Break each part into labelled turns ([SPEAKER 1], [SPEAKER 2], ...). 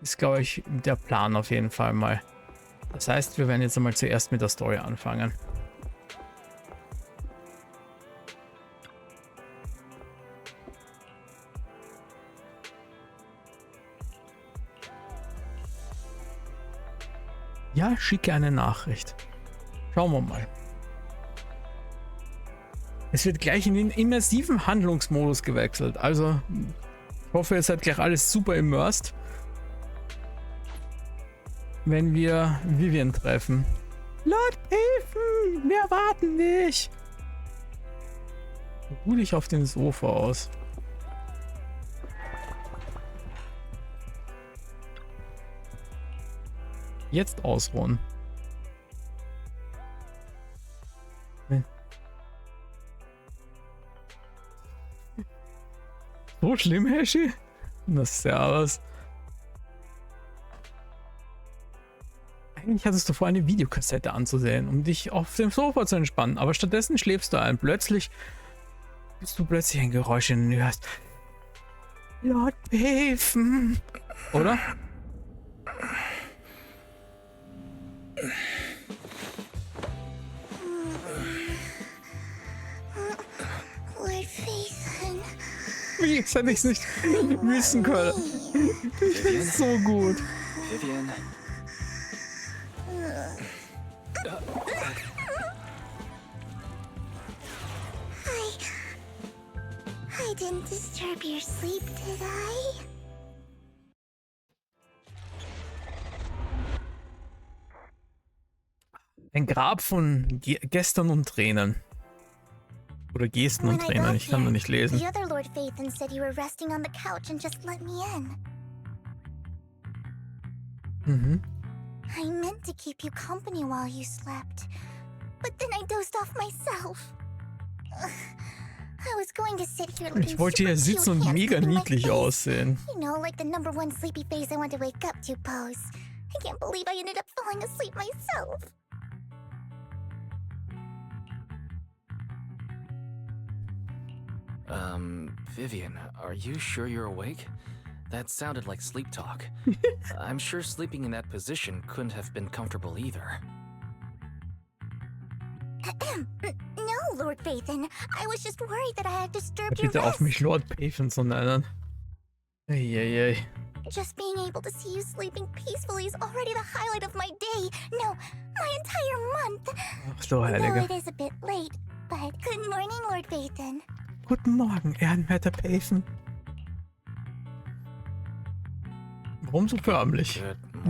[SPEAKER 1] ist, glaube ich, der Plan auf jeden Fall mal. Das heißt, wir werden jetzt einmal zuerst mit der Story anfangen. Ja, schicke eine Nachricht. Schauen wir mal. Es wird gleich in den immersiven Handlungsmodus gewechselt. Also, ich hoffe, ihr seid gleich alles super immersed, wenn wir Vivian treffen. Lord Hilfen! Wir erwarten dich! Ruh dich auf dem Sofa aus. Jetzt ausruhen. So schlimm, Hashi? Na servus. Eigentlich hattest du vor, eine Videokassette anzusehen, um dich auf dem Sofa zu entspannen, aber stattdessen schläfst du ein. Plötzlich bist du plötzlich ein Geräusch in den hörst. Lord helfen! Oder? Wie hätte ich es nicht wissen können? Ich finde es so gut.
[SPEAKER 2] Vivian.
[SPEAKER 3] I didn't disturb your sleep, did I?
[SPEAKER 1] Ein Grab von Gestern und Tränen. Oder Gesten und Tränen, ich kann nur nicht lesen.
[SPEAKER 3] The other Lord Phaethon said you were resting on the couch and just let me in. I meant to keep you company while you slept, but then I dozed off myself. I was going to sit here looking
[SPEAKER 1] Ich wollte hier sitzen und mega niedlich aussehen.
[SPEAKER 3] You know, like the #1 sleepy face I want to wake up to pose. I can't believe I ended up falling asleep myself.
[SPEAKER 2] Vivian, are you sure you're awake? That sounded like sleep talk. I'm sure sleeping in that position couldn't have been comfortable either.
[SPEAKER 3] No, Lord Phaethon. I was just worried that I had disturbed your
[SPEAKER 1] Bitte auf
[SPEAKER 3] rest.
[SPEAKER 1] mich Lord Phaethon zu nennen. Eieiei.
[SPEAKER 3] Just being able to see you sleeping peacefully is already the highlight of my day. No, my entire month.
[SPEAKER 1] Ach so,
[SPEAKER 3] No,
[SPEAKER 1] Heilige.
[SPEAKER 3] it is a bit late, but good morning, Lord Phaethon.
[SPEAKER 1] Guten Morgen, ehrenwerter Phaethon. Warum so förmlich?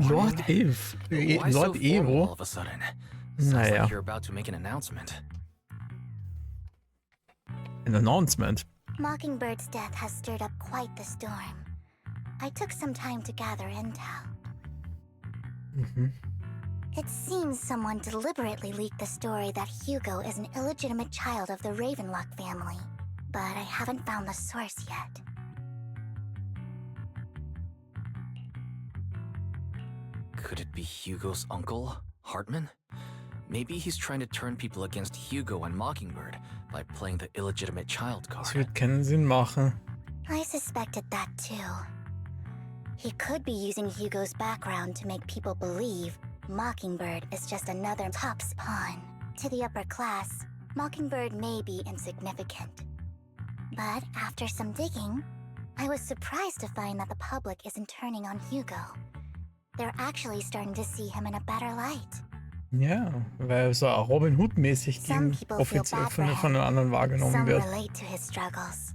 [SPEAKER 1] Lord Eve.
[SPEAKER 2] Why so
[SPEAKER 1] Lord
[SPEAKER 2] formal
[SPEAKER 1] Evo.
[SPEAKER 2] all of a sudden? Sounds
[SPEAKER 1] Naja.
[SPEAKER 2] like you're about to make an announcement.
[SPEAKER 1] An announcement.
[SPEAKER 3] Mockingbird's death has stirred up quite the storm. I took some time to gather intel. It seems someone deliberately leaked the story that Hugo is an illegitimate child of the Ravenlock family, but I haven't found the source yet.
[SPEAKER 2] Could it be Hugo's uncle, Hartman? Maybe he's trying to turn people against Hugo and Mockingbird by playing the illegitimate child
[SPEAKER 1] Das
[SPEAKER 2] card.
[SPEAKER 1] wird keinen Sinn machen.
[SPEAKER 3] I suspected that too. He could be using Hugo's background to make people believe Mockingbird is just another Top's pawn. To the upper class, Mockingbird may be insignificant. But after some digging, I was surprised to find that the public isn't turning on Hugo. They're actually starting to see him in a better light.
[SPEAKER 1] Ja, weil so Robin Hood-mäßig
[SPEAKER 3] Some people feel
[SPEAKER 1] offiziell
[SPEAKER 3] bad for
[SPEAKER 1] von den
[SPEAKER 3] him.
[SPEAKER 1] anderen wahrgenommen
[SPEAKER 3] Some
[SPEAKER 1] wird.
[SPEAKER 3] relate to his struggles.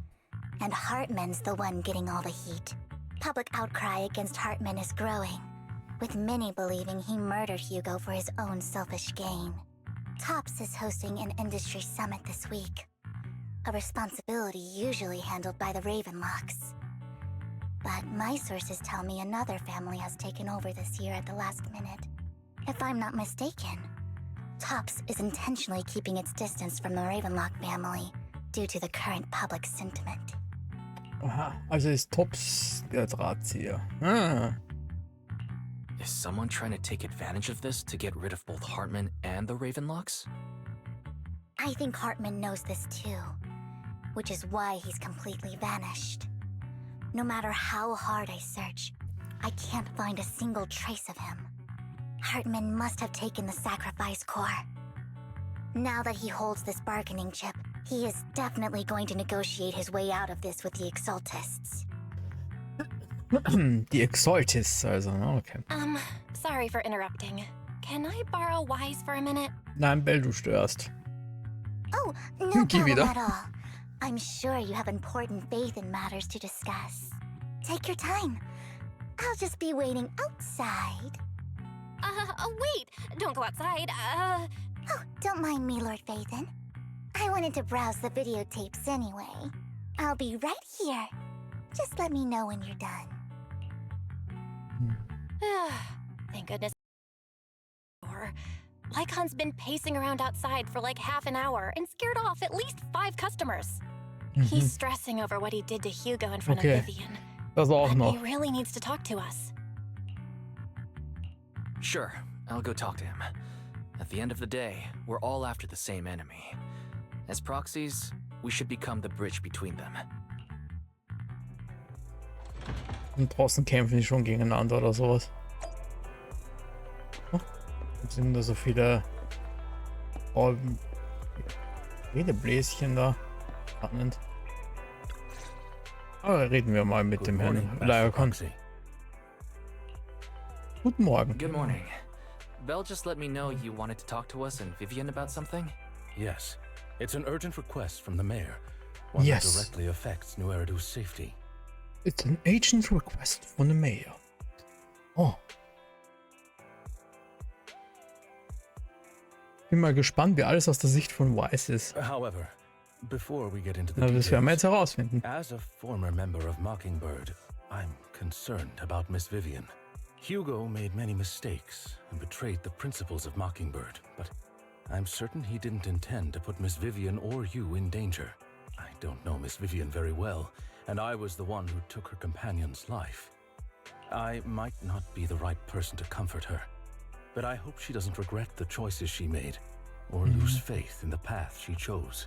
[SPEAKER 3] And Hartman's the one getting all the heat. Public outcry against Hartman is growing, with many believing he murdered Hugo for his own selfish gain. Tops is hosting an industry summit this week, a responsibility usually handled by the Ravenlocks. But my sources tell me another family has taken over this year at the last minute. If I'm not mistaken, Tops is intentionally keeping its distance from the Ravenlock family due to the current public sentiment.
[SPEAKER 1] Aha, also ist Tops der Drahtzieher. Ah.
[SPEAKER 2] Is someone trying to take advantage of this to get rid of both Hartman and the Ravenlocks?
[SPEAKER 3] I think Hartman knows this too, which is why he's completely vanished. No matter how hard I search, I can't find a single trace of him. Hartman must have taken the sacrifice core. Now that he holds this bargaining chip, he is definitely going to negotiate his way out of this with the Exaltists.
[SPEAKER 1] Die Exaltists, also, okay.
[SPEAKER 4] Sorry for interrupting. Can I borrow Wise for a minute?
[SPEAKER 1] Nein, Bell, du störst.
[SPEAKER 3] Oh, no
[SPEAKER 1] Geh
[SPEAKER 3] problem
[SPEAKER 1] wieder.
[SPEAKER 3] at all. I'm sure you have important faith in matters to discuss. Take your time. I'll just be waiting outside.
[SPEAKER 4] Wait! Don't go outside.
[SPEAKER 3] Oh, don't mind me, Lord Phaethon. I wanted to browse the videotapes anyway. I'll be right here. Just let me know when you're done.
[SPEAKER 4] Thank goodness. Lycon's been pacing around outside for like half an hour and scared off at least 5 customers. He's stressing over what he did to Hugo in front of Vivian.
[SPEAKER 1] Das auch
[SPEAKER 4] But
[SPEAKER 1] noch.
[SPEAKER 4] he really needs to talk to us.
[SPEAKER 2] Sure, I'll go talk to him. At the end of the day, we're all after the same enemy. As proxies, we should become the bridge between them.
[SPEAKER 1] Und draußen kämpfen die schon gegeneinander oder sowas. Oh, jetzt sind da so viele Redebläschen da. Spannend. Aber reden wir mal mit dem Herrn Lycon. Guten Morgen.
[SPEAKER 2] Good morning. Belle just let me know you wanted to talk to us and Vivian about something?
[SPEAKER 5] Yes. It's an urgent request from the mayor. One that directly affects New Eridu's safety.
[SPEAKER 1] It's an agent request from the mayor. Oh. Bin mal gespannt, wie alles aus der Sicht von Wise ist.
[SPEAKER 5] However, before we get into the
[SPEAKER 1] Na, das werden wir jetzt
[SPEAKER 5] details,
[SPEAKER 1] herausfinden.
[SPEAKER 5] as a former member of Mockingbird, I'm concerned about Miss Vivian. Hugo made many mistakes and betrayed the principles of Mockingbird, but I'm certain he didn't intend to put Miss Vivian or you in danger. I don't know Miss Vivian very well, and I was the one who took her companion's life. I might not be the right person to comfort her, but I hope she doesn't regret the choices she made or lose faith in the path she chose.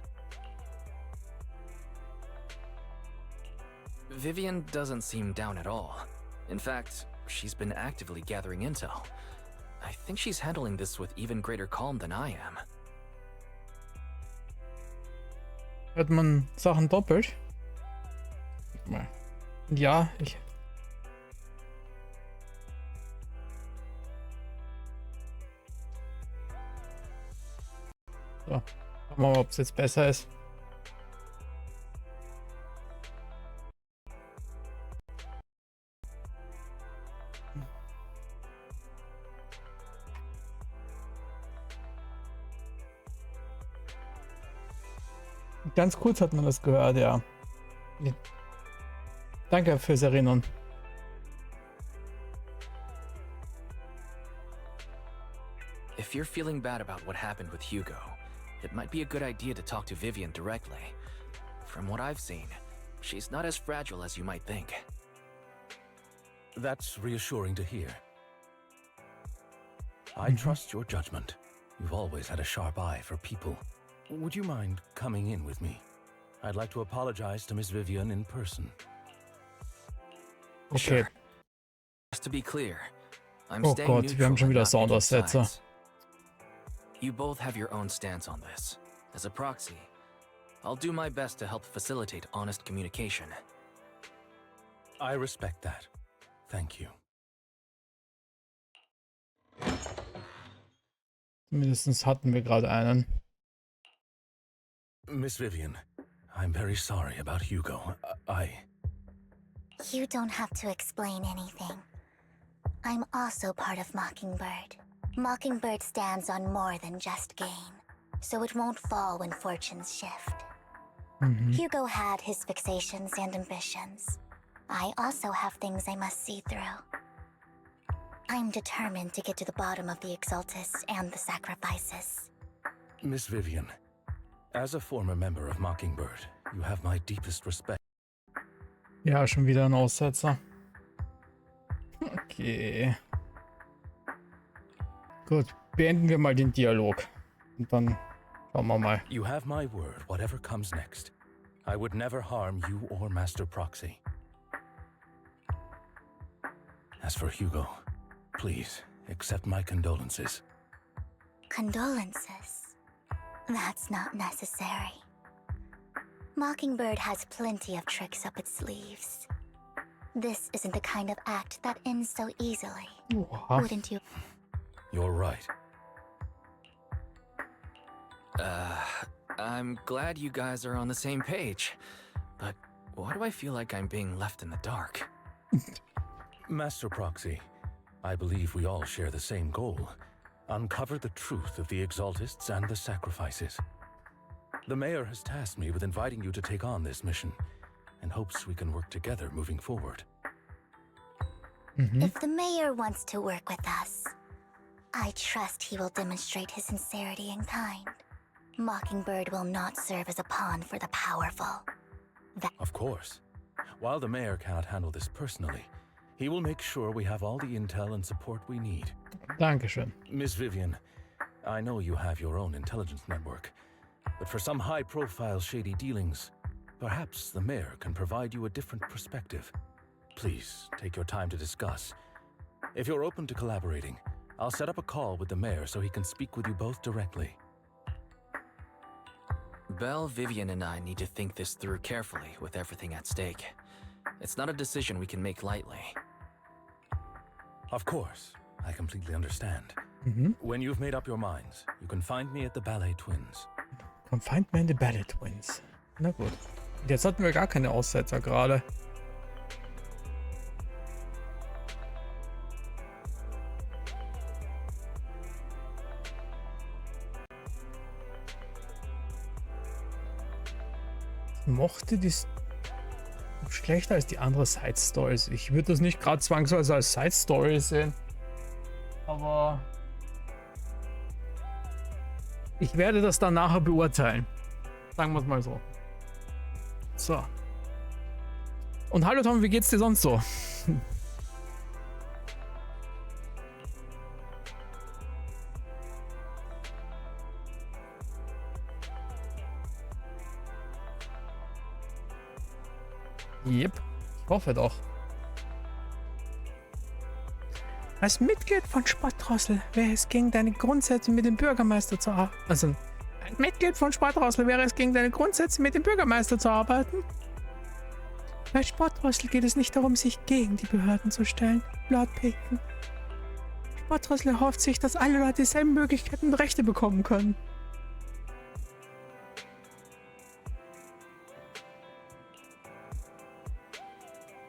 [SPEAKER 2] Vivian doesn't seem down at all. In fact, she's been actively gathering intel. I think she's handling this with even greater calm than I am.
[SPEAKER 1] Hört man Sachen doppelt? Ja, ich... So, schauen wir mal, ob es jetzt besser ist. Ganz kurz hat man das gehört, ja. Danke fürs Erinnern.
[SPEAKER 2] If you're feeling bad about what happened with Hugo, it might be a good idea to talk to Vivian directly. From what I've seen, she's not as fragile as you might think.
[SPEAKER 5] That's reassuring to hear. I trust your judgment. You've always had a sharp eye for people. Would you mind coming in with me? I'd like to apologize to Miss Vivian in person.
[SPEAKER 1] Okay.
[SPEAKER 2] Sure. Just to be clear, I'm
[SPEAKER 1] Oh
[SPEAKER 2] staying
[SPEAKER 1] Gott,
[SPEAKER 2] neutral
[SPEAKER 1] wir haben schon
[SPEAKER 2] and
[SPEAKER 1] wieder
[SPEAKER 2] not picking
[SPEAKER 1] Soundaussetzer.
[SPEAKER 2] sides. You both have your own stance on this. As a proxy, I'll do my best to help facilitate honest communication.
[SPEAKER 5] I respect that. Thank you.
[SPEAKER 1] Mindestens hatten wir gerade einen.
[SPEAKER 5] Miss Vivian, I'm very sorry about Hugo.
[SPEAKER 3] You don't have to explain anything. I'm also part of Mockingbird. Mockingbird stands on more than just gain, so it won't fall when fortunes shift. Hugo had his fixations and ambitions. I also have things I must see through. I'm determined to get to the bottom of the Exaltists and the sacrifices.
[SPEAKER 5] Miss Vivian, as a former member of Mockingbird, you have my deepest respect.
[SPEAKER 1] Ja, schon wieder ein Aussetzer. Okay. Gut, beenden wir mal den Dialog. Und dann schauen wir mal.
[SPEAKER 5] You have my word, whatever comes next. I would never harm you or Master Proxy. As for Hugo, please accept my condolences.
[SPEAKER 3] Condolences? That's not necessary. Mockingbird has plenty of tricks up its sleeves. This isn't the kind of act that ends so easily. Wouldn't you?
[SPEAKER 5] You're right.
[SPEAKER 2] I'm glad you guys are on the same page. But why do I feel like I'm being left in the dark?
[SPEAKER 5] Master Proxy, I believe we all share the same goal. Uncover the truth of the Exaltists and the sacrifices. The mayor has tasked me with inviting you to take on this mission, and hopes we can work together moving forward.
[SPEAKER 3] If the mayor wants to work with us, I trust he will demonstrate his sincerity in kind. Mockingbird will not serve as a pawn for the powerful.
[SPEAKER 5] Of course. While the mayor cannot handle this personally, he will make sure we have all the intel and support we need.
[SPEAKER 1] Dankeschön.
[SPEAKER 5] Miss Vivian, I know you have your own intelligence network, but for some high-profile shady dealings, perhaps the mayor can provide you a different perspective. Please, take your time to discuss. If you're open to collaborating, I'll set up a call with the mayor so he can speak with you both directly.
[SPEAKER 2] Belle, Vivian, and I need to think this through carefully with everything at stake. It's not a decision we can make lightly.
[SPEAKER 5] Of course, I completely understand. When you've made up your minds, you can find me at the Ballet Twins.
[SPEAKER 1] Find me in the Ballet Twins. Na gut. Jetzt hatten wir gar keine Aussetzer gerade. Ich mochte die schlechter als die andere Side Stories. Ich würde das nicht gerade zwangsweise als Side Story sehen, aber ich werde das dann nachher beurteilen. Sagen wir es mal so. So. Und hallo Tom, wie geht's dir sonst so? Yep, ich hoffe doch. Als Mitglied von Spattrossel wäre es gegen deine Grundsätze mit dem Bürgermeister zu arbeiten. Also, ein Mitglied von Spattrossel wäre es gegen deine Grundsätze mit dem Bürgermeister zu arbeiten. Bei Spattrossel geht es nicht darum, sich gegen die Behörden zu stellen, Lord Peyton. Spattrossel erhofft sich, dass alle Leute dieselben Möglichkeiten und Rechte bekommen können.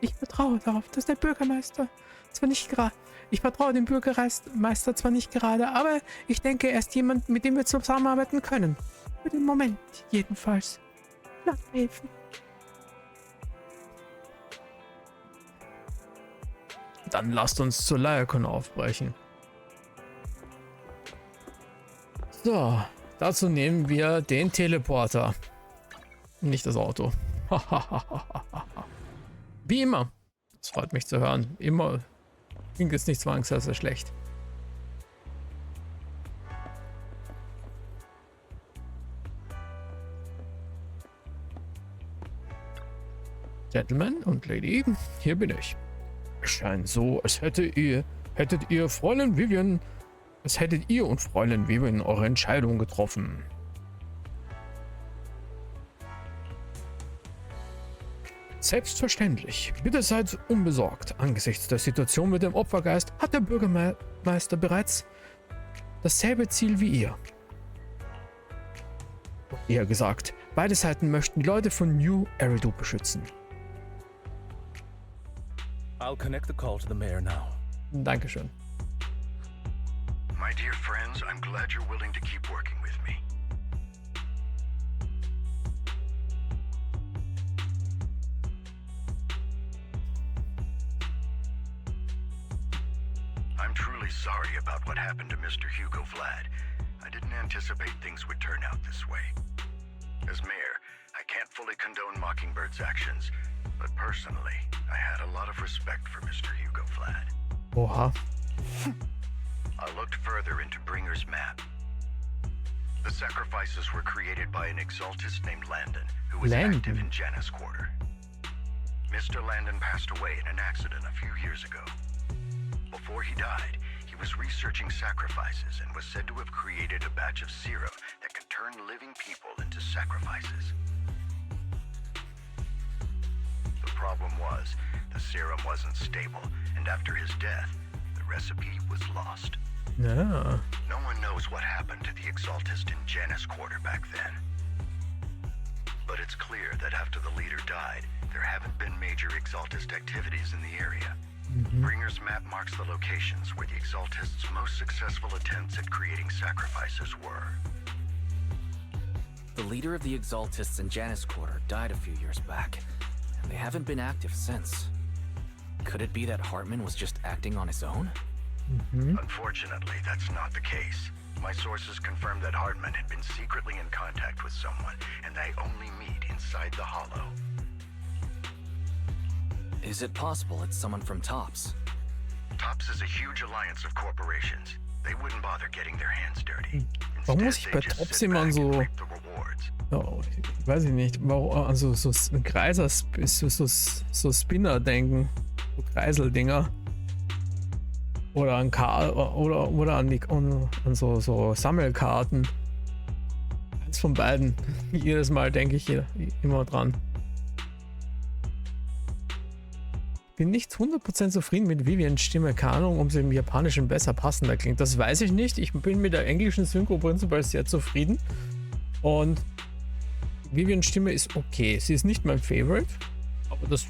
[SPEAKER 1] Ich vertraue darauf, dass der Bürgermeister zwar nicht gerade... Ich vertraue dem Bürgermeister zwar nicht gerade, aber ich denke, er ist jemand, mit dem wir zusammenarbeiten können. Für den Moment jedenfalls. Lass helfen. Dann lasst uns zur Liacon aufbrechen. So, dazu nehmen wir den Teleporter. Nicht das Auto. Wie immer. Das freut mich zu hören. Immer klingt jetzt nicht zwangsweise schlecht. Gentleman und Lady, hier bin ich. Es scheint so, als hättet ihr und Fräulein Vivian eure Entscheidung getroffen. Selbstverständlich. Bitte seid unbesorgt. Angesichts der Situation mit dem Opfergeist hat der Bürgermeister bereits dasselbe Ziel wie ihr. Eher gesagt, beide Seiten möchten die Leute von New Eridu beschützen.
[SPEAKER 5] I'll connect the call to the mayor now.
[SPEAKER 1] Dankeschön.
[SPEAKER 6] My dear friends, I'm glad you're willing to keep working with me. I'm truly sorry about what happened to Mr. Hugo Vlad. I didn't anticipate things would turn out this way. As mayor, I can't fully condone Mockingbird's actions, but personally, I had a lot of respect for Mr. Hugo Vlad.
[SPEAKER 1] Oha.
[SPEAKER 6] I looked further into Bringer's map. The sacrifices were created by an exaltist named Landon, who was active in Janus Quarter. Mr. Landon passed away in an accident a few years ago. before he died, he was researching sacrifices and was said to have created a batch of serum that could turn living people into sacrifices. The problem was, the serum wasn't stable, and after his death, the recipe was lost.
[SPEAKER 1] Ja.
[SPEAKER 6] No one knows what happened to the Exaltist in Janus Quarter back then. But it's clear that after the leader died, there haven't been major Exaltist activities in the area. Bringer's map marks the locations where the Exaltists' most successful attempts at creating sacrifices were.
[SPEAKER 2] The leader of the Exaltists in Janus Quarter died a few years back, and they haven't been active since. Could it be that Hartman was just acting on his own?
[SPEAKER 6] Unfortunately, that's not the case. My sources confirmed that Hartman had been secretly in contact with someone, and they only meet inside the Hollow.
[SPEAKER 2] Is it possible it's someone from Tops?
[SPEAKER 6] Tops is a huge alliance of corporations. They wouldn't bother getting their hands dirty.
[SPEAKER 1] Warum muss ich bei Tops immer an so, oh, weiß ich nicht, warum, also so Kreiser, so Spinner denken, so Kreiseldinger. Oder an oder an so Sammelkarten. Eins von beiden. Jedes Mal denke ich immer dran. Bin nicht 100% zufrieden mit Vivians Stimme. Keine Ahnung, ob sie im Japanischen besser passender klingt. Das weiß ich nicht. Ich bin mit der englischen Synchro prinzipiell sehr zufrieden. Und Vivians Stimme ist okay. Sie ist nicht mein Favorite. Aber das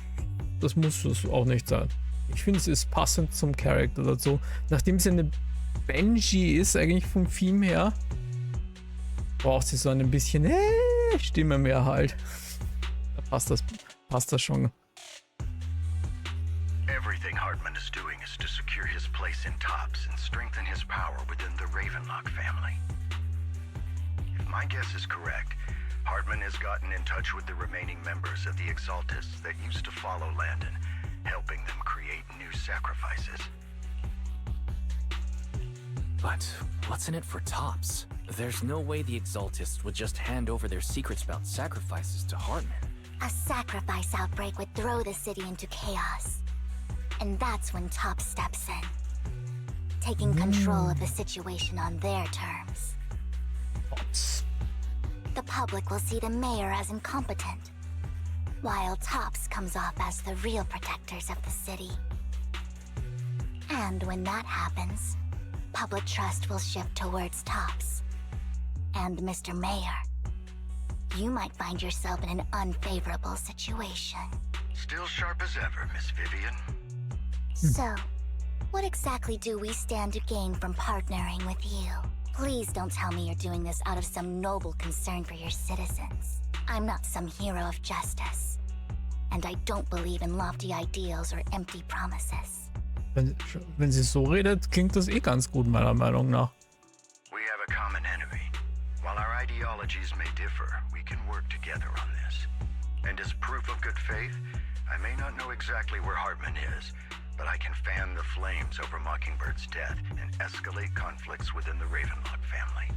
[SPEAKER 1] muss es auch nicht sein. Ich finde, es ist passend zum Charakter dazu. Nachdem sie eine Benji ist, eigentlich vom Theme her, braucht sie so ein bisschen Stimme mehr halt. Da passt das schon.
[SPEAKER 6] Everything Hartman is doing is to secure his place in Tops and strengthen his power within the Ravenlock family. If my guess is correct, Hartman has gotten in touch with the remaining members of the Exaltists that used to follow Landon, helping them create new sacrifices.
[SPEAKER 2] But what's in it for Tops? There's no way the Exaltists would just hand over their secrets about sacrifices to Hartman.
[SPEAKER 3] A sacrifice outbreak would throw the city into chaos. And that's when Tops steps in, taking control of the situation on their terms.
[SPEAKER 1] Tops.
[SPEAKER 3] The public will see the mayor as incompetent, while Tops comes off as the real protectors of the city. And when that happens, public trust will shift towards Tops. And Mr. Mayor, you might find yourself in an unfavorable situation.
[SPEAKER 6] Still sharp as ever, Miss Vivian.
[SPEAKER 3] So, what exactly do we stand to gain from partnering with you? Please don't tell me you're doing this out of some noble concern for your citizens. I'm not some hero of justice. And I don't believe in lofty ideals or empty promises.
[SPEAKER 1] Wenn sie so redet, klingt das ganz gut, meiner Meinung nach.
[SPEAKER 6] We have a common enemy. While our ideologies may differ, we can work together on this. And as proof of good faith, I may not know exactly where Hartman is, but I can fan the flames over Mockingbird's death and escalate conflicts within the Ravenlock family.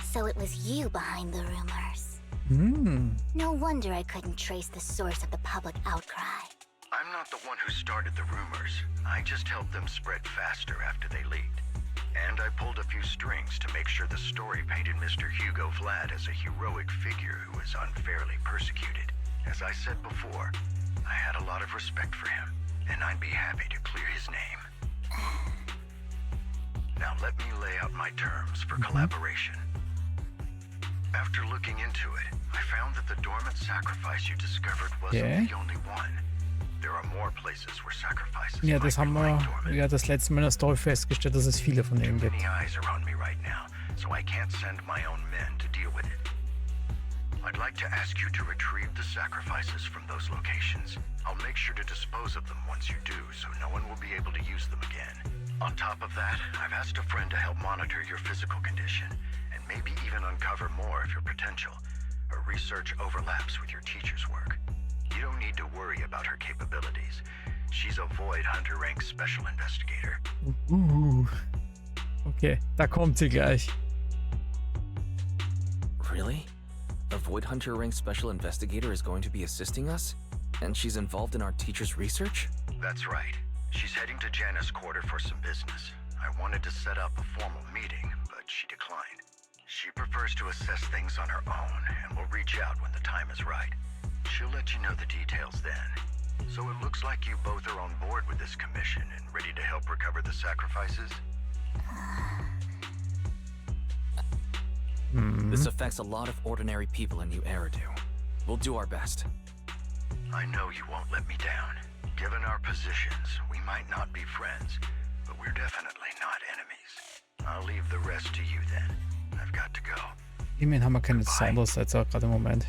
[SPEAKER 3] So it was you behind the rumors. No wonder I couldn't trace the source of the public outcry.
[SPEAKER 6] I'm not the one who started the rumors. I just helped them spread faster after they leaked. And I pulled a few strings to make sure the story painted Mr. Hugo Vlad as a heroic figure who was unfairly persecuted. As I said before, I had a lot of respect for him, and I'd be happy to clear his name. Now let me lay out my terms for collaboration. After looking into it, I found that the dormant sacrifice you discovered wasn't the only one. There are more places where sacrifices
[SPEAKER 1] Ja, das haben wir ja das letzte Mal in der Story festgestellt, dass es viele von denen gibt.
[SPEAKER 6] Many eyes are on me right now, so I can't send my own men to deal with it. I'd like to ask you to retrieve the sacrifices from those locations. I'll make sure to dispose of them once you do, so no one will be able to use them again. On top of that, I've asked a friend to help monitor your physical condition, and maybe even uncover more of your potential. Her research overlaps with your teacher's work. You don't need to worry about her capabilities. She's a Void Hunter rank special investigator.
[SPEAKER 1] Okay, da kommt sie gleich.
[SPEAKER 2] Really? A Void Hunter rank special investigator is going to be assisting us? And she's involved in our teacher's research?
[SPEAKER 6] That's right. She's heading to Janus Quarter for some business. I wanted to set up a formal meeting, but she declined. She prefers to assess things on her own, and will reach out when the time is right. She'll let you know the details then. So it looks like you both are on board with this commission and ready to help recover the sacrifices?
[SPEAKER 2] This affects a lot of ordinary people in New Eridu. We'll do our best.
[SPEAKER 6] I know you won't let me down. Given our positions, we might not be friends, but we're definitely not enemies. I'll leave the rest to you then. I've got to go.
[SPEAKER 1] Immerhin haben wir keine Sondersetzer gerade im Moment.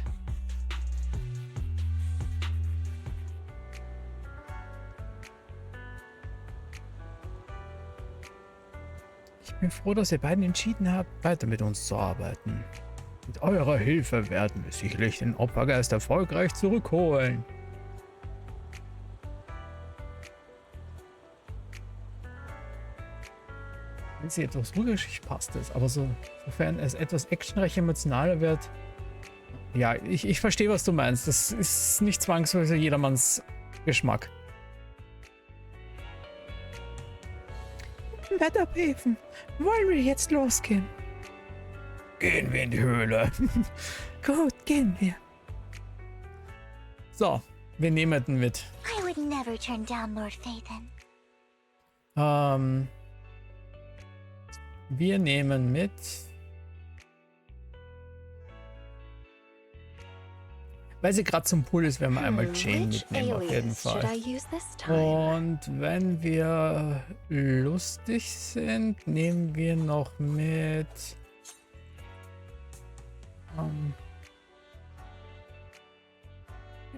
[SPEAKER 1] Ich bin froh, dass ihr beiden entschieden habt, weiter mit uns zu arbeiten. Mit eurer Hilfe werden wir sicherlich den Opfergeist erfolgreich zurückholen. Wenn sie etwas ruhig passt es, aber sofern es etwas actionreich emotionaler wird. Ja, ich verstehe, was du meinst. Das ist nicht zwangsweise jedermanns Geschmack. Wetterbeben. Wollen wir jetzt losgehen? Gehen wir in die Höhle. Gut, gehen wir. So, wir nehmen den mit.
[SPEAKER 3] I would never turn down Lord Phaethon.
[SPEAKER 1] Wir nehmen mit. Weil sie gerade zum Pool ist, werden wir einmal Jane mitnehmen, auf jeden Fall. Und wenn wir lustig sind, nehmen wir noch mit. Nehmen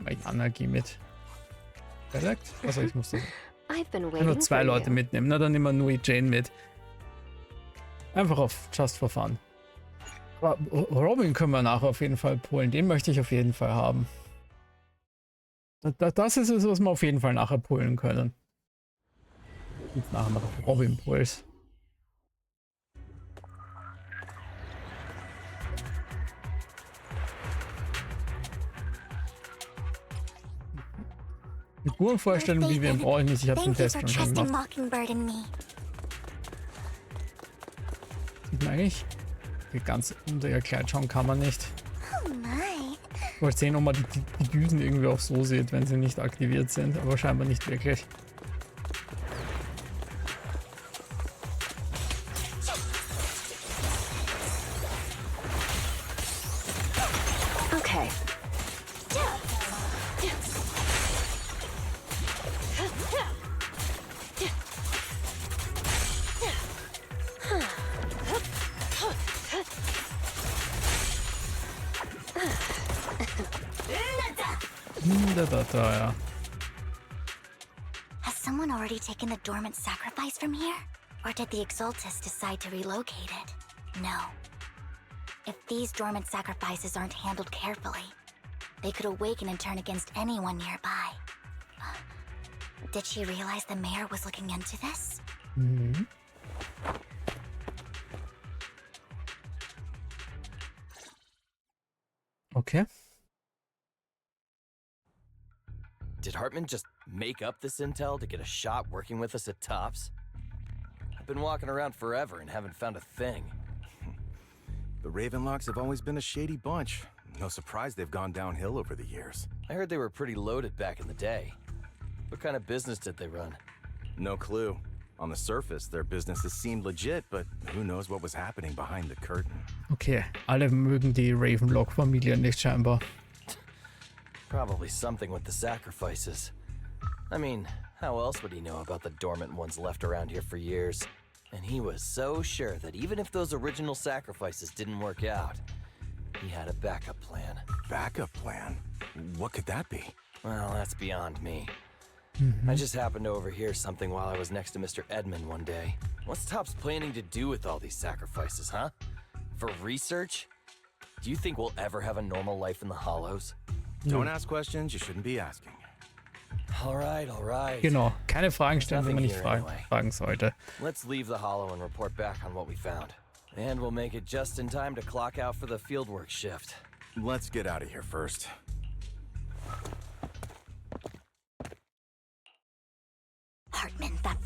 [SPEAKER 1] wir Anarchie mit. Perfekt. Also ich muss nur 2 Leute mitnehmen. Na, dann nehmen wir nur Jane mit. Einfach auf Just for Fun. Aber Robin können wir nachher auf jeden Fall pullen. Den möchte ich auf jeden Fall haben. Das ist es, was wir auf jeden Fall nachher pullen können. Jetzt nachher noch Robin Puls. Figurenvorstellung, wie wir ihn brauchen, nicht. Ich habe den Test schon gemacht. Sieht man eigentlich? Ganz unter ihr Kleid schauen kann man nicht. Ich wollte sehen, ob man die Düsen irgendwie auch so sieht, wenn sie nicht aktiviert sind, aber scheinbar nicht wirklich.
[SPEAKER 4] Okay.
[SPEAKER 1] Ja.
[SPEAKER 3] Has someone already taken the dormant sacrifice from here? Or did the Exaltus decide to relocate it? No. If these dormant sacrifices aren't handled carefully, they could awaken and turn against anyone nearby. Did she realize the mayor was looking into this?
[SPEAKER 1] Mhm. Okay.
[SPEAKER 7] Did Hartman just make up this intel to get a shot working with us at Tops? I've been walking around forever and haven't found a thing.
[SPEAKER 8] The Ravenlocks have always been a shady bunch. No surprise they've gone downhill over the years.
[SPEAKER 7] I heard they were pretty loaded back in the day. What kind of business did they run?
[SPEAKER 8] No clue. On the surface, their businesses seemed legit, but who knows what was happening behind the curtain.
[SPEAKER 1] Okay, alle mögen die Ravenlock-Familie nicht scheinbar.
[SPEAKER 7] Probably something with the sacrifices. I mean, how else would he know about the dormant ones left around here for years? And he was so sure that even if those original sacrifices didn't work out, he had a backup plan.
[SPEAKER 8] Backup plan? What could that be?
[SPEAKER 7] Well, that's beyond me. I just happened to overhear something while I was next to Mr. Edmund one day. What's Tops planning to do with all these sacrifices, huh? For research? Do you think we'll ever have a normal life in the Hollows?
[SPEAKER 8] Don't ask questions you shouldn't be asking.
[SPEAKER 7] All right.
[SPEAKER 1] Genau, keine Fragen stellen, wenn man nicht fragen sollte.
[SPEAKER 7] Let's leave the Hollow and report back on what we found. And we'll make it just in time to clock out for the fieldwork shift.
[SPEAKER 8] Let's get out of here first.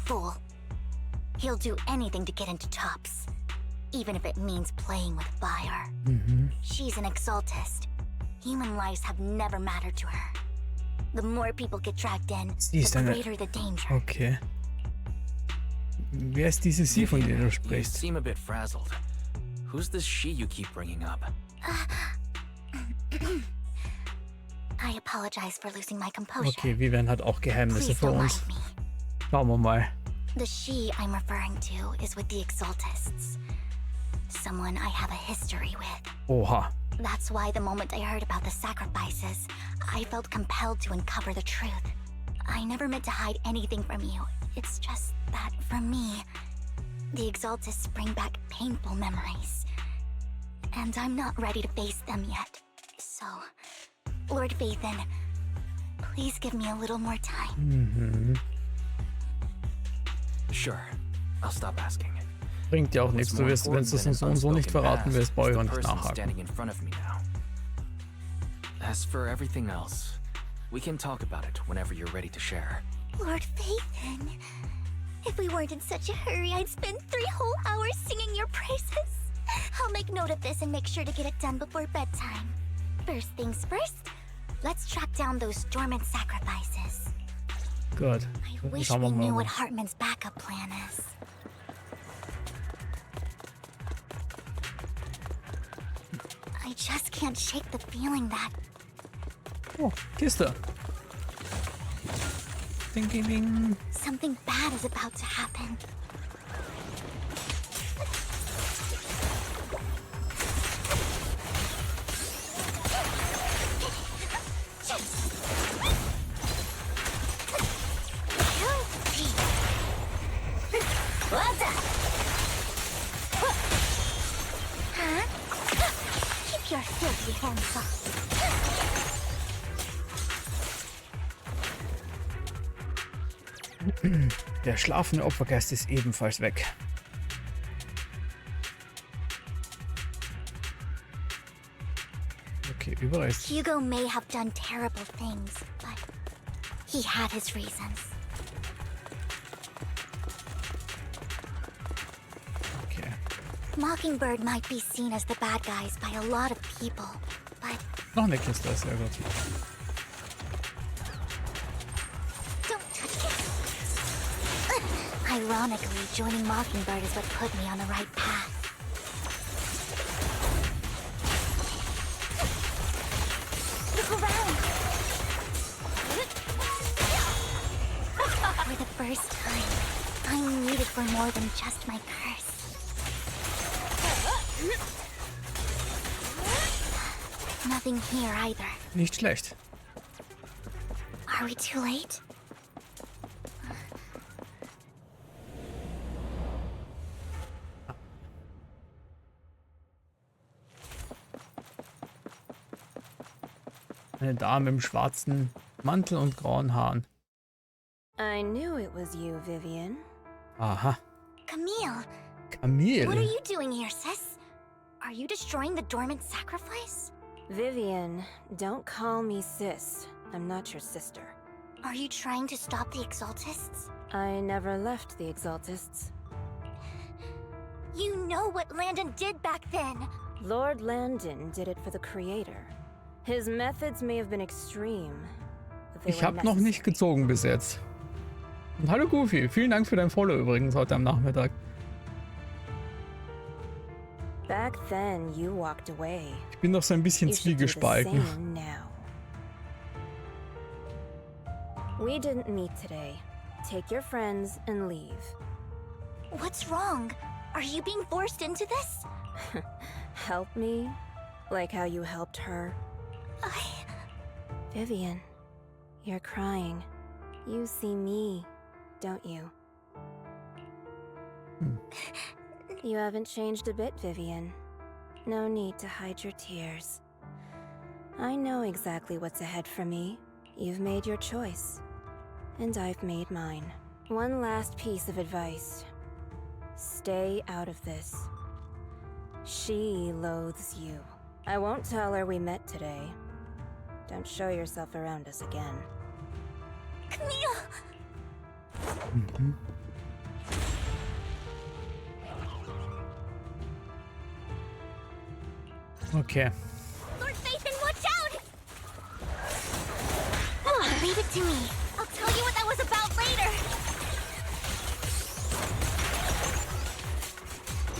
[SPEAKER 3] fool. He'll do anything to get into tops, even if it means playing with fire. She's an exaltist. Human lives have never mattered to her. The more people get dragged in, the greater the danger.
[SPEAKER 1] Okay. Wer ist diese Sie, von der du
[SPEAKER 2] You
[SPEAKER 1] sprichst?
[SPEAKER 2] seem a bit frazzled. Who's this she you keep bringing up?
[SPEAKER 3] I apologize for losing my composure.
[SPEAKER 1] Okay, Vivian hat auch Geheimnisse
[SPEAKER 3] Please
[SPEAKER 1] vor
[SPEAKER 3] don't
[SPEAKER 1] uns.
[SPEAKER 3] mind me.
[SPEAKER 1] Schauen wir mal.
[SPEAKER 3] The she I'm referring to is with the exaltists. Someone I have a history with.
[SPEAKER 1] Oha.
[SPEAKER 3] That's why the moment I heard about the sacrifices, I felt compelled to uncover the truth. I never meant to hide anything from you. It's just that, for me, the exaltists bring back painful memories. And I'm not ready to face them yet. So, Lord Vathan, please give me a little more time.
[SPEAKER 2] Sure, I'll stop asking.
[SPEAKER 1] Bringt ja auch nichts. Du wirst, wenn du es uns so und so nicht verraten wirst, brauche ich auch nicht nachhaken.
[SPEAKER 2] Standing in front of me now. As for everything else, we can talk about it whenever you're ready to share.
[SPEAKER 3] Lord Vathan, if we weren't in such a hurry, I'd spend 3 whole hours singing your praises. I'll make note of this and make sure to get it done before bedtime. First things first, let's track down those dormant sacrifices.
[SPEAKER 1] Gut.
[SPEAKER 3] I wish
[SPEAKER 1] Schauen wir
[SPEAKER 3] we knew
[SPEAKER 1] mal.
[SPEAKER 3] what Hartman's backup plan is. I just can't shake the feeling that
[SPEAKER 1] Oh, Kiste. Ding, ding, ding.
[SPEAKER 3] something bad is about to happen. Huh? Keep your filthy hands off.
[SPEAKER 1] Der schlafende Opfergeist ist ebenfalls weg. Okay, überall ist...
[SPEAKER 3] Hugo may have done terrible things, but he had his reasons.
[SPEAKER 1] Okay.
[SPEAKER 3] Mockingbird might be seen as the bad guys by a lot of people, but
[SPEAKER 1] Noch eine Kiste, sehr gut.
[SPEAKER 3] don't touch it. Ironically, joining Mockingbird is what put me on the right path. Look around! For the first time, I'm needed for more than just my curse. Nothing here either.
[SPEAKER 1] Nicht schlecht.
[SPEAKER 3] Are we too late?
[SPEAKER 1] Eine Dame im schwarzen Mantel und grauen Haaren.
[SPEAKER 4] I knew it was you, Vivian.
[SPEAKER 1] Aha.
[SPEAKER 3] Camille,
[SPEAKER 1] Camille.
[SPEAKER 3] what are you doing here, sis? Are you destroying the dormant sacrifice?
[SPEAKER 4] Vivian, don't call me sis. I'm not your sister.
[SPEAKER 3] Are you trying to stop the exaltists?
[SPEAKER 4] I never left the exaltists.
[SPEAKER 3] You know what Landon did back then.
[SPEAKER 4] Lord Landon did it for the Creator. His methods may have been extreme, but they
[SPEAKER 1] Ich
[SPEAKER 4] were
[SPEAKER 1] habe noch nicht
[SPEAKER 4] necessary.
[SPEAKER 1] gezogen bis jetzt. Und hallo Goofy, vielen Dank für dein Follow übrigens heute am Nachmittag.
[SPEAKER 4] Back then, you walked away.
[SPEAKER 1] Ich bin doch so ein bisschen
[SPEAKER 4] You should do the
[SPEAKER 1] zwiegespalten.
[SPEAKER 4] same now. We didn't meet today. Take your friends and leave.
[SPEAKER 3] What's wrong? Are you being forced into this?
[SPEAKER 4] Help me? Like how you helped her? Vivian, you're crying. You see me, don't you? You haven't changed a bit, Vivian. No need to hide your tears. I know exactly what's ahead for me. You've made your choice. And I've made mine. One last piece of advice. Stay out of this. She loathes you. I won't tell her we met today. Don't show yourself around us again.
[SPEAKER 3] Camille!
[SPEAKER 1] Okay.
[SPEAKER 3] Lord Nathan, watch out! Oh, leave it to me. I'll tell you what that was about later.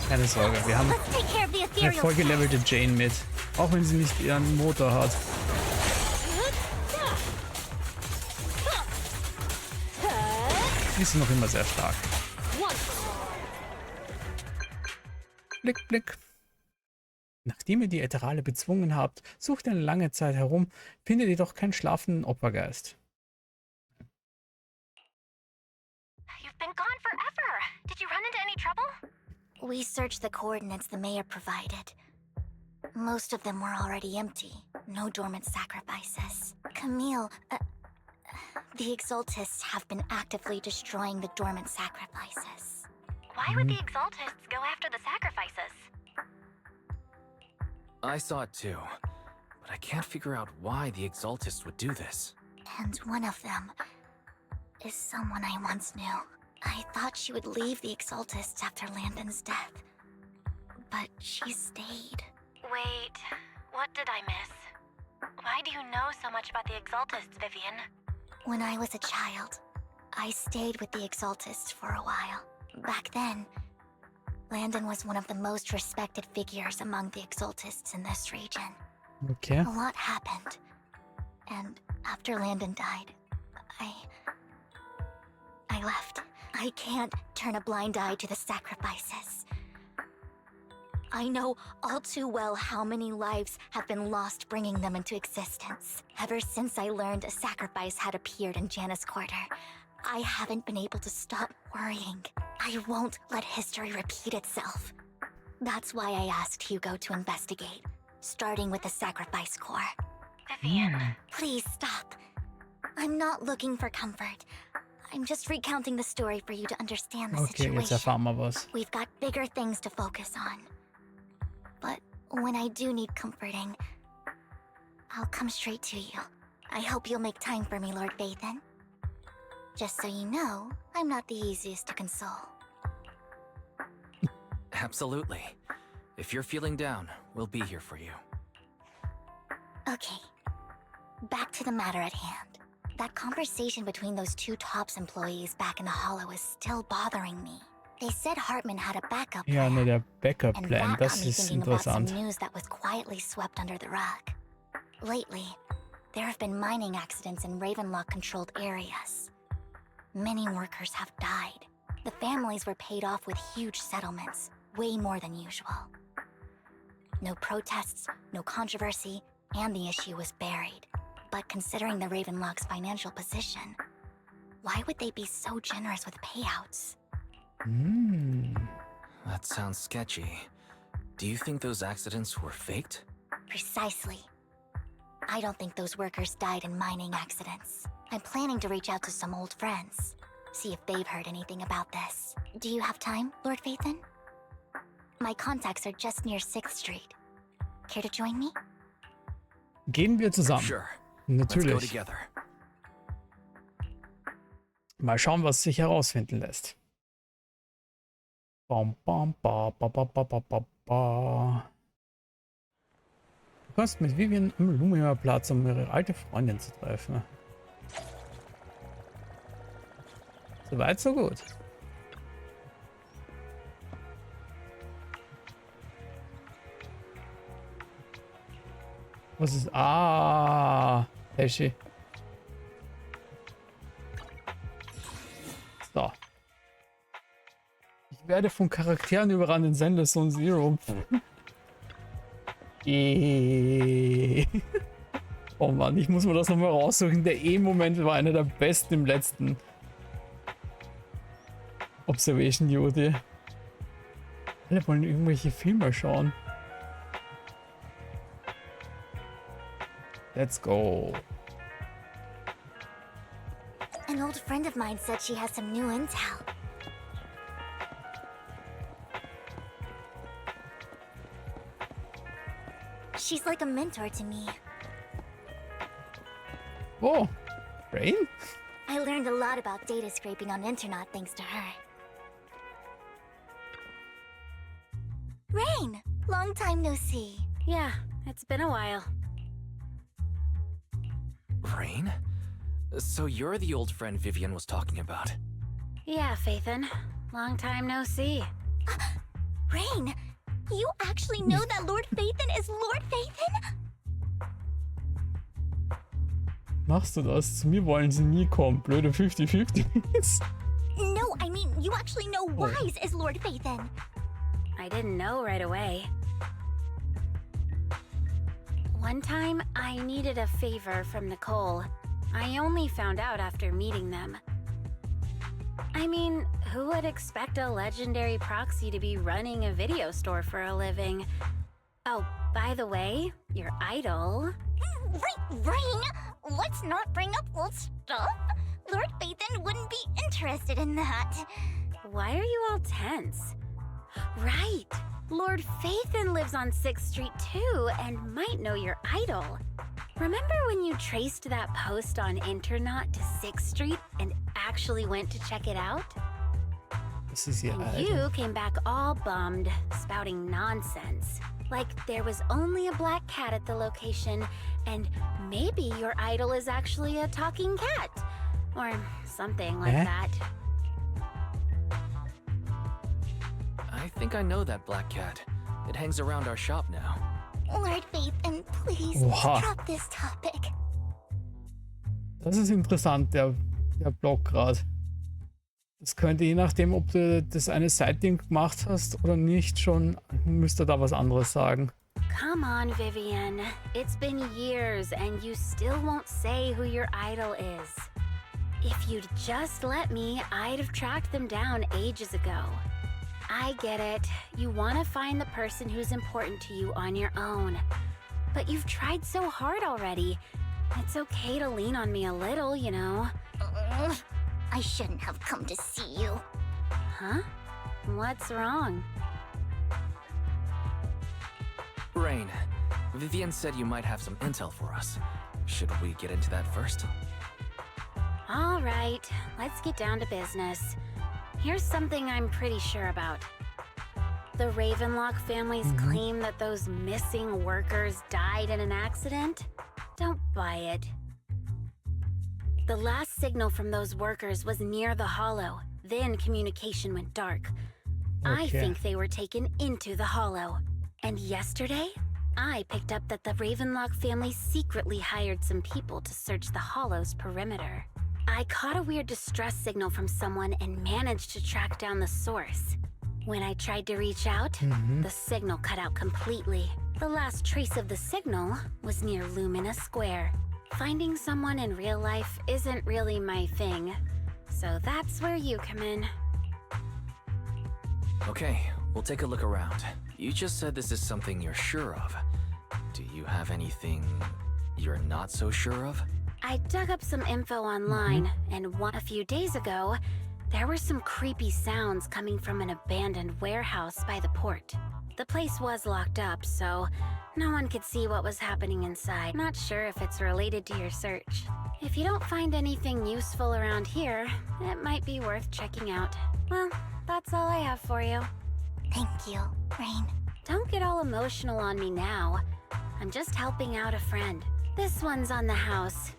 [SPEAKER 1] Keine Sorge, wir haben
[SPEAKER 3] Let's take care of the
[SPEAKER 1] eine
[SPEAKER 3] ethereal
[SPEAKER 1] vollgelevelte Jane mit. Auch wenn sie nicht ihren Motor hat. Die ist noch immer sehr stark. Blick, Blick. Nachdem ihr die Ätherale bezwungen habt, sucht ihr eine lange Zeit herum, findet jedoch keinen schlafenden Opfergeist.
[SPEAKER 3] You've been gone forever. Did you run into any trouble? We searched the coordinates the mayor provided. Most of them were already empty. No dormant sacrifices. Camille, the Exaltists have been actively destroying the dormant sacrifices.
[SPEAKER 9] Why would the Exaltists go after the sacrifices?
[SPEAKER 2] I saw it too, but I can't figure out why the Exaltists would do this.
[SPEAKER 3] And one of them is someone I once knew. I thought she would leave the Exaltists after Landon's death, but she stayed.
[SPEAKER 9] Wait, what did I miss? Why do you know so much about the Exaltists, Vivian?
[SPEAKER 3] When I was a child, I stayed with the Exaltists for a while. Back then, Landon was one of the most respected figures among the Exaltists in this region.
[SPEAKER 1] Okay.
[SPEAKER 3] A lot happened. And after Landon died, I left. I can't turn a blind eye to the sacrifices. I know all too well how many lives have been lost bringing them into existence. Ever since I learned a sacrifice had appeared in Janus Quarter, I haven't been able to stop worrying. I won't let history repeat itself. That's why I asked Hugo to investigate, starting with the Sacrifice Corps.
[SPEAKER 9] Vivian.
[SPEAKER 3] Please stop. I'm not looking for comfort. I'm just recounting the story for you to understand the
[SPEAKER 1] Okay, jetzt
[SPEAKER 3] situation.
[SPEAKER 1] erfahren wir was.
[SPEAKER 3] We've got bigger things to focus on. But when I do need comforting, I'll come straight to you. I hope you'll make time for me, Lord Vathan. Just so you know, I'm not the easiest to console.
[SPEAKER 2] Absolutely. If you're feeling down, we'll be here for you.
[SPEAKER 3] Okay, back to the matter at hand. That conversation between those two TOPS employees back in the Hollow is still bothering me. They said Hartman had a backup plan.
[SPEAKER 1] Ja, ne, der
[SPEAKER 3] And
[SPEAKER 1] Backup-Plan,
[SPEAKER 3] that
[SPEAKER 1] das
[SPEAKER 3] got me
[SPEAKER 1] ist
[SPEAKER 3] thinking about some
[SPEAKER 1] interessant.
[SPEAKER 3] news that was quietly swept under the rug. Lately, there have been mining accidents in Ravenlock-controlled areas. Many workers have died. The families were paid off with huge settlements, way more than usual. No protests, no controversy, and the issue was buried. But considering the Ravenlock's financial position, why would they be so generous with payouts?
[SPEAKER 2] That sounds sketchy. Do you think those accidents were faked?
[SPEAKER 3] Precisely. I don't think those workers died in mining accidents. I'm planning to reach out to some old friends, see if they've heard anything about this. Do you have time, Lord Vathan? My contacts are just near 6th Street. Care to join me?
[SPEAKER 1] Gehen wir zusammen.
[SPEAKER 2] Sure. Let's go
[SPEAKER 1] Natürlich.
[SPEAKER 2] together.
[SPEAKER 1] Mal schauen, was sich herausfinden lässt. Bam, bam, ba, ba, ba, ba, ba, ba, ba. Du kommst mit Vivian am Lumia-Platz, um ihre alte Freundin zu treffen. Soweit, so gut. Was ist... Ah, Pesci. So. Ich werde von Charakteren überrannt in Zenless und Zero. Oh Mann, ich muss mir das nochmal raussuchen. Der E-Moment war einer der besten im letzten Observation Judy. Alle wollen irgendwelche Filme schauen. Let's go.
[SPEAKER 3] An old friend of mine said she has some new intel. She's like a mentor to me.
[SPEAKER 1] Oh, Rain?
[SPEAKER 3] I learned a lot about data scraping on Internet thanks to her. Rain! Long time no see.
[SPEAKER 4] Yeah, it's been a while.
[SPEAKER 2] Rain? So you're the old friend Vivian was talking about.
[SPEAKER 4] Yeah, Phaethon. Long time no see.
[SPEAKER 3] Rain, you actually know that Lord Phaethon is Lord Phaethon?
[SPEAKER 1] Machst du das? Zu mir wollen sie nie kommen. Blöde 50-50s.
[SPEAKER 3] No, I mean, you actually know Wise is Lord Phaethon.
[SPEAKER 4] I didn't know right away. One time, I needed a favor from Nicole. I only found out after meeting them. I mean, who would expect a legendary proxy to be running a video store for a living? Oh, by the way, your idol...
[SPEAKER 3] Rain, let's not bring up old stuff. Lord Phaethon wouldn't be interested in that.
[SPEAKER 4] Why are you all tense? Right! Lord Phaethon lives on 6th Street too, and might know your idol. Remember when you traced that post on Internet to 6th Street and actually went to check it out?
[SPEAKER 1] Das ist ihr
[SPEAKER 4] And
[SPEAKER 1] Alter.
[SPEAKER 4] you came back all bummed, spouting nonsense. Like there was only a black cat at the location, and maybe your idol is actually a talking cat. Or something like that.
[SPEAKER 2] I think I know that black cat. It hangs around our shop now.
[SPEAKER 3] Lord Phaethon, please
[SPEAKER 1] Oha.
[SPEAKER 3] drop this topic.
[SPEAKER 1] Das ist interessant, der Block gerade. Das könnte, je nachdem, ob du das eine Side-Ding gemacht hast oder nicht, schon müsste da was anderes sagen.
[SPEAKER 4] Come on, Vivian. It's been years and you still won't say who your idol is. If you'd just let me, I'd have tracked them down ages ago. I get it. You want to find the person who's important to you on your own. But you've tried so hard already. It's okay to lean on me a little, you know.
[SPEAKER 3] I shouldn't have come to see you.
[SPEAKER 4] Huh? What's wrong?
[SPEAKER 2] Rain, Vivian said you might have some intel for us. Should we get into that first?
[SPEAKER 4] All right, let's get down to business. Here's something I'm pretty sure about. The Ravenlock family's claim that those missing workers died in an accident? Don't buy it. The last signal from those workers was near the hollow. Then communication went dark. I
[SPEAKER 1] Okay.
[SPEAKER 4] think they were taken into the hollow. And yesterday, I picked up that the Ravenlock family secretly hired some people to search the hollow's perimeter. I caught a weird distress signal from someone and managed to track down the source. When I tried to reach out, the signal cut out completely. The last trace of the signal was near Lumina Square. Finding someone in real life isn't really my thing, so that's where you come in.
[SPEAKER 2] Okay, we'll take a look around. You just said this is something you're sure of. Do you have anything you're not so sure of?
[SPEAKER 4] I dug up some info online, and a few days ago, there were some creepy sounds coming from an abandoned warehouse by the port. The place was locked up, so no one could see what was happening inside. Not sure if it's related to your search. If you don't find anything useful around here, it might be worth checking out. Well, that's all I have for you.
[SPEAKER 3] Thank you, Rain.
[SPEAKER 4] Don't get all emotional on me now. I'm just helping out a friend. This one's on the house.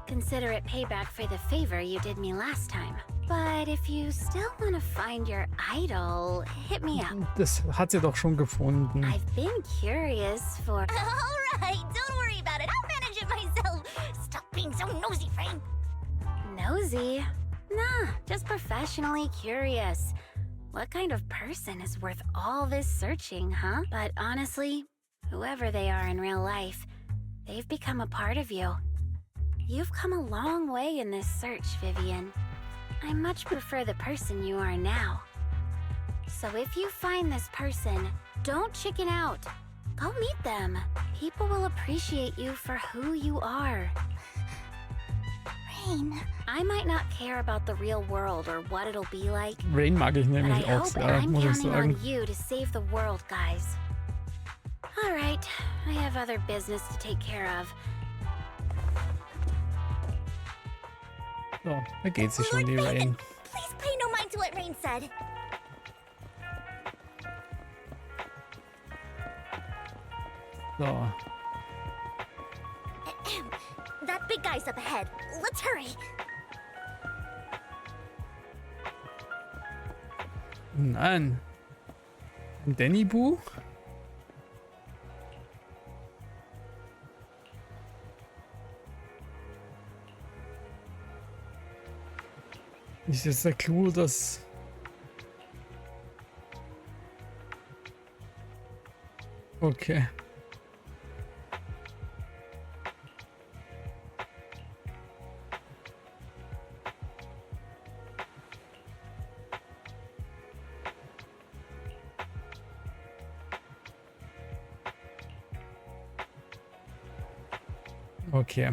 [SPEAKER 4] Consider it payback for the favor you did me last time. But if you still want to find your idol, hit me up.
[SPEAKER 1] Das hat sie doch schon gefunden.
[SPEAKER 4] I've been curious for...
[SPEAKER 3] All right, don't worry about it. I'll manage it myself. Stop being so nosy, Rain.
[SPEAKER 4] Nosy? Nah, just professionally curious. What kind of person is worth all this searching, huh? But honestly, whoever they are in real life, they've become a part of you. You've come a long way in this search, Vivian. I much prefer the person you are now. So if you find this person, don't chicken out. Go meet them. People will appreciate you for who you are.
[SPEAKER 3] Rain.
[SPEAKER 4] I might not care about the real world or what it'll be like,
[SPEAKER 1] Rain mag ich
[SPEAKER 4] but I
[SPEAKER 1] nämlich auch
[SPEAKER 4] hope
[SPEAKER 1] sehr,
[SPEAKER 4] I'm
[SPEAKER 1] muss ich
[SPEAKER 4] counting
[SPEAKER 1] sagen.
[SPEAKER 4] on you to save the world, guys. All right, I have other business to take care of.
[SPEAKER 1] So, da geht sie schon, die
[SPEAKER 3] Lord
[SPEAKER 1] Rain.
[SPEAKER 3] Phaethon, please pay no mind to what Rain said.
[SPEAKER 1] So.
[SPEAKER 3] That big guy's up ahead. Let's hurry.
[SPEAKER 1] Nein. Ein Danny Boo? Ist jetzt der Clou, dass... Okay. Okay.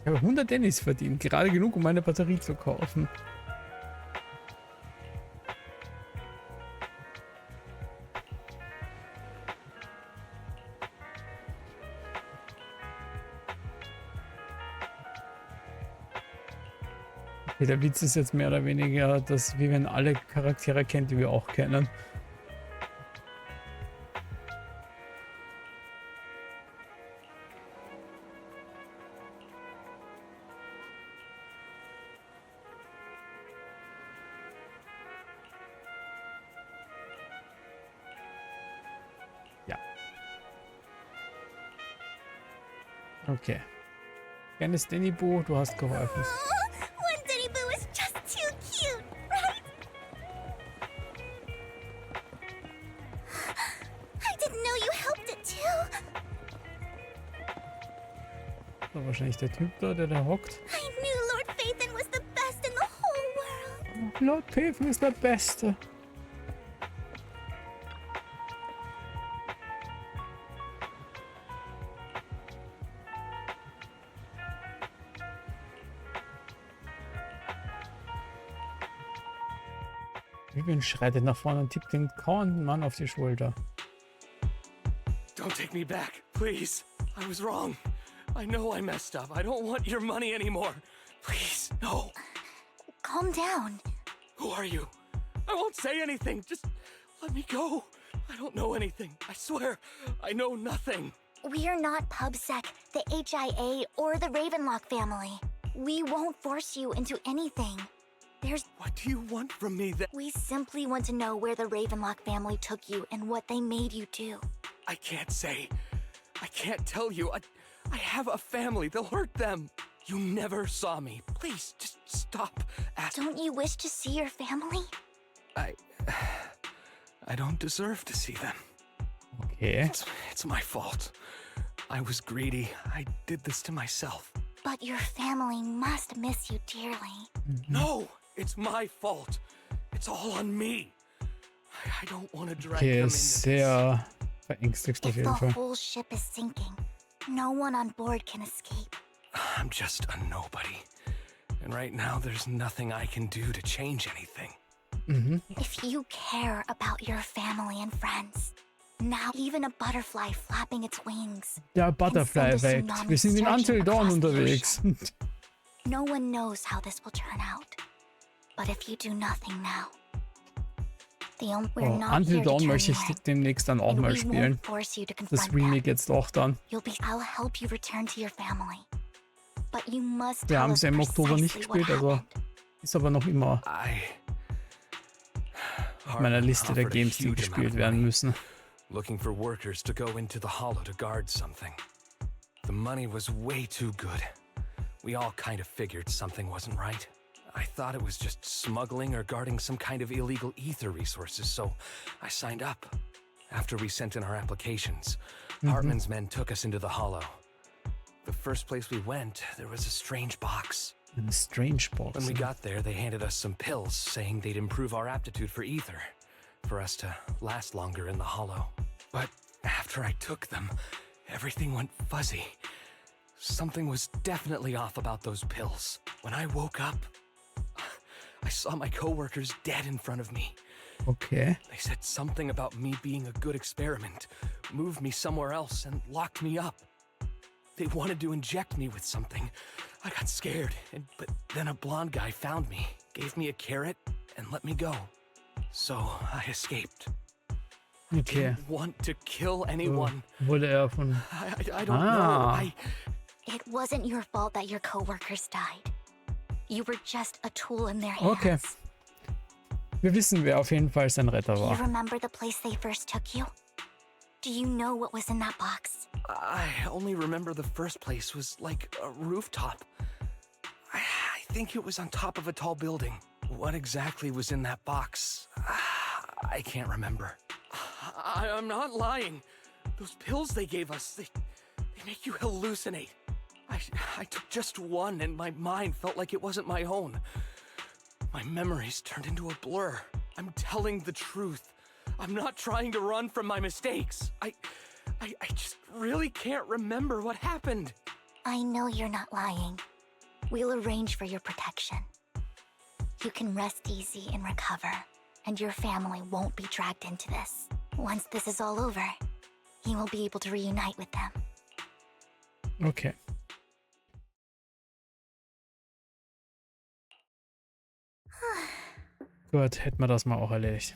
[SPEAKER 1] Ich habe 100 Dennis verdient. Gerade genug, um meine Batterie zu kaufen. Okay, der Witz ist jetzt mehr oder weniger, dass Vivian alle Charaktere kennt, die wir auch kennen. Okay. Kleines Danny Boo, du hast geholfen.
[SPEAKER 3] One Danny Boo is just too cute, right? I didn't know you helped it too.
[SPEAKER 1] Das war wahrscheinlich der Typ da, der da hockt.
[SPEAKER 3] I knew Lord Phaethon was the best in the whole world.
[SPEAKER 1] Lord Phaethon ist der Beste. Vivian schreitet nach vorne und tippt den kauernden Mann auf die Schulter.
[SPEAKER 5] Don't take me back, please. I was wrong. I know I messed up. I don't want your money anymore. Please, no.
[SPEAKER 3] Calm down.
[SPEAKER 5] Who are you? I won't say anything. Just let me go. I don't know anything. I swear, I know nothing.
[SPEAKER 3] We are not PubSec, the HIA, or the Ravenlock family. We won't force you into anything.
[SPEAKER 5] What do you want from me that—
[SPEAKER 3] We simply want to know where the Ravenlock family took you and what they made you do.
[SPEAKER 5] I can't say. I can't tell you. I have a family. They'll hurt them. You never saw me. Please, just stop asking.
[SPEAKER 3] Don't you wish to see your family?
[SPEAKER 5] I don't deserve to see them.
[SPEAKER 1] Okay.
[SPEAKER 5] It's my fault. I was greedy. I did this to myself.
[SPEAKER 3] But your family must miss you dearly.
[SPEAKER 5] No, it's my fault. It's all on me. I don't want to drag
[SPEAKER 1] Okay,
[SPEAKER 5] them into
[SPEAKER 1] sehr verängstigt auf
[SPEAKER 3] If
[SPEAKER 1] jeden
[SPEAKER 3] the
[SPEAKER 1] Fall.
[SPEAKER 3] whole ship is sinking, no one on board can escape.
[SPEAKER 5] this. I'm just a nobody. And right now, there's nothing I can do to change anything.
[SPEAKER 3] If you care about your family and friends, now even a butterfly flapping its wings.
[SPEAKER 1] Der Butterfly weckt. Wir sind in Until Dawn unterwegs.
[SPEAKER 3] No one knows how this will turn out. But if you do nothing now, we're not
[SPEAKER 1] Until
[SPEAKER 3] here to
[SPEAKER 1] Dawn
[SPEAKER 3] turn
[SPEAKER 1] möchte
[SPEAKER 3] you
[SPEAKER 1] ich
[SPEAKER 3] in.
[SPEAKER 1] demnächst dann auch
[SPEAKER 3] And
[SPEAKER 1] mal
[SPEAKER 3] we
[SPEAKER 1] spielen.
[SPEAKER 3] won't force you to
[SPEAKER 1] Das
[SPEAKER 3] confront
[SPEAKER 1] Remake
[SPEAKER 3] them.
[SPEAKER 1] jetzt auch dann.
[SPEAKER 3] I'll help you return to your family. But you must
[SPEAKER 1] Wir
[SPEAKER 3] tell
[SPEAKER 1] haben
[SPEAKER 3] us
[SPEAKER 1] sie im Oktober nicht
[SPEAKER 3] precisely what
[SPEAKER 1] gespielt, also
[SPEAKER 3] happened.
[SPEAKER 1] ist aber noch immer auf meiner Liste der Games, die gespielt werden müssen.
[SPEAKER 5] Looking for workers to go into the hollow to guard something. The money was way too good. We all kind of figured something wasn't right. I thought it was just smuggling or guarding some kind of illegal ether resources, so I signed up. After we sent in our applications, Hartman's men took us into the hollow. The first place we went, there was a strange box.
[SPEAKER 1] Eine Strange Box.
[SPEAKER 5] When we got there, they handed us some pills, saying they'd improve our aptitude for ether, for us to last longer in the hollow. But after I took them, everything went fuzzy. Something was definitely off about those pills. When I woke up, I saw my coworkers dead in front of me.
[SPEAKER 1] Okay.
[SPEAKER 5] They said something about me being a good experiment, moved me somewhere else, and locked me up. They wanted to inject me with something. I got scared, but then a blonde guy found me, gave me a carrot, and let me go. So I escaped.
[SPEAKER 1] Okay.
[SPEAKER 7] didn't want to kill anyone.
[SPEAKER 1] Wurde er von...
[SPEAKER 7] I don't know.
[SPEAKER 3] It wasn't your fault that your coworkers died. You were just a tool in their
[SPEAKER 1] Okay.
[SPEAKER 3] hands.
[SPEAKER 1] Wir wissen, wer auf jeden Fall sein Retter
[SPEAKER 3] Do you
[SPEAKER 1] war.
[SPEAKER 3] remember the place they first took you? Do you know what was in that box?
[SPEAKER 7] I only remember the first place was like a rooftop. I think it was on top of a tall building. What exactly was in that box? I can't remember. I'm not lying. Those pills they gave us, they make you hallucinate. I took just one and my mind felt like it wasn't my own. My memories turned into a blur. I'm telling the truth. I'm not trying to run from my mistakes. I just really can't remember what happened.
[SPEAKER 3] I know you're not lying. We'll arrange for your protection. You can rest easy and recover, and your family won't be dragged into this. Once this is all over, you will be able to reunite with them.
[SPEAKER 1] Okay. Gut, hätten wir das mal auch erledigt.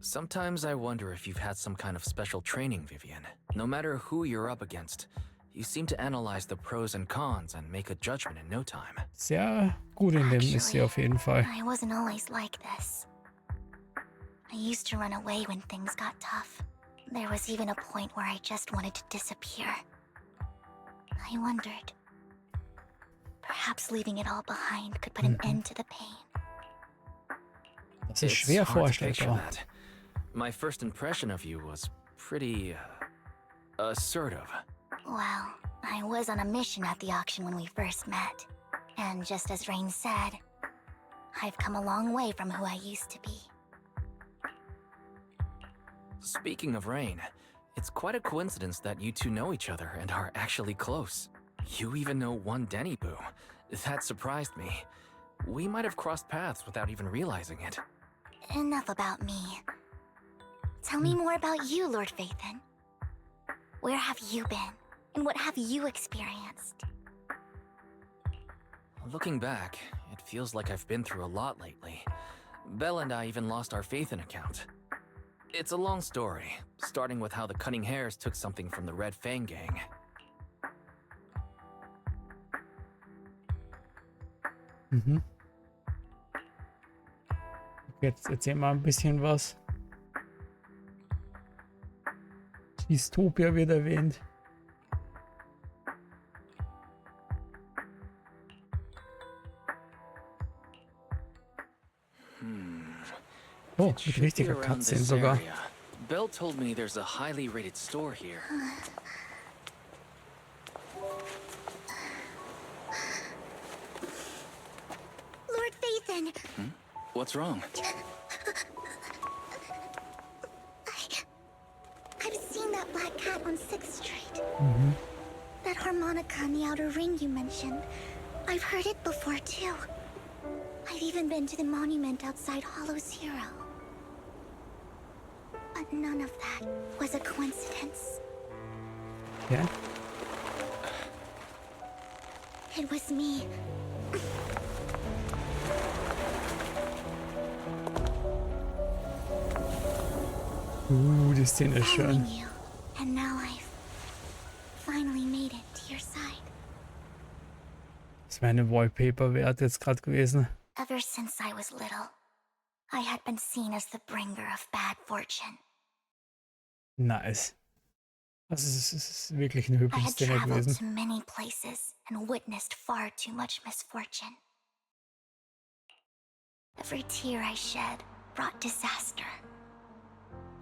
[SPEAKER 2] Sometimes I wonder if you've had some kind of special training, Vivian. No matter who you're up against, you seem to analyze the pros and cons and make a judgment in no time.
[SPEAKER 1] Sehr gut in dem ist sie auf jeden Fall.
[SPEAKER 3] I wasn't always like this. I used to run away when things got tough. There was even a point where I just wanted to disappear. I wondered. Perhaps leaving it all behind could put an end to the pain.
[SPEAKER 1] Das ist schwer vorstellbar.
[SPEAKER 2] That. My first impression of you was pretty assertive.
[SPEAKER 3] Well, I was on a mission at the auction when we first met. And just as Rain said, I've come a long way from who I used to be.
[SPEAKER 2] Speaking of Rain, it's quite a coincidence that you two know each other and are actually close. You even know one Denny Boo. That surprised me. We might have crossed paths without even realizing it.
[SPEAKER 3] Enough about me. Tell me more about you, Lord Phaethon. Where have you been? And what have you experienced?
[SPEAKER 2] Looking back, it feels like I've been through a lot lately. Belle and I even lost our Phaethon account. It's a long story, starting with how the Cunning Hares took something from the Red Fang gang.
[SPEAKER 1] Mhm. Jetzt erzähl mal ein bisschen was. Dystopia wird erwähnt. Oh, mit richtiger Cutscene sogar.
[SPEAKER 2] Belle told me there's a highly rated store here.
[SPEAKER 3] Lord Phaethon!
[SPEAKER 2] What's wrong?
[SPEAKER 3] I've seen that black cat on 6th Street. That harmonica in the outer ring you mentioned. I've heard it before too. I've even been to the monument outside Hollow's Hero. But none of that was a coincidence.
[SPEAKER 1] Yeah.
[SPEAKER 3] It was me.
[SPEAKER 1] Die Szene ist schön.
[SPEAKER 3] Following you, and now I've finally made it to your side.
[SPEAKER 1] Das wäre eine Wallpaper wert jetzt gerade gewesen.
[SPEAKER 3] Ever since I was little, I had been seen as the bringer of bad fortune.
[SPEAKER 1] Nice. Also es ist wirklich eine
[SPEAKER 3] I
[SPEAKER 1] hübsche
[SPEAKER 3] had
[SPEAKER 1] Szene
[SPEAKER 3] traveled
[SPEAKER 1] gewesen.
[SPEAKER 3] to many places and witnessed far too much misfortune. Every tear I shed brought disaster.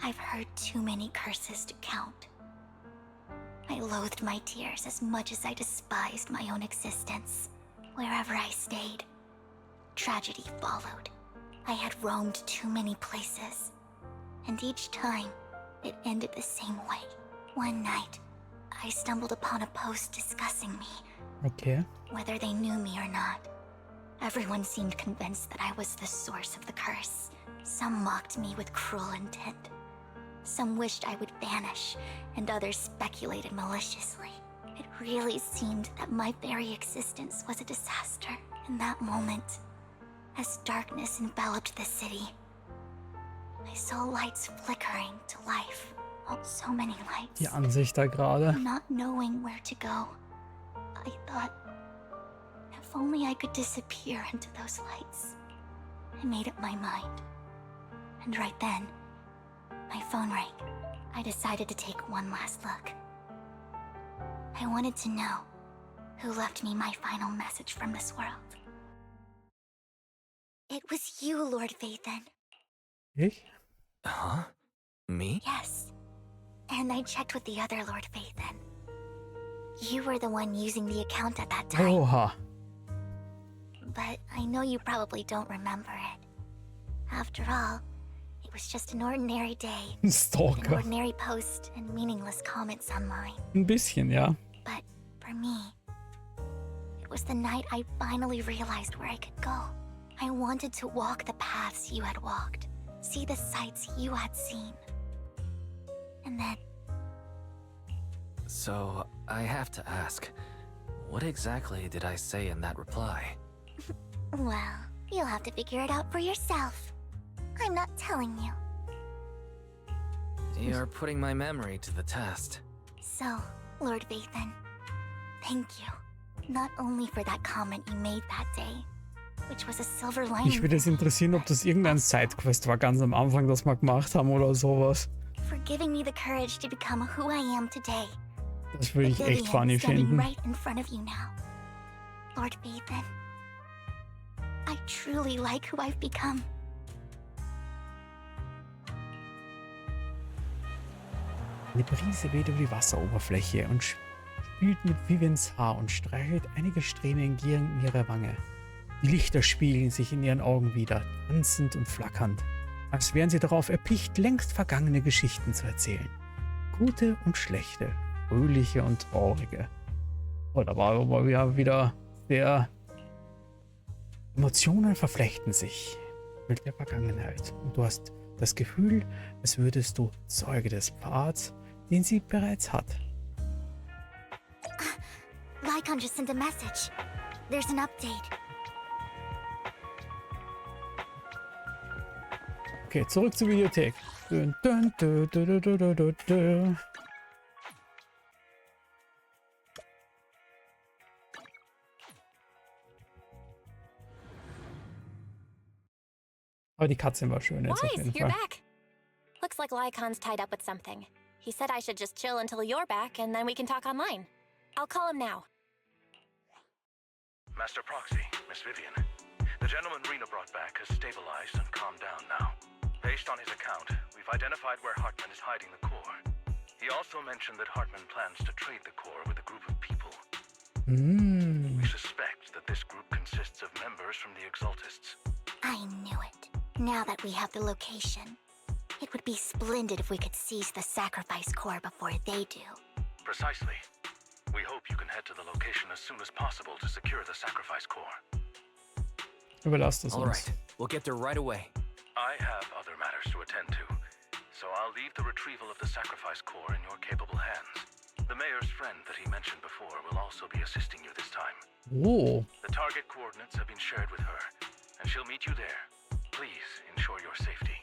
[SPEAKER 3] I've heard too many curses to count. I loathed my tears as much as I despised my own existence. Wherever I stayed, tragedy followed. I had roamed too many places, and each time, it ended the same way. One night, I stumbled upon a post discussing me,
[SPEAKER 1] Okay.
[SPEAKER 3] whether they knew me or not. Everyone seemed convinced that I was the source of the curse. Some mocked me with cruel intent. Some wished I would vanish, and others speculated maliciously. It really seemed that my very existence was a disaster. In that moment, as darkness enveloped the city, I saw lights flickering to life. Oh, so many lights.
[SPEAKER 1] Die Ansicht da gerade.
[SPEAKER 3] Not knowing where to go, I thought, if only I could disappear into those lights. I made up my mind. And right then, my phone rang. I decided to take one last look. I wanted to know who left me my final message from this world. It was you, Lord Vathan.
[SPEAKER 1] Ich?
[SPEAKER 2] Huh? Me?
[SPEAKER 3] Yes. And I checked with the other Lord Vathan. You were the one using the account at that time.
[SPEAKER 1] Oha.
[SPEAKER 3] But I know you probably don't remember it. After all, it was just an ordinary day.
[SPEAKER 1] Ein
[SPEAKER 3] An
[SPEAKER 1] Stalker.
[SPEAKER 3] ordinary post and meaningless comments online.
[SPEAKER 1] Ein bisschen, ja.
[SPEAKER 3] But for me, it was the night I finally realized where I could go. I wanted to walk the paths you had walked, see the sights you had seen. And then,
[SPEAKER 2] So, I have to ask, what exactly did I say in that reply?
[SPEAKER 3] well, you'll have to figure it out for yourself. I'm not telling you.
[SPEAKER 2] You're putting my memory to the test.
[SPEAKER 3] So, Lord Vathan, thank you. Not only for that comment you made that day, which was a silver lining.
[SPEAKER 1] Mich würde es interessieren, ob das irgendein Sidequest war, ganz am Anfang, das wir gemacht haben oder sowas.
[SPEAKER 3] For giving me the courage to become who I am today.
[SPEAKER 1] Das würde ich echt
[SPEAKER 3] Vivian
[SPEAKER 1] funny
[SPEAKER 3] standing
[SPEAKER 1] finden.
[SPEAKER 3] right in front of you now. Lord Vathan, I truly like who I've become.
[SPEAKER 1] Eine Brise weht über die Wasseroberfläche und spielt mit Vivians Haar und streichelt einige Strähnen in ihre Wange. Die Lichter spiegeln sich in ihren Augen wieder, tanzend und flackernd, als wären sie darauf erpicht, längst vergangene Geschichten zu erzählen. Gute und schlechte, fröhliche und traurige. Oh, da war aber ja wieder sehr... Emotionen verflechten sich mit der Vergangenheit und du hast das Gefühl, als würdest du Zeuge des Pfads, den sie bereits hat.
[SPEAKER 3] Lycon just sent a message. There's an update.
[SPEAKER 1] Okay, zurück zur Videothek. Dun, dun, dun, dun, dun, dun, dun, dun. Aber die Katze war schön jetzt auf
[SPEAKER 9] Wise,
[SPEAKER 1] jeden
[SPEAKER 9] you're
[SPEAKER 1] Fall.
[SPEAKER 9] back. Looks like Lycon's tied up with something. He said I should just chill until you're back, and then we can talk online. I'll call him now.
[SPEAKER 6] Master Proxy, Miss Vivian. The gentleman Rena brought back has stabilized and calmed down now. Based on his account, we've identified where Hartman is hiding the core. He also mentioned that Hartman plans to trade the core with a group of people. We suspect that this group consists of members from the Exaltists.
[SPEAKER 3] I knew it. Now that we have the location, it would be splendid if we could seize the sacrifice core before they do.
[SPEAKER 6] Precisely. We hope you can head to the location as soon as possible to secure the sacrifice core.
[SPEAKER 1] Überlasst es
[SPEAKER 2] All
[SPEAKER 1] uns.
[SPEAKER 2] right, we'll get there right away.
[SPEAKER 6] I have other matters to attend to, so I'll leave the retrieval of the sacrifice core in your capable hands. The mayor's friend that he mentioned before will also be assisting you this time.
[SPEAKER 1] Oh,
[SPEAKER 6] The target coordinates have been shared with her, and she'll meet you there. Please ensure your safety,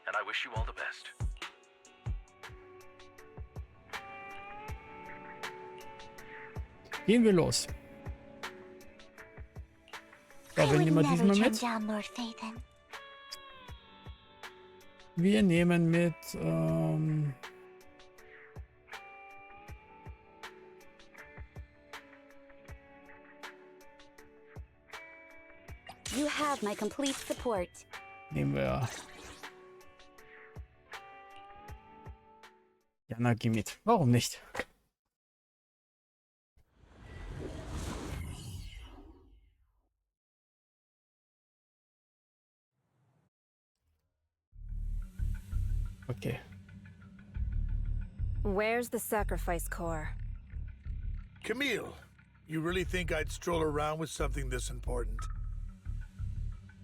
[SPEAKER 6] and I wish you all the best.
[SPEAKER 1] gehen wir los. So,
[SPEAKER 3] I
[SPEAKER 1] wen
[SPEAKER 3] would
[SPEAKER 1] nehmen wir
[SPEAKER 3] never
[SPEAKER 1] diesmal
[SPEAKER 3] turn
[SPEAKER 1] mit?
[SPEAKER 3] down Lord Vathan.
[SPEAKER 1] Wir nehmen mit...
[SPEAKER 10] You have my complete support.
[SPEAKER 1] nehmen wir... Jana, geh mit. Warum nicht? Okay.
[SPEAKER 4] Where's the sacrifice core?
[SPEAKER 11] Camille, you really think I'd stroll around with something this important?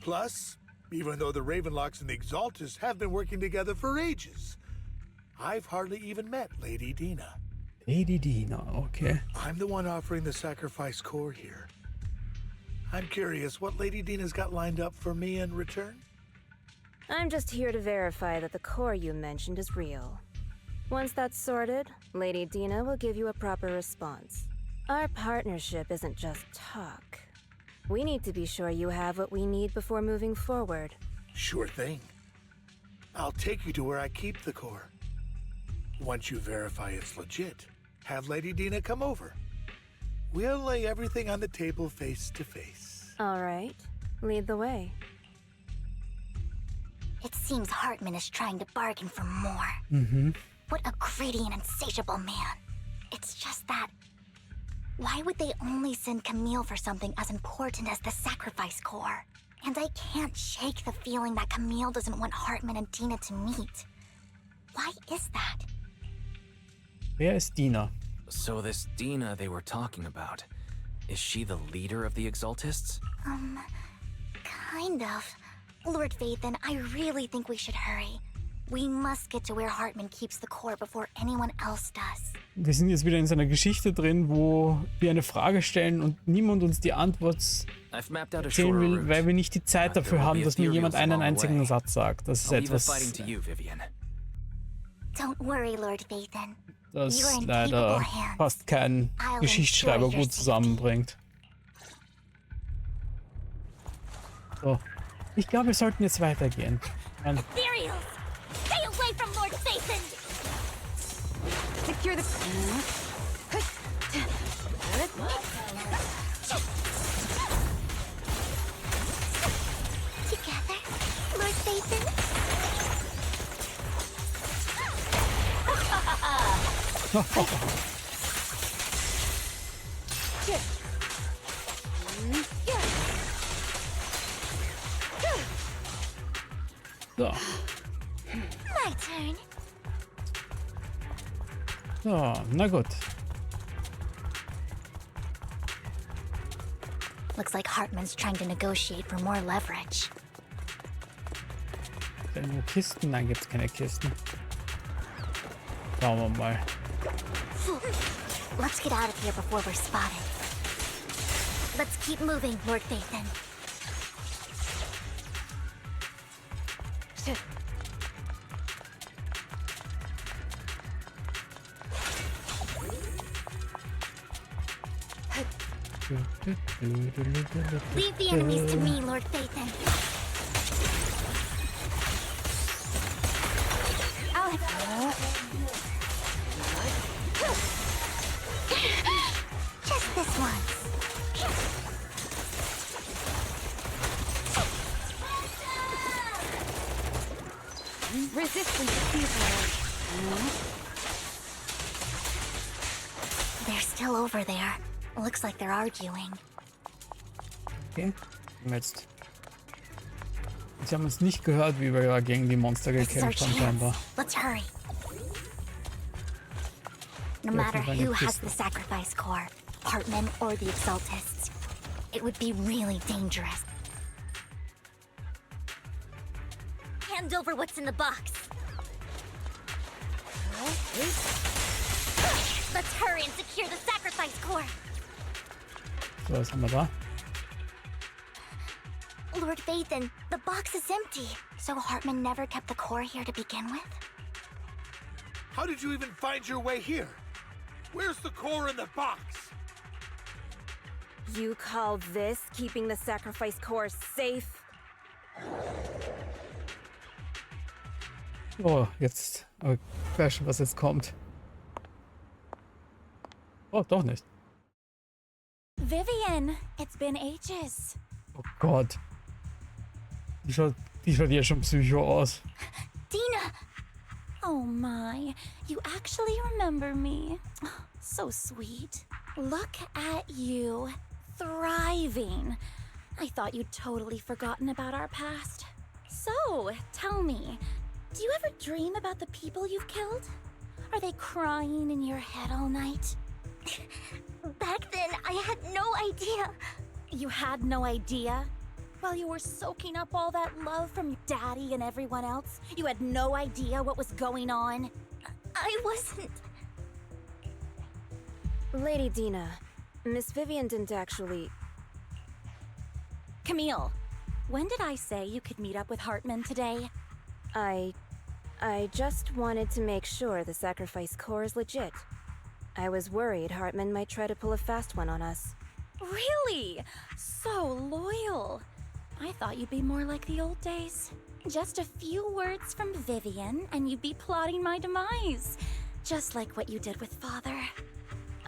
[SPEAKER 11] Plus, even though the Ravenlocks and the Exaltists have been working together for ages, I've hardly even met Lady Dina.
[SPEAKER 1] Lady Dina, okay.
[SPEAKER 11] I'm the one offering the sacrifice core here. I'm curious what Lady Dina's got lined up for me in return.
[SPEAKER 4] I'm just here to verify that the core you mentioned is real. Once that's sorted, Lady Dina will give you a proper response. Our partnership isn't just talk. We need to be sure you have what we need before moving forward.
[SPEAKER 11] Sure thing. I'll take you to where I keep the core. Once you verify it's legit, have Lady Dina come over. We'll lay everything on the table face to face.
[SPEAKER 4] All right. Lead the way.
[SPEAKER 3] It seems Hartman is trying to bargain for more.
[SPEAKER 1] Mhm.
[SPEAKER 3] What a greedy and insatiable man. It's just that... Why would they only send Camille for something as important as the sacrifice core? And I can't shake the feeling that Camille doesn't want Hartman and Dina to meet. Why is that?
[SPEAKER 1] Wer ist Dina?
[SPEAKER 2] So this Dina they were talking about, is she the leader of the Exaltists?
[SPEAKER 3] Kind of. Lord Vathan, I really think we should hurry. We must get to where Hartman keeps the core before anyone else does.
[SPEAKER 1] Wir sind jetzt wieder in so einer Geschichte drin, wo wir eine Frage stellen und niemand uns die Antwort
[SPEAKER 2] I've mapped out a
[SPEAKER 1] erzählen
[SPEAKER 2] shorter
[SPEAKER 1] will,
[SPEAKER 2] route.
[SPEAKER 1] weil wir nicht die Zeit
[SPEAKER 2] There
[SPEAKER 1] dafür
[SPEAKER 2] will
[SPEAKER 1] haben,
[SPEAKER 2] be
[SPEAKER 1] dass mir jemand
[SPEAKER 2] ethereals
[SPEAKER 1] einen
[SPEAKER 2] along the
[SPEAKER 1] einzigen
[SPEAKER 2] way.
[SPEAKER 1] Satz sagt. Das ist
[SPEAKER 2] I'll leave the
[SPEAKER 1] etwas,
[SPEAKER 2] fighting to you, Vivian.
[SPEAKER 3] Don't worry, Lord Vathan.
[SPEAKER 1] das
[SPEAKER 3] You are in
[SPEAKER 1] leider
[SPEAKER 3] capable hands.
[SPEAKER 1] fast kein
[SPEAKER 3] I'll
[SPEAKER 1] Geschichtsschreiber
[SPEAKER 3] ensure your
[SPEAKER 1] gut zusammenbringt. So, ich glaube, wir sollten jetzt weitergehen.
[SPEAKER 3] Ethereals! Stay away from Lord Vathan!
[SPEAKER 10] Secure the...
[SPEAKER 3] Together, Lord Vathan?
[SPEAKER 1] So,
[SPEAKER 3] My turn.
[SPEAKER 1] so, na gut.
[SPEAKER 3] Looks like Hartman's trying to negotiate for more leverage.
[SPEAKER 1] Irgendwo Kisten? Nein, gibt's keine Kisten. Schauen wir mal.
[SPEAKER 3] Let's get out of here before we're spotted. Let's keep moving, Lord Vathan. Leave the enemies to me, Lord Vathan. Just this once.
[SPEAKER 10] Resistance futile.
[SPEAKER 3] They're still over there. Looks like they're arguing.
[SPEAKER 1] Okay, jetzt. Sie haben uns nicht gehört, wie wir ja gegen die Monster
[SPEAKER 3] This is our
[SPEAKER 1] gekämpft haben, scheinbar.
[SPEAKER 3] chance. Let's hurry. No
[SPEAKER 1] Ja,
[SPEAKER 3] matter
[SPEAKER 1] auf jeden Fall
[SPEAKER 3] who
[SPEAKER 1] eine
[SPEAKER 3] has the
[SPEAKER 1] Kiste.
[SPEAKER 3] sacrifice core, Hartman or the Exaltists, it would be really dangerous. Hand over what's in the box. Let's hurry and secure the sacrifice core.
[SPEAKER 1] So, was haben wir da?
[SPEAKER 3] Lord Vathan, the box is empty. So Hartman never kept the core here to begin with?
[SPEAKER 11] How did you even find your way here? Where's the core in the box?
[SPEAKER 4] You call this keeping the sacrifice core safe?
[SPEAKER 1] Oh, jetzt. Oh, ich weiß schon, was jetzt kommt. Oh, doch nicht.
[SPEAKER 3] Vivian, it's been ages.
[SPEAKER 1] Oh Gott. Die schaut ja schon psycho aus.
[SPEAKER 3] Dina!
[SPEAKER 12] Oh my, you actually remember me. So sweet. Look at you, thriving. I thought you'd totally forgotten about our past. So, tell me, do you ever dream about the people you've killed? Are they crying in your head all night?
[SPEAKER 3] Back then, I had no idea.
[SPEAKER 12] You had no idea? While you were soaking up all that love from Daddy and everyone else, you had no idea what was going on?
[SPEAKER 3] I wasn't...
[SPEAKER 4] Lady Dina, Miss Vivian didn't actually...
[SPEAKER 12] Camille, When did I say you could meet up with Hartman today?
[SPEAKER 4] I just wanted to make sure the sacrifice core is legit. I was worried Hartman might try to pull a fast one on us.
[SPEAKER 12] Really? So loyal. I thought you'd be more like the old days. Just a few words from Vivian, and you'd be plotting my demise. Just like what you did with Father.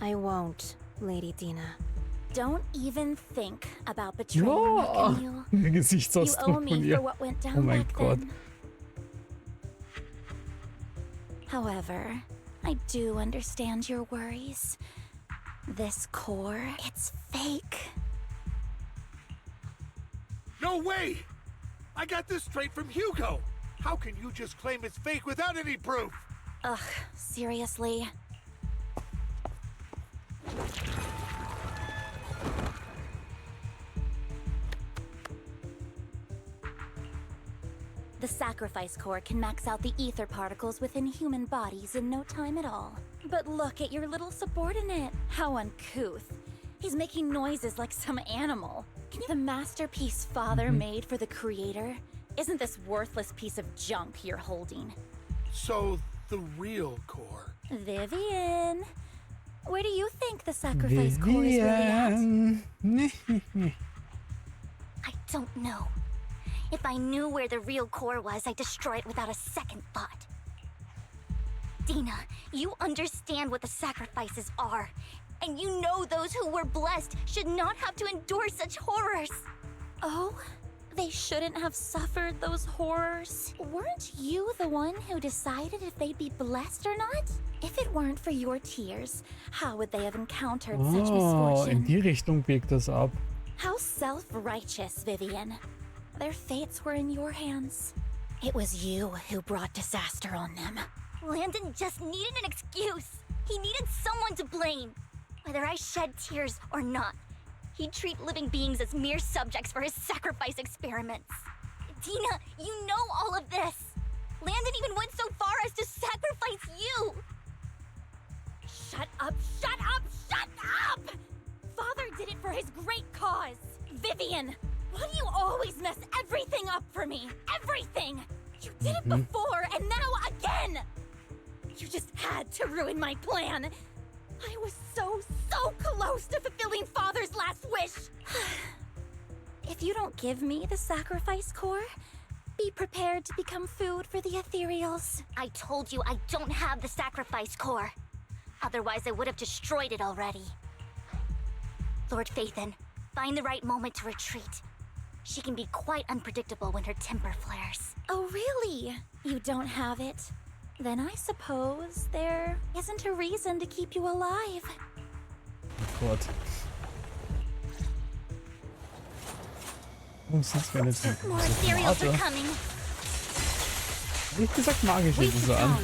[SPEAKER 4] I won't, Lady Dina.
[SPEAKER 12] Don't even think about betraying me,
[SPEAKER 1] Ja,
[SPEAKER 12] can you?
[SPEAKER 1] der
[SPEAKER 12] You
[SPEAKER 1] Gesichtsausdruck
[SPEAKER 12] owe
[SPEAKER 1] von
[SPEAKER 12] me
[SPEAKER 1] ihr.
[SPEAKER 12] for what went down
[SPEAKER 1] Oh mein
[SPEAKER 12] back
[SPEAKER 1] Gott.
[SPEAKER 12] then. However, I do understand your worries. This core, it's fake.
[SPEAKER 11] No way! I got this straight from Hugo! How can you just claim it's fake without any proof?
[SPEAKER 12] Ugh, seriously. The sacrifice core can max out the ether particles within human bodies in no time at all. But look at your little subordinate. How uncouth. He's making noises like some animal. The masterpiece Father made for the creator isn't this worthless piece of junk you're holding.
[SPEAKER 11] So, the real core.
[SPEAKER 12] Vivian, where do you think the sacrifice core is really at?
[SPEAKER 1] Vivian.
[SPEAKER 3] I don't know. If I knew where the real core was, I'd destroy it without a second thought. Dina, you understand what the sacrifices are. And you know those who were blessed should not have to endure such horrors.
[SPEAKER 12] Oh? They shouldn't have suffered those horrors. Weren't you the one who decided if they'd be blessed or not? If it weren't for your tears, how would they have encountered such
[SPEAKER 1] Oh, in
[SPEAKER 12] misfortune?
[SPEAKER 1] die Richtung biegt das ab.
[SPEAKER 12] How self-righteous, Vivian. Their fates were in your hands. It was you who brought disaster on them.
[SPEAKER 3] Landon just needed an excuse. He needed someone to blame. Whether I shed tears or not, he'd treat living beings as mere subjects for his sacrifice experiments. Dina, you know all of this. Landon even went so far as to sacrifice you.
[SPEAKER 12] Shut up, shut up, shut up! Father did it for his great cause. Vivian, why do you always mess everything up for me? Everything! You did it before, and now again! You just had to ruin my plan. I was so close to fulfilling Father's last wish. If you don't give me the sacrifice core, be prepared to become food for the ethereals.
[SPEAKER 3] I told you I don't have the sacrifice core. Otherwise, I would have destroyed it already. Lord Phaethon, find the right moment to retreat. She can be quite unpredictable when her temper flares.
[SPEAKER 12] Oh, really? You don't have it? Then I suppose there isn't a reason to keep you alive.
[SPEAKER 1] Oh Gott. Warum sind's mir jetzt
[SPEAKER 3] More ethereals are
[SPEAKER 1] Warte.
[SPEAKER 3] coming.
[SPEAKER 1] Ehrlich gesagt mag ich nicht so an.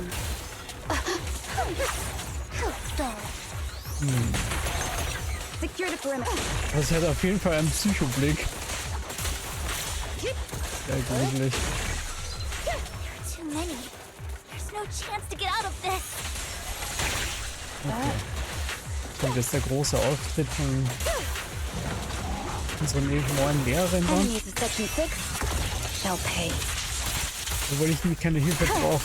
[SPEAKER 10] Secure the perimeter.
[SPEAKER 1] Das hat auf jeden Fall einen Psychoblick. Sehr gruselig.
[SPEAKER 3] Too many. There's no chance to get out of this.
[SPEAKER 1] Okay. Kommt jetzt der große Auftritt von unserer neuen Lehrerin dann.
[SPEAKER 10] Enemies in section 6 shall pay.
[SPEAKER 1] Obwohl ich keine Hilfe brauche.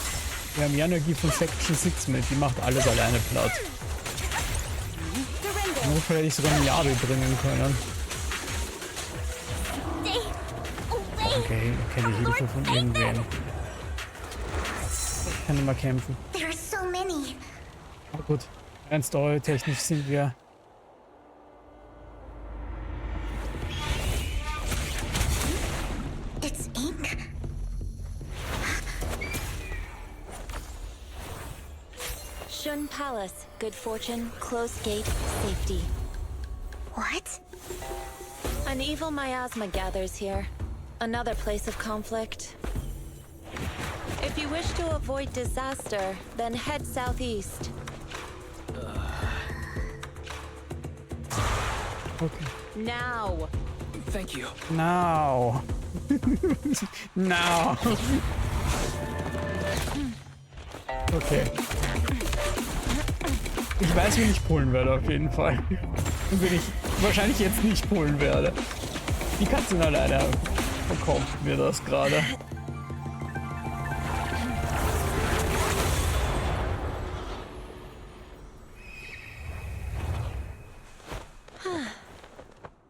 [SPEAKER 1] Wir haben die Energie von Section 6 mit. Die macht alles alleine platt. Im Notfall hätte ich sogar ein Jade bringen können. Okay, ich kenne die Hilfe von irgendwem. Ich kann immer kämpfen.
[SPEAKER 3] There are so many.
[SPEAKER 1] Aber gut, rein storytechnisch sind wir.
[SPEAKER 3] It's ink.
[SPEAKER 4] Shun Palace, good fortune, closed gate, safety.
[SPEAKER 3] What?
[SPEAKER 4] An evil miasma gathers here. Another place of conflict. If you wish to avoid disaster, then head southeast.
[SPEAKER 1] Okay.
[SPEAKER 4] Now!
[SPEAKER 2] Thank you.
[SPEAKER 1] Now. Now. Okay. Ich weiß, wie ich pullen werde, auf jeden Fall. Und wenn ich wahrscheinlich jetzt nicht pullen werde. Die Katzen alleine verkauft mir das gerade.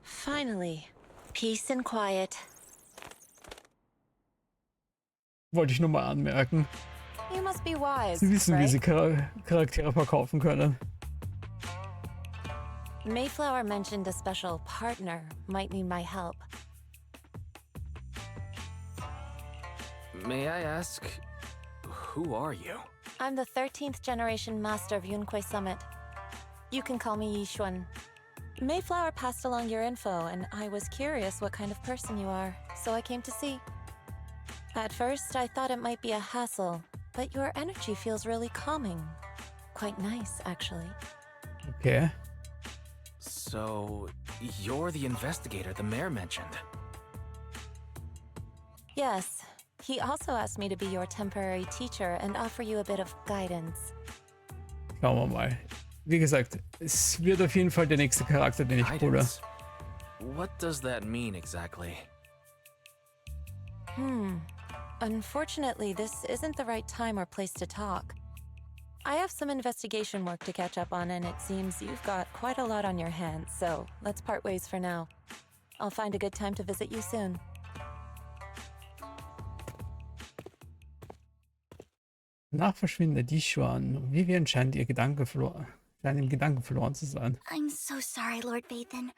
[SPEAKER 10] Finally, peace and quiet.
[SPEAKER 1] Wollte ich nur mal anmerken.
[SPEAKER 10] You must be wise,
[SPEAKER 1] Sie wissen, wie
[SPEAKER 10] right?
[SPEAKER 1] sie Charaktere verkaufen können.
[SPEAKER 10] Mayflower mentioned a special partner might need my help.
[SPEAKER 2] May I ask, who are you?
[SPEAKER 10] I'm the 13th generation master of Yunquei Summit. You can call me Yishuan. Mayflower passed along your info, and I was curious what kind of person you are, so I came to see. At first, I thought it might be a hassle, but your energy feels really calming. Quite nice, actually.
[SPEAKER 1] Okay.
[SPEAKER 2] So, you're the investigator the mayor mentioned.
[SPEAKER 10] Yes. He also asked me to be your temporary teacher and offer you a bit of guidance.
[SPEAKER 1] Schauen wir mal. Wie gesagt, es wird auf jeden Fall der nächste Charakter, den ich hole.
[SPEAKER 2] Guidance? What does that mean exactly?
[SPEAKER 10] Unfortunately, this isn't the right time or place to talk. I have some investigation work to catch up on, and it seems you've got quite a lot on your hands, so let's part ways for now. I'll find a good time to visit you soon.
[SPEAKER 1] Nach Verschwinden der Yishuan. Vivian scheint im Gedanken verloren zu sein.
[SPEAKER 3] I'm so sorry, Lord Vathan.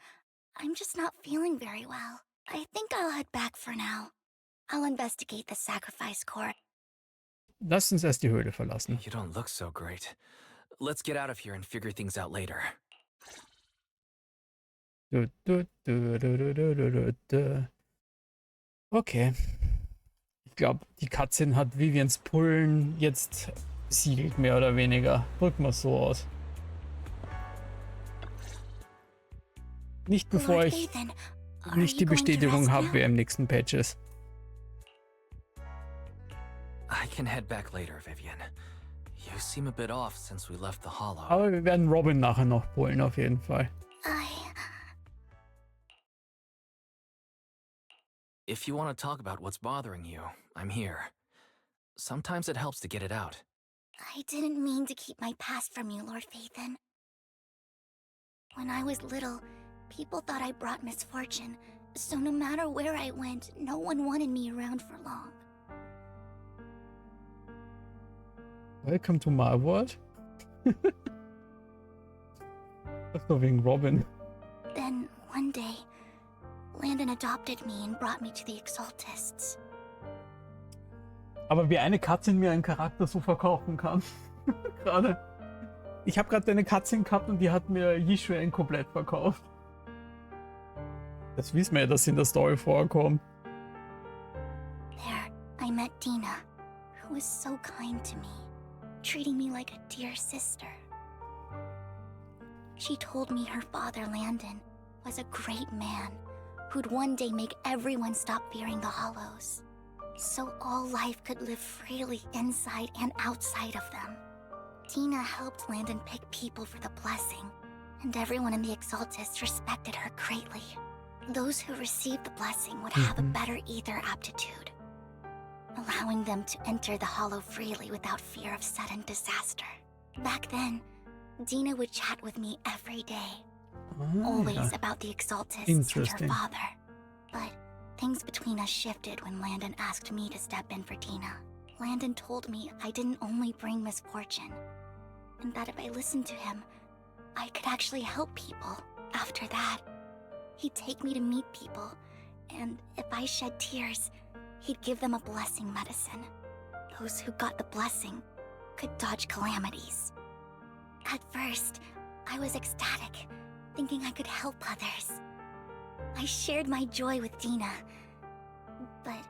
[SPEAKER 3] I'm just not feeling very well. I think I'll head back for now. I'll investigate the sacrifice core.
[SPEAKER 1] Lasst uns erst die Höhle verlassen.
[SPEAKER 2] You don't look so great. Let's get out of here and figure things out later.
[SPEAKER 1] Okay. Ich glaube, die Cutscene hat Vivians Pullen jetzt besiegelt, mehr oder weniger. Drücken wir es so aus. Nicht bevor
[SPEAKER 3] Lord
[SPEAKER 1] ich
[SPEAKER 3] Vathan,
[SPEAKER 1] nicht die
[SPEAKER 3] are you going to
[SPEAKER 1] Bestätigung
[SPEAKER 3] rest
[SPEAKER 1] habe,
[SPEAKER 3] now?
[SPEAKER 1] wer im nächsten Patch ist.
[SPEAKER 2] I can head back later, Vivian. You seem a bit off since we left the hollow.
[SPEAKER 1] Aber wir werden Robin nachher noch pullen, auf jeden Fall.
[SPEAKER 2] If you want to talk about what's bothering you, I'm here. Sometimes it helps to get it out.
[SPEAKER 3] I didn't mean to keep my past from you, Lord Vathan. When I was little, people thought I brought misfortune, so no matter where I went, no one wanted me around for long.
[SPEAKER 1] Welcome to my world. Das nur wegen Robin.
[SPEAKER 3] Then, one day, Landon adopted me and brought me to the Exaltists.
[SPEAKER 1] Aber wie eine Cutscene mir einen Charakter so verkaufen kann. Gerade. Ich habe gerade eine Cutscene gehabt und die hat mir Yishuan komplett verkauft. Das wissen wir ja, dass sie in der Story vorkommen.
[SPEAKER 3] There, I met Dina, who was so kind to me, treating me like a dear sister. She told me her father, Landon, was a great man who'd one day make everyone stop fearing the Hollows, so all life could live freely inside and outside of them. Dina helped Landon pick people for the blessing, and everyone in the Exaltists respected her greatly. Those who received the blessing would have a better ether aptitude, allowing them to enter the Hollow freely without fear of sudden disaster. Back then, Dina would chat with me every day, always about the Exaltists and her
[SPEAKER 1] Interesting.
[SPEAKER 3] father. But things between us shifted when Landon asked me to step in for Dina. Landon told me I didn't only bring misfortune, and that if I listened to him, I could actually help people. After that, he'd take me to meet people, and if I shed tears, he'd give them a blessing medicine. Those who got the blessing could dodge calamities. At first, I was ecstatic, thinking I could help others. I shared my joy with Dina, but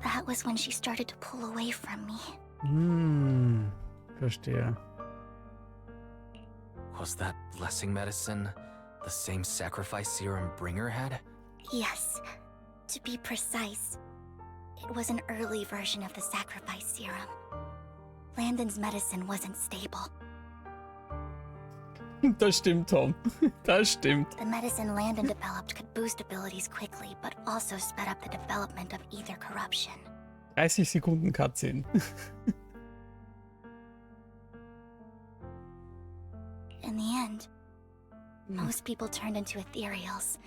[SPEAKER 3] that was when she started to pull away from me.
[SPEAKER 1] Verstehe.
[SPEAKER 2] Was that blessing medicine the same sacrifice serum Bringer had?
[SPEAKER 3] Yes, to be precise, it was an early version of the sacrifice serum. Landon's medicine wasn't stable.
[SPEAKER 1] Das stimmt, Tom. Das stimmt.
[SPEAKER 3] The medicine Landon developed could boost abilities quickly, but also sped up the development of either corruption.
[SPEAKER 1] 30 Sekunden Cutscene.
[SPEAKER 3] In the end, most people turned into ethereals,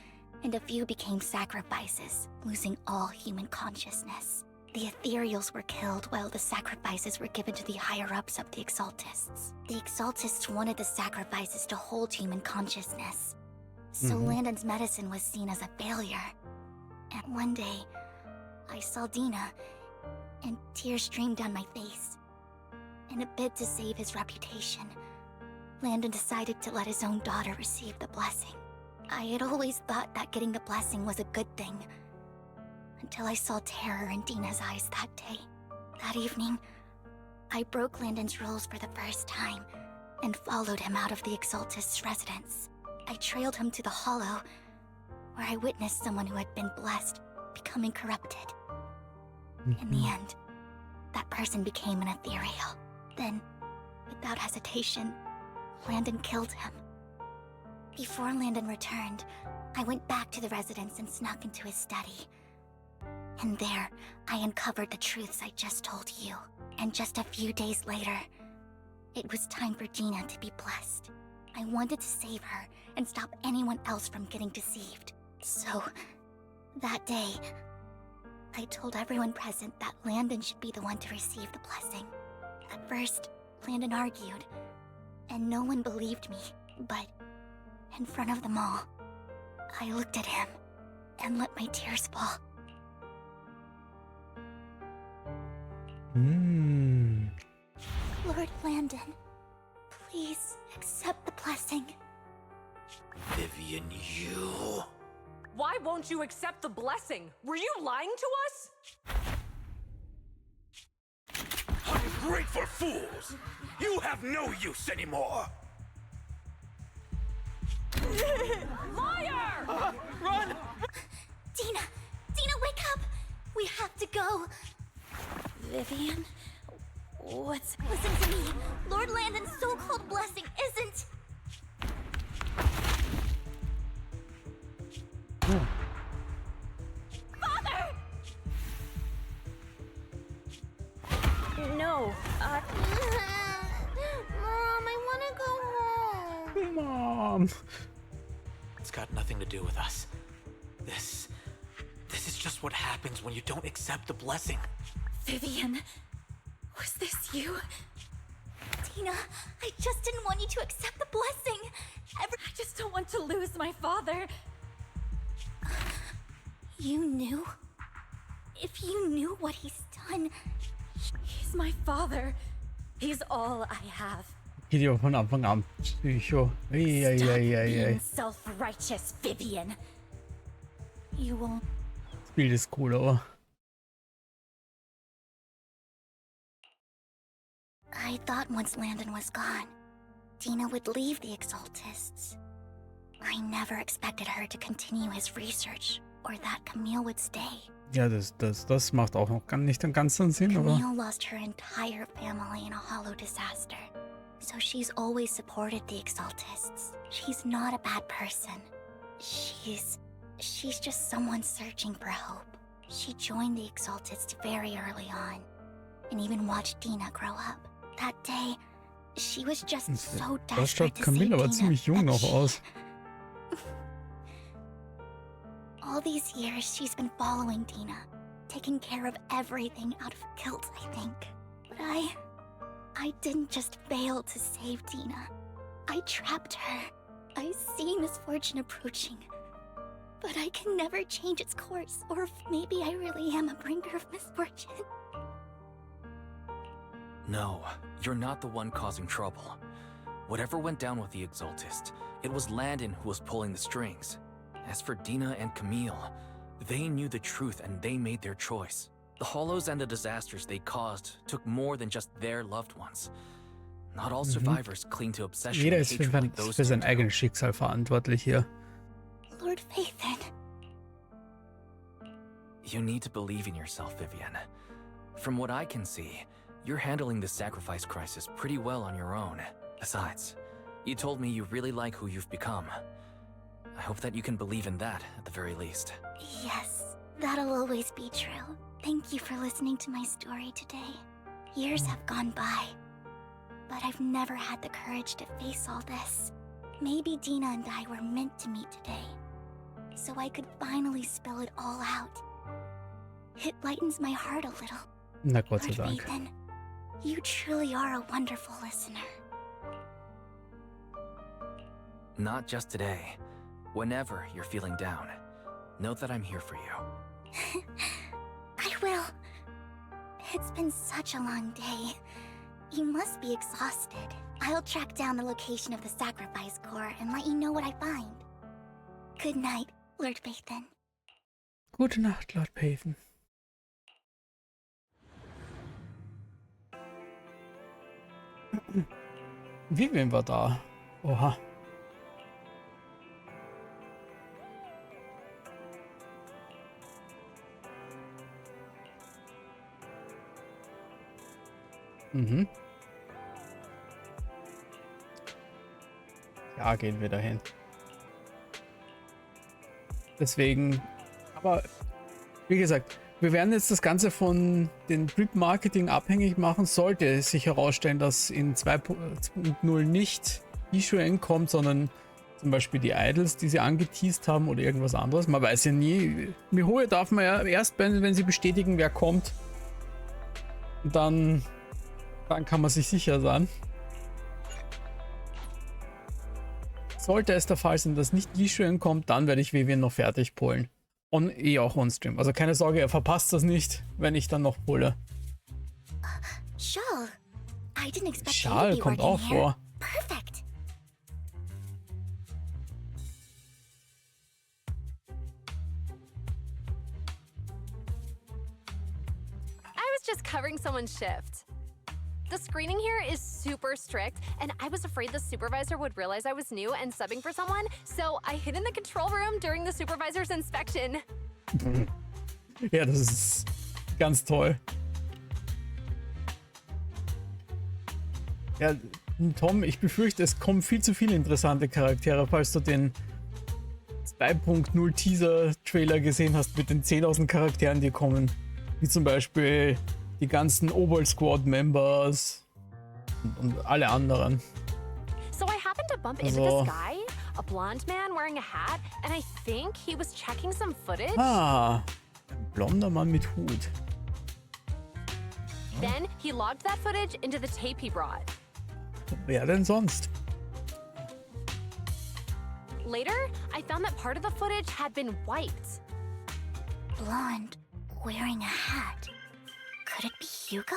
[SPEAKER 3] and a few became sacrifices, losing all human consciousness. The ethereals were killed while the sacrifices were given to the higher-ups of the Exaltists. The Exaltists wanted the sacrifices to hold human consciousness. So Landon's medicine was seen as a failure. And one day, I saw Dina, and tears streamed down my face. In a bid to save his reputation, Landon decided to let his own daughter receive the blessing. I had always thought that getting the blessing was a good thing, until I saw terror in Dina's eyes that day. That evening, I broke Landon's rules for the first time and followed him out of the Exaltist's residence. I trailed him to the Hollow, where I witnessed someone who had been blessed becoming corrupted. In the end, that person became an ethereal. Then, without hesitation, Landon killed him. Before Landon returned, I went back to the residence and snuck into his study. And there, I uncovered the truths I just told you. And just a few days later, it was time for Dina to be blessed. I wanted to save her and stop anyone else from getting deceived. So, that day, I told everyone present that Landon should be the one to receive the blessing. At first, Landon argued, and no one believed me, but in front of them all, I looked at him and let my tears fall. Lord Landon, please accept the blessing.
[SPEAKER 13] Vivian, you...
[SPEAKER 14] Why won't you accept the blessing? Were you lying to us?
[SPEAKER 13] Ungrateful fools! You have no use anymore!
[SPEAKER 14] Liar!
[SPEAKER 13] Run!
[SPEAKER 3] Dina! Dina, wake up! We have to go!
[SPEAKER 12] Vivian? What's...
[SPEAKER 3] Listen to me! Lord Landon's so-called blessing isn't... Father!
[SPEAKER 4] No,
[SPEAKER 12] Mom, I want to go home.
[SPEAKER 1] Mom.
[SPEAKER 13] It's got nothing to do with us. This is just what happens when you don't accept the blessing.
[SPEAKER 12] Vivian, was this you?
[SPEAKER 3] Dina, I just didn't want you to accept the blessing.
[SPEAKER 12] I just don't want to lose my father.
[SPEAKER 3] You knew? If you knew what he's done...
[SPEAKER 12] He's my father. He's all I have.
[SPEAKER 1] Geht ja von Anfang an Psycho.
[SPEAKER 12] Being self-righteous, Vivian.
[SPEAKER 3] You won't...
[SPEAKER 1] Das Bild ist cool, aber...
[SPEAKER 3] I thought once Landon was gone, Dina would leave the Exaltists. I never expected her to continue his research, or that Camille would stay.
[SPEAKER 1] Ja, das macht auch noch nicht den ganzen Sinn, aber...
[SPEAKER 3] Camille lost her entire family in a hollow disaster, so she's always supported the Exaltists. She's not a bad person. She's just someone searching for hope. She joined the Exaltists very early on, and even watched Dina grow up. That day, she was just so
[SPEAKER 1] Da
[SPEAKER 3] desperate
[SPEAKER 1] schaut
[SPEAKER 3] to
[SPEAKER 1] Camille
[SPEAKER 3] save
[SPEAKER 1] aber
[SPEAKER 3] Dina
[SPEAKER 1] ziemlich jung
[SPEAKER 3] that
[SPEAKER 1] noch
[SPEAKER 3] she...
[SPEAKER 1] aus.
[SPEAKER 3] All these years, she's been following Dina, taking care of everything out of guilt, I think. But I didn't just fail to save Dina. I trapped her. I see misfortune approaching, but I can never change its course, or maybe I really am a bringer of misfortune.
[SPEAKER 2] No, you're not the one causing trouble. Whatever went down with the Exaltist, it was Landon who was pulling the strings. As for Dina and Camille, they knew the truth and they made their choice. The Hollows and the disasters they caused took more than just their loved ones. Not all survivors cling to obsession
[SPEAKER 1] Jeder
[SPEAKER 2] and
[SPEAKER 1] ist
[SPEAKER 2] hatred like those
[SPEAKER 1] für sein
[SPEAKER 2] two.
[SPEAKER 1] eigenes Schicksal verantwortlich hier.
[SPEAKER 3] Lord Vathan.
[SPEAKER 2] You need to believe in yourself, Vivian. From what I can see, you're handling the sacrifice crisis pretty well on your own. Besides, You told me you really like who you've become. I hope that you can believe in that at the very least.
[SPEAKER 3] Yes, that'll always be true. Thank you for listening to my story today. Years have gone by, but I've never had the courage to face all this. Maybe Dina and I were meant to meet today, so I could finally spill it all out. It lightens my heart a little.
[SPEAKER 1] Na Gott sei
[SPEAKER 3] Lord
[SPEAKER 1] Dank.
[SPEAKER 3] Nathan, you truly are a wonderful listener.
[SPEAKER 2] Not just today. Whenever you're feeling down, know that I'm here for you.
[SPEAKER 3] I will. It's been such a long day. You must be exhausted. I'll track down the location of the sacrifice core and let you know what I find. Good night, Lord Bathan.
[SPEAKER 1] Gute Nacht, Lord Pathan. Vivian war da. Oha. Mhm. Ja, gehen wir dahin. Deswegen, aber wie gesagt, wir werden jetzt das Ganze von den Drip-Marketing abhängig machen. Sollte es sich herausstellen, dass in 2.0 nicht Yishuen kommt, sondern zum Beispiel die Idols, die sie angeteased haben oder irgendwas anderes. Man weiß ja nie. Mihoyo darf man ja erst, wenn sie bestätigen, wer kommt. Und dann kann man sich sicher sein. Sollte es der Fall sein, dass nicht Yishuen kommt, dann werde ich Vivian noch fertig pullen. Und auch on-stream. Also keine Sorge, er verpasst das nicht, wenn ich dann noch pulle. Schal kommt auch vor.
[SPEAKER 3] Perfect.
[SPEAKER 14] I was just covering someone's shift. The screening here is super strict, and I was afraid the supervisor would realize I was new and subbing for someone, so I hid in the control room during the supervisor's inspection.
[SPEAKER 1] Ja, das ist ganz toll. Ja, Tom, ich befürchte, es kommen viel zu viele interessante Charaktere, falls du den 2.0 Teaser-Trailer gesehen hast mit den 10.000 Charakteren, die kommen. Wie zum Beispiel die ganzen Obol-Squad-Members und alle anderen.
[SPEAKER 14] So I happened to bump into this guy, a blonde man wearing a hat, and I think he was checking some footage.
[SPEAKER 1] Ah, ein blonder Mann mit Hut.
[SPEAKER 14] Then he logged that footage into the tape he brought.
[SPEAKER 1] Wer denn sonst?
[SPEAKER 14] Later, I found that part of the footage had been wiped.
[SPEAKER 3] Blonde, wearing a hat. Could it be Hugo?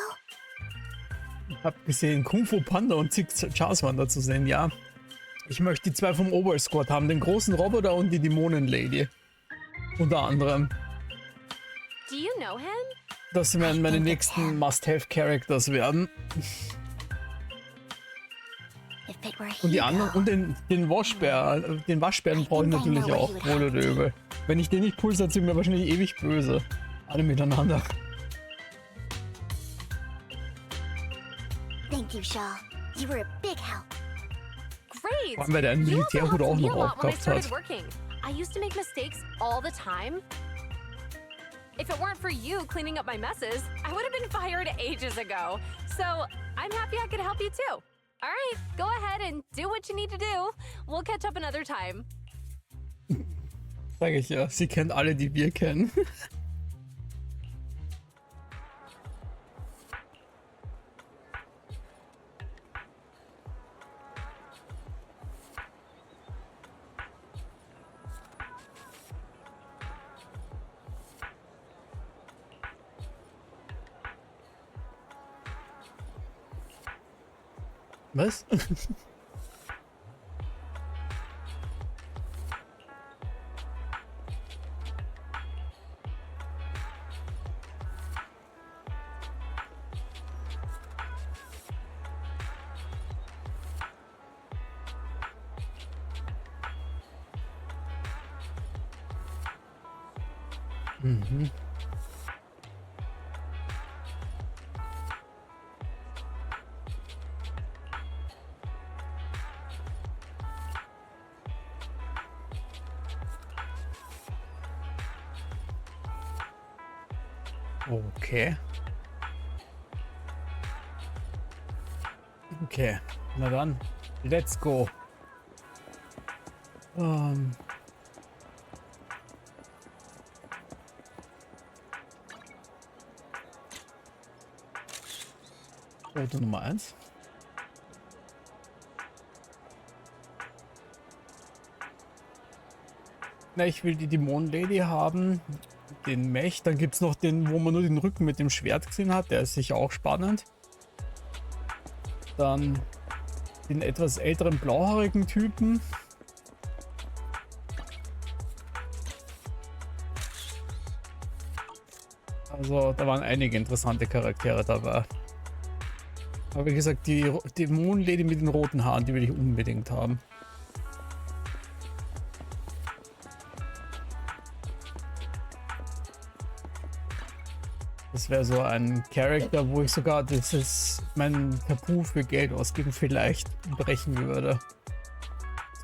[SPEAKER 1] Ich hab gesehen, Kung Fu Panda und Zig Charles waren da zu sehen, ja. Ich möchte die zwei vom Obol Squad haben, den großen Roboter und die Dämonenlady. Unter anderem.
[SPEAKER 14] Do you know him?
[SPEAKER 1] Das werden meine nächsten Must-Have-Characters werden. Und die anderen, und den Waschbär, den Waschbären brauche ich natürlich auch, wohl oder übel. Wenn ich den nicht pulse, sind wir wahrscheinlich ewig böse. Alle miteinander.
[SPEAKER 3] Thank you, Shaw. You were a big help.
[SPEAKER 14] Great!
[SPEAKER 1] Vor allem, weil der einen Militärhut auch noch aufgehabt hat.
[SPEAKER 14] I used to make mistakes all the time. If it weren't for you cleaning up my messes, I would have been fired ages ago. So I'm happy I could help you too. All right, go ahead and do what you need to do. We'll catch up another time.
[SPEAKER 1] Sag ich ja, sie kennt alle, die wir kennen. Was? Mhm. Okay. Okay, na dann, let's go. Foto Nummer 1. Na, ich will die Dämonenlady haben, den Mech, dann gibt es noch den, wo man nur den Rücken mit dem Schwert gesehen hat, der ist sicher auch spannend. Dann den etwas älteren blauhaarigen Typen. Also da waren einige interessante Charaktere dabei. Aber wie gesagt, die Dämonenlady mit den roten Haaren, die will ich unbedingt haben. Das wäre so ein Charakter, wo ich sogar mein Tabu für Geld ausgeben vielleicht brechen würde.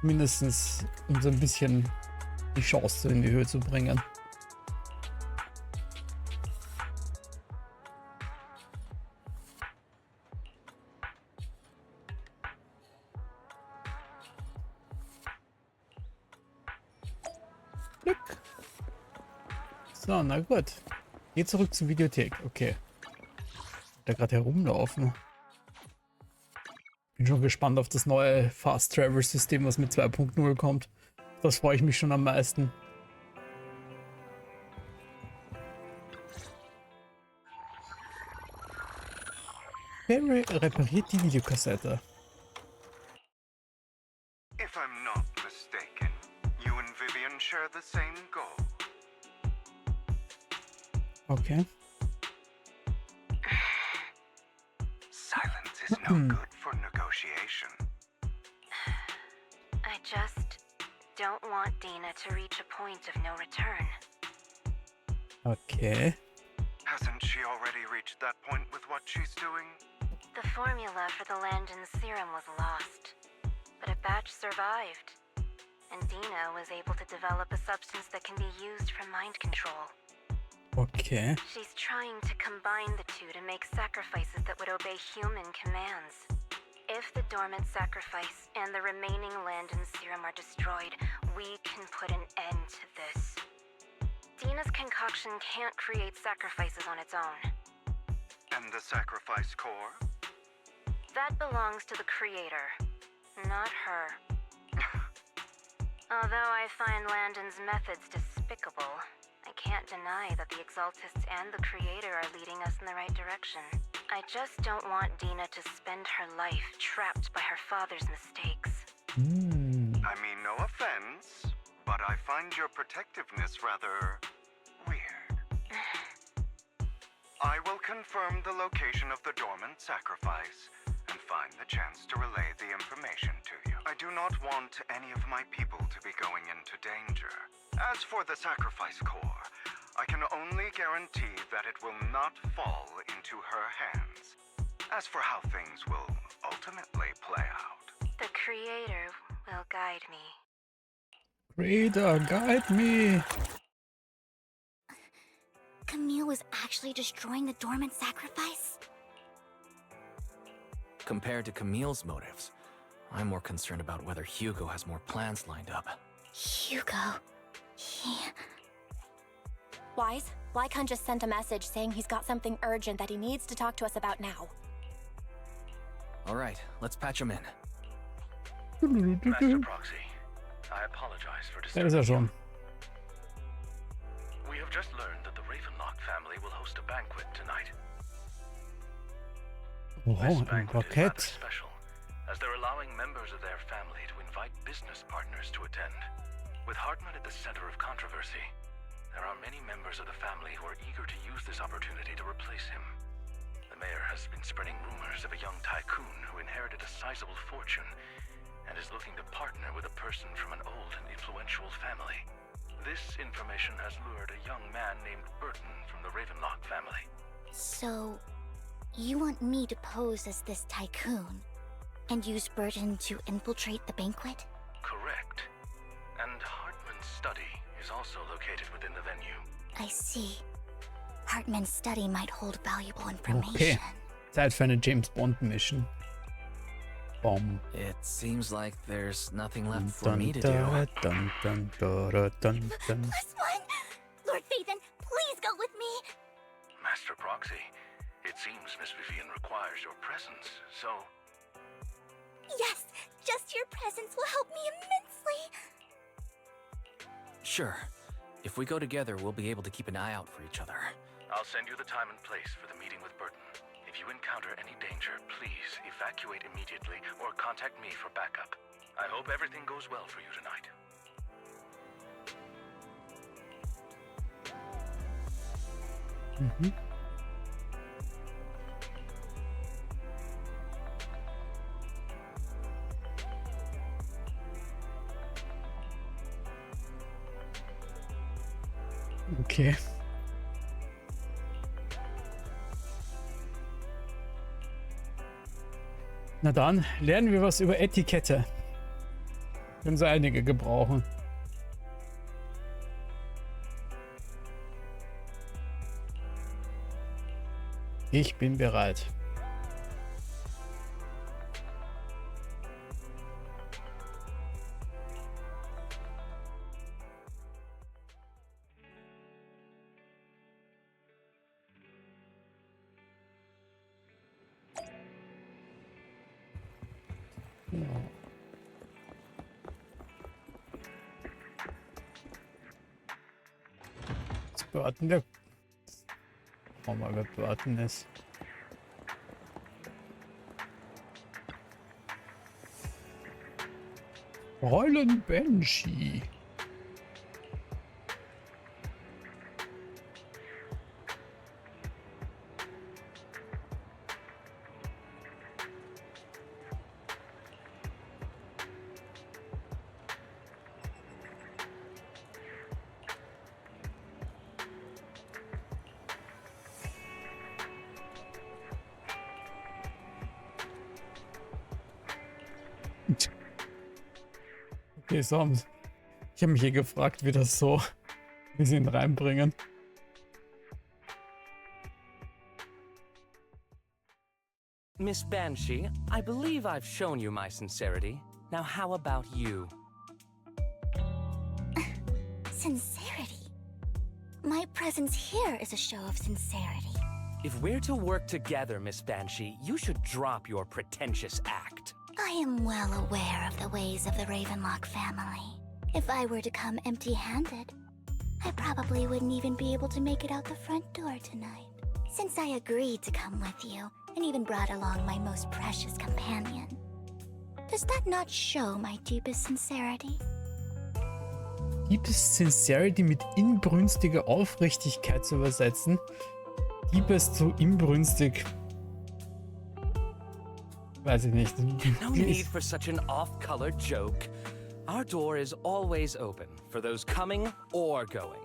[SPEAKER 1] Zumindest um so ein bisschen die Chance in die Höhe zu bringen. Glück. So, na gut. Geh zurück zur Videothek. Okay. Da gerade herumlaufen. Bin schon gespannt auf das neue Fast Travel System, was mit 2.0 kommt. Das freue ich mich schon am meisten. Barry repariert die Videokassette.
[SPEAKER 6] If I'm not mistaken, you and Vivian share the same goal.
[SPEAKER 1] Okay.
[SPEAKER 6] Silence is no good for negotiation.
[SPEAKER 4] I just don't want Dina to reach a point of no return.
[SPEAKER 1] Okay.
[SPEAKER 6] Hasn't she already reached that point with what she's doing?
[SPEAKER 4] The formula for the Landon serum was lost, but a batch survived, and Dina was able to develop a substance that can be used for mind control.
[SPEAKER 1] Okay.
[SPEAKER 4] She's trying to combine the two to make sacrifices that would obey human commands. If the dormant sacrifice and the remaining Landon serum are destroyed, we can put an end to this. Dina's concoction can't create sacrifices on its own.
[SPEAKER 6] And the sacrifice core?
[SPEAKER 4] That belongs to the creator, not her. Although I find Landon's methods despicable, I can't deny that the Exaltists and the Creator are leading us in the right direction. I just don't want Dina to spend her life trapped by her father's mistakes.
[SPEAKER 6] I mean, no offense, but I find your protectiveness rather weird. I will confirm the location of the dormant sacrifice and find the chance to relay the information to you. I do not want any of my people to be going into danger. As for the sacrifice core, I can only guarantee that it will not fall into her hands. As for how things will ultimately play out,
[SPEAKER 4] The Creator will guide me.
[SPEAKER 1] Creator, guide me!
[SPEAKER 3] Camille was actually destroying the dormant sacrifice?
[SPEAKER 2] Compared to Camille's motives, I'm more concerned about whether Hugo has more plans lined up.
[SPEAKER 3] Hugo... He...
[SPEAKER 9] Wise, Lycon just sent a message saying he's got something urgent that he needs to talk to us about now.
[SPEAKER 2] All right, let's patch him in.
[SPEAKER 5] Master Proxy, I apologize for
[SPEAKER 1] Der ist er schon.
[SPEAKER 5] We have just learned that the Ravenlock family will host a banquet tonight.
[SPEAKER 1] Oh,
[SPEAKER 5] This
[SPEAKER 1] ein
[SPEAKER 5] banquet is rather
[SPEAKER 1] Bankett.
[SPEAKER 5] special, as they're allowing members of their family to invite business partners to attend. With Hartman at the center of controversy, there are many members of the family who are eager to use this opportunity to replace him. The mayor has been spreading rumors of a young tycoon who inherited a sizable fortune and is looking to partner with a person from an old and influential family. This information has lured a young man named Burton from the Ravenlock family.
[SPEAKER 3] So, you want me to pose as this tycoon and use Burton to infiltrate the banquet?
[SPEAKER 5] Correct. And Hartman's study is also located within the venue.
[SPEAKER 3] I see. Hartman's study might hold valuable information.
[SPEAKER 1] Okay. Zeit für eine James Bond Mission. Bomb.
[SPEAKER 2] It seems like there's nothing left for
[SPEAKER 1] Dun,
[SPEAKER 2] me to
[SPEAKER 1] dun,
[SPEAKER 2] do.
[SPEAKER 1] dun, dun, dun, dun, dun, dun.
[SPEAKER 3] Plus one! Lord Phaethon, please go with me!
[SPEAKER 6] Master Proxy, it seems Miss Vivian requires your presence, so...
[SPEAKER 3] Yes, just your presence will help me immensely!
[SPEAKER 2] Sure. If we go together, we'll be able to keep an eye out for each other.
[SPEAKER 6] I'll send you the time and place for the meeting with Burton. If you encounter any danger, please evacuate immediately or contact me for backup. I hope everything goes well for you tonight.
[SPEAKER 1] Mhm. Okay. Na dann, lernen wir was über Etikette. Können so einige gebrauchen. Ich bin bereit. Das Burton, der... Oh mal, wer Burton ist. Fräulein Banshee. Okay, so. Ich habe mich hier gefragt, wie das so, wie sie ihn reinbringen.
[SPEAKER 15] Miss Banshee, I believe I've shown you my sincerity. Now how about you?
[SPEAKER 3] Sincerity? My presence here is a show of sincerity.
[SPEAKER 15] If we're to work together, Miss Banshee, you should drop your pretentious act.
[SPEAKER 3] I am well aware of the ways of the Ravenlock family. If I were to come empty-handed, I probably wouldn't even be able to make it out the front door tonight. Since I agreed to come with you, and even brought along my most precious companion. Does that not show my deepest sincerity?
[SPEAKER 1] Deepest Sincerity mit inbrünstiger Aufrichtigkeit zu übersetzen. Deepest zu inbrünstig. Weiß ich nicht.
[SPEAKER 15] No need for such an off-color joke. Our door is always open for those coming or going.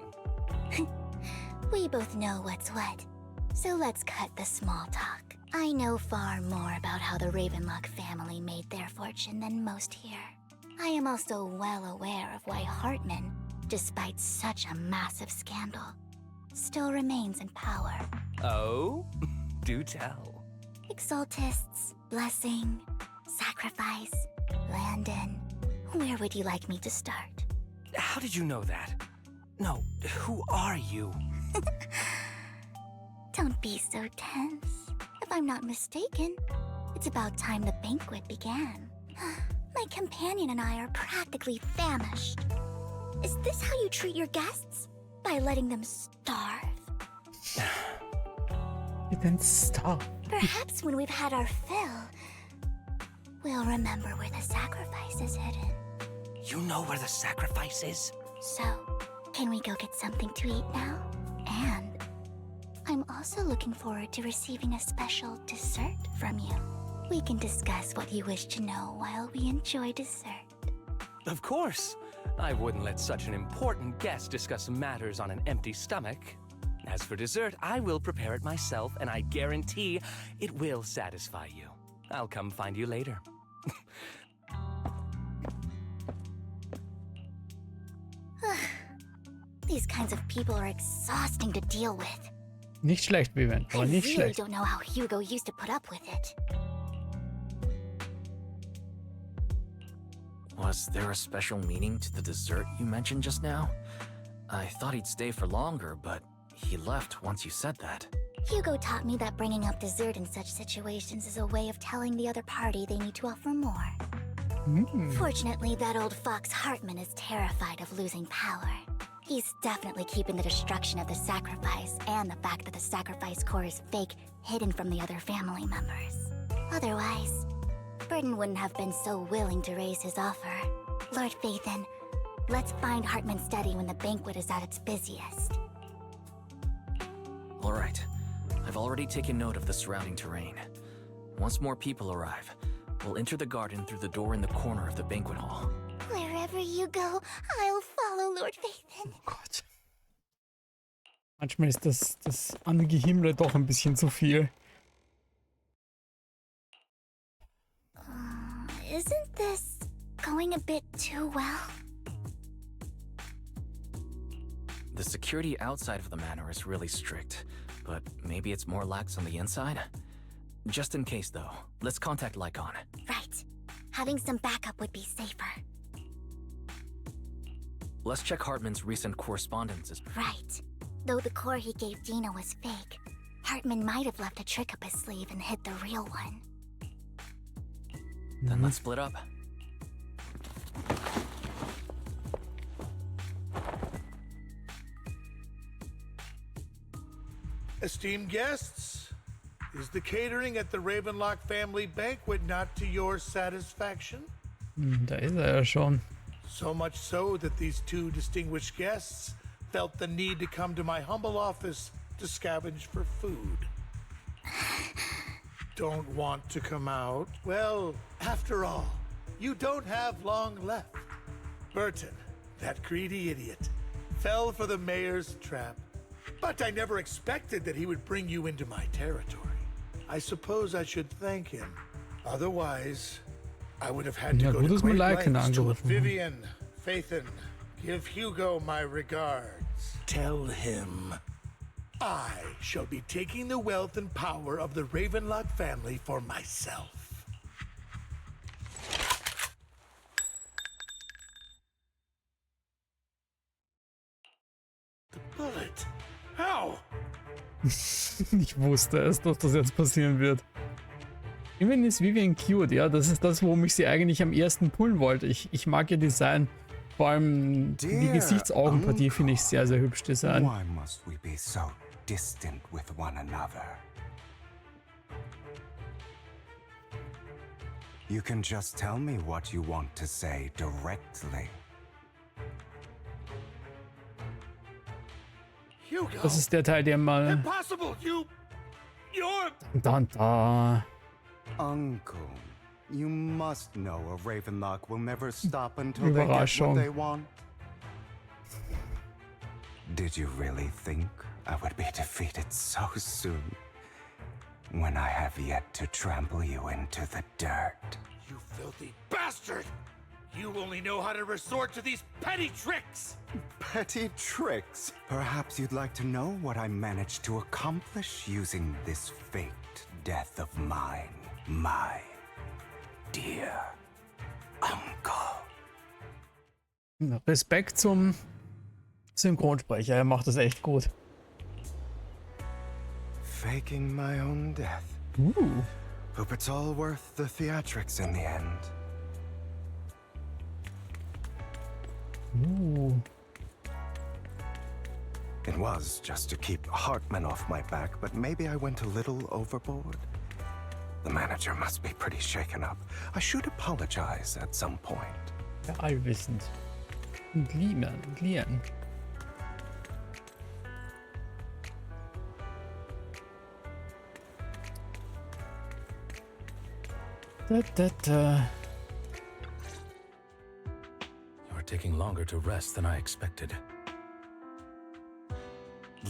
[SPEAKER 3] We both know what's what, so let's cut the small talk. I know far more about how the Ravenlock family made their fortune than most here. I am also well aware of why Hartman, despite such a massive scandal, still remains in power.
[SPEAKER 15] Oh? Do tell.
[SPEAKER 3] Exaltists, blessing, sacrifice, Landon. Where would you like me to start?
[SPEAKER 15] How did you know that? No, who are you?
[SPEAKER 3] Don't be so tense. If I'm not mistaken, it's about time the banquet began. My companion and I are practically famished. Is this how you treat your guests? By letting them starve?
[SPEAKER 1] Then stop.
[SPEAKER 3] Perhaps when we've had our fill, we'll remember where the sacrifice is hidden.
[SPEAKER 15] You know where the sacrifice is?
[SPEAKER 3] So, can we go get something to eat now? And I'm also looking forward to receiving a special dessert from you. We can discuss what you wish to know while we enjoy dessert.
[SPEAKER 15] Of course. I wouldn't let such an important guest discuss matters on an empty stomach. As for dessert, I will prepare it myself, and I guarantee it will satisfy you. I'll come find you later.
[SPEAKER 3] These kinds of people are exhausting to deal with.
[SPEAKER 1] Nicht schlecht, Vivian, aber
[SPEAKER 3] I
[SPEAKER 1] nicht
[SPEAKER 3] really
[SPEAKER 1] schlecht.
[SPEAKER 3] don't know how Hugo used to put up with it.
[SPEAKER 2] Was there a special meaning to the dessert you mentioned just now? I thought he'd stay for longer, but he left once you said that.
[SPEAKER 3] Hugo taught me that bringing up dessert in such situations is a way of telling the other party they need to offer more. Fortunately, that old fox Hartman is terrified of losing power. He's definitely keeping the destruction of the sacrifice and the fact that the sacrifice core is fake hidden from the other family members. Otherwise, Burden wouldn't have been so willing to raise his offer. Lord Phaethon, let's find Hartman's study when the banquet is at its busiest.
[SPEAKER 2] All right. I've already taken note of the surrounding terrain. Once more people arrive, we'll enter the garden through the door in the corner of the banquet hall.
[SPEAKER 3] Wherever you go, I'll follow, Lord Phaethon.
[SPEAKER 1] Oh Gott. Manchmal ist das Angehimmle doch ein bisschen zu viel.
[SPEAKER 3] Isn't this going a bit too well?
[SPEAKER 2] The security outside of the manor is really strict, but maybe it's more lax on the inside? Just in case, though, let's contact Lycon.
[SPEAKER 3] Right. Having some backup would be safer.
[SPEAKER 2] Let's check Hartman's recent correspondences.
[SPEAKER 3] Right. Though the core he gave Dina was fake, Hartman might have left a trick up his sleeve and hid the real one.
[SPEAKER 2] Then let's split up.
[SPEAKER 11] Esteemed guests, is the catering at the Ravenlock family banquet not to your satisfaction?
[SPEAKER 1] Da ist ja schon.
[SPEAKER 11] So much so that these two distinguished guests felt the need to come to my humble office to scavenge for food. Don't want to come out? Well, after all, you don't have long left. Burton, that greedy idiot, fell for the mayor's trap. But I never expected that he would bring you into my territory. I suppose I should thank him. Otherwise, I would have had to go to great lengths to Vivian, Phaethon, give Hugo my regards. Tell him I shall be taking the wealth and power of the Ravenlock family for myself. The bullet. How?
[SPEAKER 1] Ich wusste es, dass das jetzt passieren wird. Immerhin ist Vivian cute, ja. Das ist das, worum ich sie eigentlich am ersten pullen wollte. Ich mag ihr Design. Vor allem die Gesichtsaugenpartie finde ich sehr, sehr hübsch Design.
[SPEAKER 16] Why must we be so distant with one another? You can just tell me what you want to say directly.
[SPEAKER 11] Hugo.
[SPEAKER 1] Das ist der Teil, der mal...
[SPEAKER 11] Impossible! You're...
[SPEAKER 1] Da.
[SPEAKER 16] Uncle, you must know a Ravenlock will never stop until they get what they want. Did you really think I would be defeated so soon? When I have yet to trample you into the dirt.
[SPEAKER 11] You filthy bastard! You only know how to resort to these petty tricks!
[SPEAKER 16] Petty tricks? Perhaps you'd like to know what I managed to accomplish using this faked death of mine, my dear uncle.
[SPEAKER 1] Respekt zum Synchronsprecher, er macht das echt gut.
[SPEAKER 16] Faking my own death. Hope it's all worth the theatrics in the end. It was just to keep Hartman off my back, but maybe I went a little overboard. The manager must be pretty shaken up. I should apologize at some point.
[SPEAKER 1] Ja, allwissend. Und lieben.
[SPEAKER 5] You're taking longer to rest than I expected.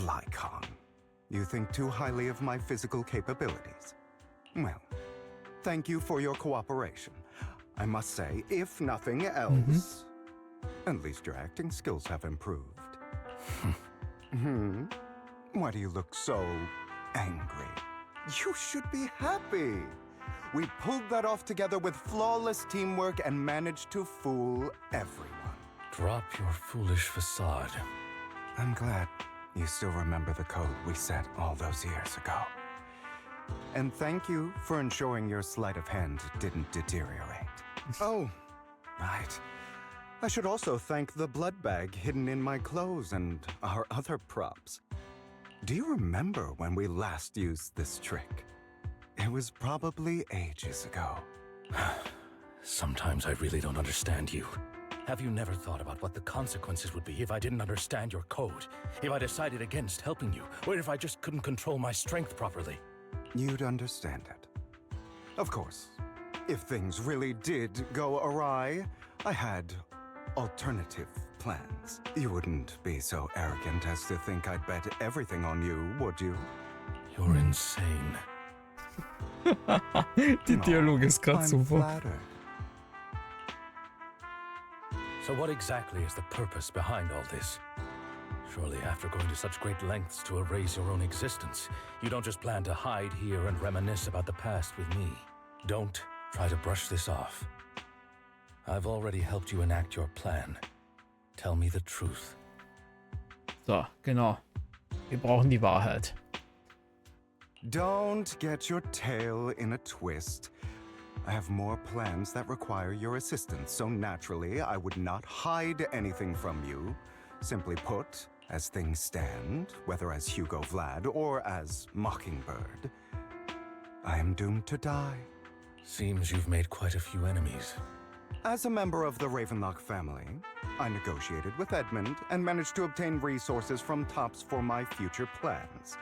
[SPEAKER 16] Lycon, you think too highly of my physical capabilities. Well, thank you for your cooperation. I must say, if nothing else, at least your acting skills have improved. Why do you look so angry? You should be happy. We pulled that off together with flawless teamwork and managed to fool everyone.
[SPEAKER 5] Drop your foolish facade.
[SPEAKER 16] I'm glad you still remember the code we set all those years ago. And thank you for ensuring your sleight of hand didn't deteriorate. Oh, right. I should also thank the blood bag hidden in my clothes and our other props. Do you remember when we last used this trick? It was probably ages ago.
[SPEAKER 5] Sometimes I really don't understand you. Have you never thought about what the consequences would be if I didn't understand your code? If I decided against helping you? Or if I just couldn't control my strength properly?
[SPEAKER 16] You'd understand it. Of course, if things really did go awry, I had alternative plans. You wouldn't be so arrogant as to think I'd bet everything on you, would you?
[SPEAKER 5] You're insane.
[SPEAKER 1] Die Dialog ist gerade
[SPEAKER 16] I'm
[SPEAKER 1] super.
[SPEAKER 16] flattered.
[SPEAKER 5] So what exactly is the purpose behind all this? Surely after going to such great lengths to erase your own existence, you don't just plan to hide here and reminisce about the past with me. Don't try to brush this off. I've already helped you enact your plan. Tell me the truth.
[SPEAKER 1] So, genau. Wir brauchen die Wahrheit.
[SPEAKER 16] Don't get your tail in a twist. I have more plans that require your assistance, so naturally I would not hide anything from you. Simply put, as things stand, whether as Hugo Vlad or as Mockingbird, I am doomed to die.
[SPEAKER 5] Seems you've made quite a few enemies.
[SPEAKER 16] As a member of the Ravenlock family, I negotiated with Edmund and managed to obtain resources from Tops for my future plans.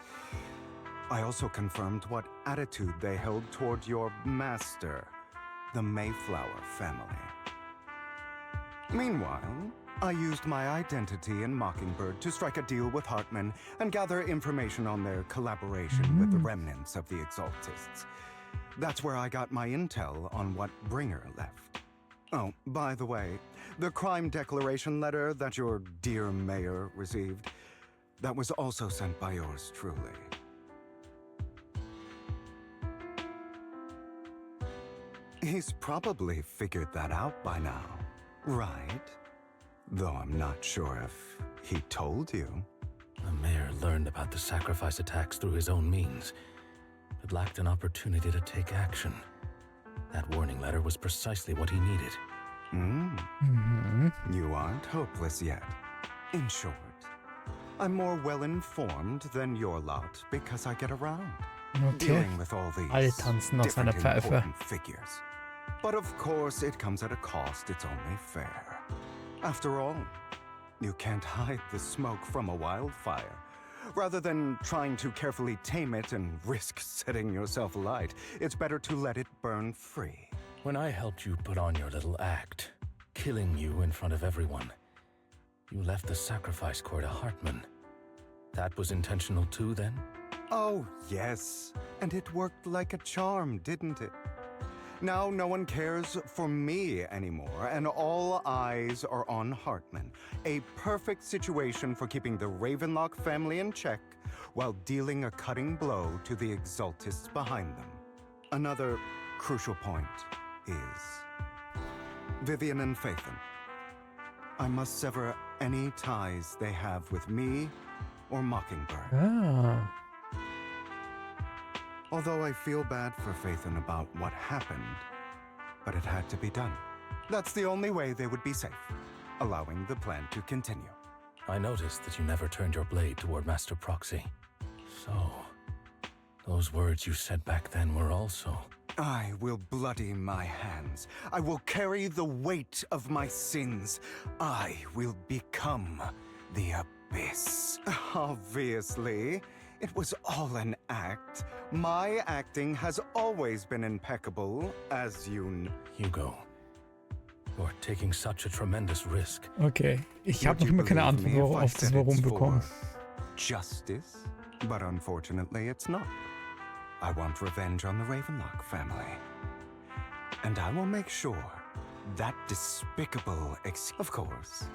[SPEAKER 16] I also confirmed what attitude they held toward your master, the Mayflower family. Meanwhile, I used my identity in Mockingbird to strike a deal with Hartman and gather information on their collaboration with the remnants of the Exaltists. That's where I got my intel on what Bringer left. Oh, by the way, the crime declaration letter that your dear mayor received, that was also sent by yours truly. He's probably figured that out by now, right? Though I'm not sure if he told you.
[SPEAKER 5] The mayor learned about the sacrifice attacks through his own means, but lacked an opportunity to take action. That warning letter was precisely what he needed.
[SPEAKER 16] You aren't hopeless yet. In short, I'm more well-informed than your lot because I get around.
[SPEAKER 1] Okay.
[SPEAKER 16] Dealing with all these
[SPEAKER 1] Alle tanzen nach seiner
[SPEAKER 16] different
[SPEAKER 1] Pfeife.
[SPEAKER 16] important figures. But of course, it comes at a cost. It's only fair. After all, you can't hide the smoke from a wildfire. Rather than trying to carefully tame it and risk setting yourself alight, it's better to let it burn free.
[SPEAKER 5] When I helped you put on your little act, killing you in front of everyone, you left the sacrifice core to Hartman. That was intentional too, then?
[SPEAKER 16] Oh, yes. And it worked like a charm, didn't it? Now no one cares for me anymore, and all eyes are on Hartman. A perfect situation for keeping the Ravenlock family in check while dealing a cutting blow to the Exaltists behind them. Another crucial point is Vivian and Phaethon. I must sever any ties they have with me or Mockingbird.
[SPEAKER 1] Ah.
[SPEAKER 16] Although I feel bad for Phaethon about what happened, but it had to be done. That's the only way they would be safe, allowing the plan to continue.
[SPEAKER 5] I noticed that you never turned your blade toward Master Proxy. So, those words you said back then were also...
[SPEAKER 16] I will bloody my hands. I will carry the weight of my sins. I will become the Abyss. Obviously. It was all an act. My acting has always been impeccable, as you know.
[SPEAKER 5] Hugo, you're taking such a tremendous risk.
[SPEAKER 1] Okay, ich habe noch immer keine Antwort auf das Warum bekommen.
[SPEAKER 16] Justice, but unfortunately it's not. I want revenge on the Ravenlock family. And I will make sure that despicable Of course,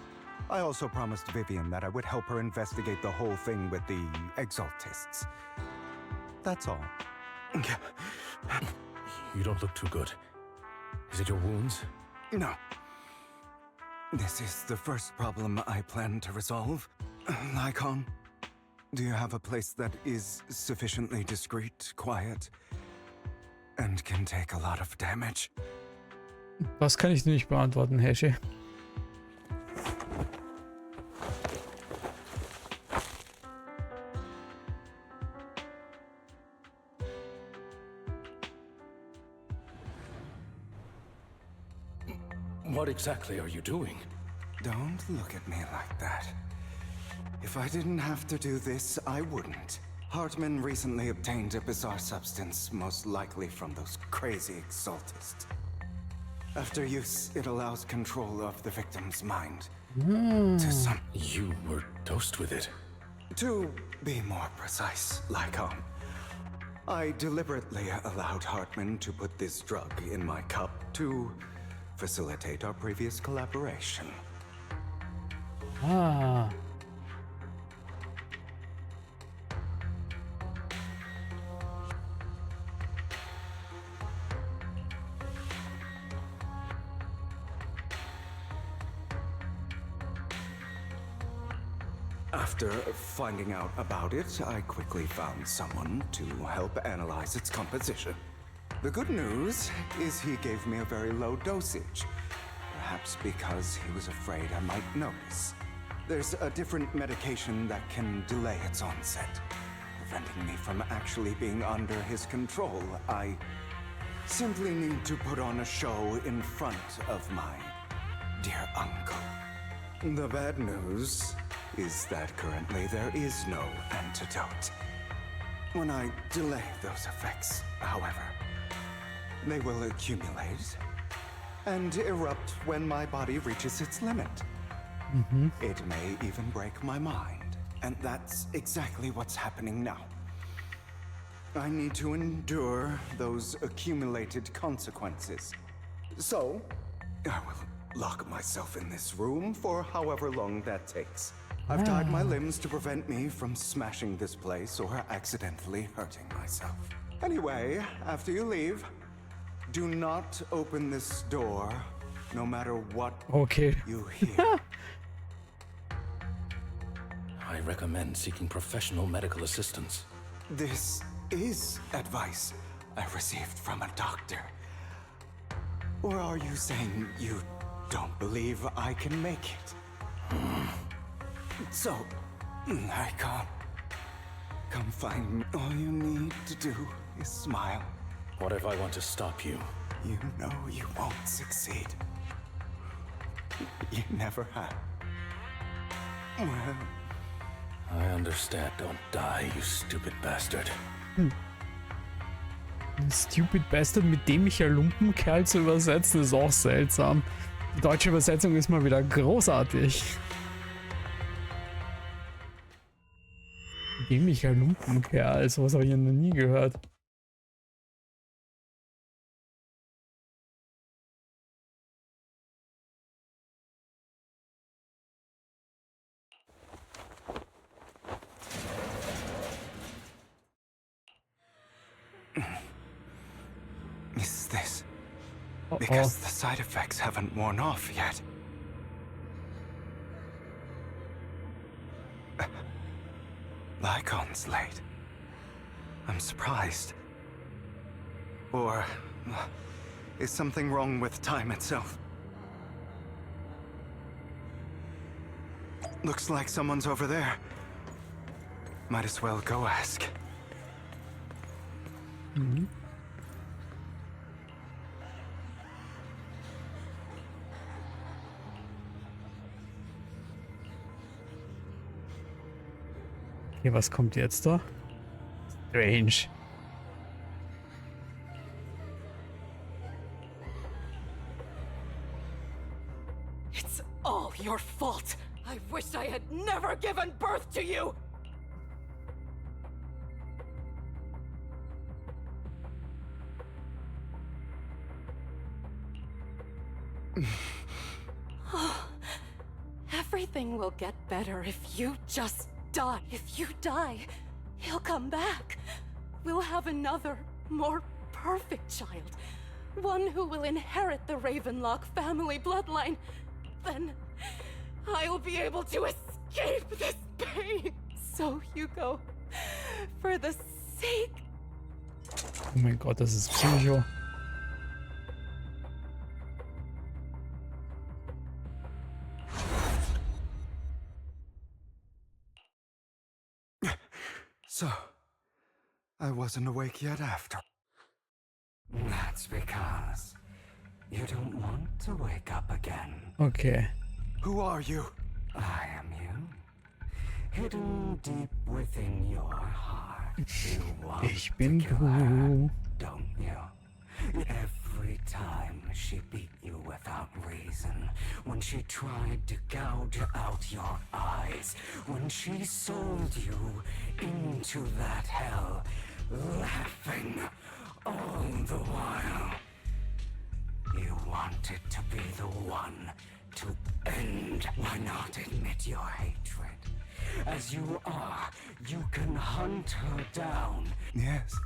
[SPEAKER 16] I also promised Vivian that I would help her investigate the whole thing with the Exaltists. That's all.
[SPEAKER 5] You don't look too good. Is it your wounds?
[SPEAKER 16] No. This is the first problem I plan to resolve. Lycon, do you have a place that is sufficiently discreet, quiet, and can take a lot of damage?
[SPEAKER 1] Das kann ich dir nicht beantworten, Hesche.
[SPEAKER 5] What exactly are you doing?
[SPEAKER 16] Don't look at me like that. If I didn't have to do this, I wouldn't. Hartman recently obtained a bizarre substance, most likely from those crazy Exaltists. After use, it allows control of the victim's mind. To some...
[SPEAKER 5] You were dosed with it.
[SPEAKER 16] To be more precise, Lycon, I deliberately allowed Hartman to put this drug in my cup to facilitate our previous collaboration.
[SPEAKER 1] Ah.
[SPEAKER 16] After finding out about it, I quickly found someone to help analyze its composition. The good news is he gave me a very low dosage, perhaps because he was afraid I might notice. There's a different medication that can delay its onset, preventing me from actually being under his control. I simply need to put on a show in front of my dear uncle. The bad news is that currently there is no antidote. When I delay those effects, however, they will accumulate and erupt when my body reaches its limit. It may even break my mind, and that's exactly what's happening now. I need to endure those accumulated consequences. So, I will lock myself in this room for however long that takes. I've tied my limbs to prevent me from smashing this place or accidentally hurting myself. Anyway, after you leave, do not open this door, no matter what you hear.
[SPEAKER 5] I recommend seeking professional medical assistance.
[SPEAKER 16] This is advice I received from a doctor. Or are you saying you don't believe I can make it? So, I can't. Come find me. All you need to do is smile.
[SPEAKER 5] What if I want to stop you?
[SPEAKER 16] You know you won't succeed. You never have. Well,
[SPEAKER 5] I understand. Don't die, you stupid bastard.
[SPEAKER 1] Ein Stupid Bastard, mit dem mich ja Lumpenkerl zu übersetzen, ist auch seltsam. Die deutsche Übersetzung ist mal wieder großartig. Mit dem mich ja Lumpenkerl, sowas habe ich ja noch nie gehört.
[SPEAKER 16] is this? Because the side effects haven't worn off yet. Lycon's late. I'm surprised. Or is something wrong with time itself? Looks like someone's over there. Might as well go ask.
[SPEAKER 1] Okay, was kommt jetzt da? Strange.
[SPEAKER 17] It's all your fault. I wish I had never given birth to you. everything will get better if you just die. If you die, he'll come back. We'll have another, more perfect child. One who will inherit the Ravenlock family bloodline. Then I'll be able to escape this pain. So, Hugo, for the sake...
[SPEAKER 1] Oh mein Gott, das ist Psycho.
[SPEAKER 16] So, I wasn't awake yet after. That's because you don't want to wake up again.
[SPEAKER 1] Okay.
[SPEAKER 16] Who are you? I am you. Hidden deep within your heart. You want
[SPEAKER 1] Ich bin
[SPEAKER 16] to kill her,
[SPEAKER 1] du.
[SPEAKER 16] don't you? Every time she beat you without reason, when she tried to gouge out your eyes, when she sold you into that hell, laughing all the while. You wanted to be the one to end. Why not admit your hatred? As you are, you can hunt her down. Yes,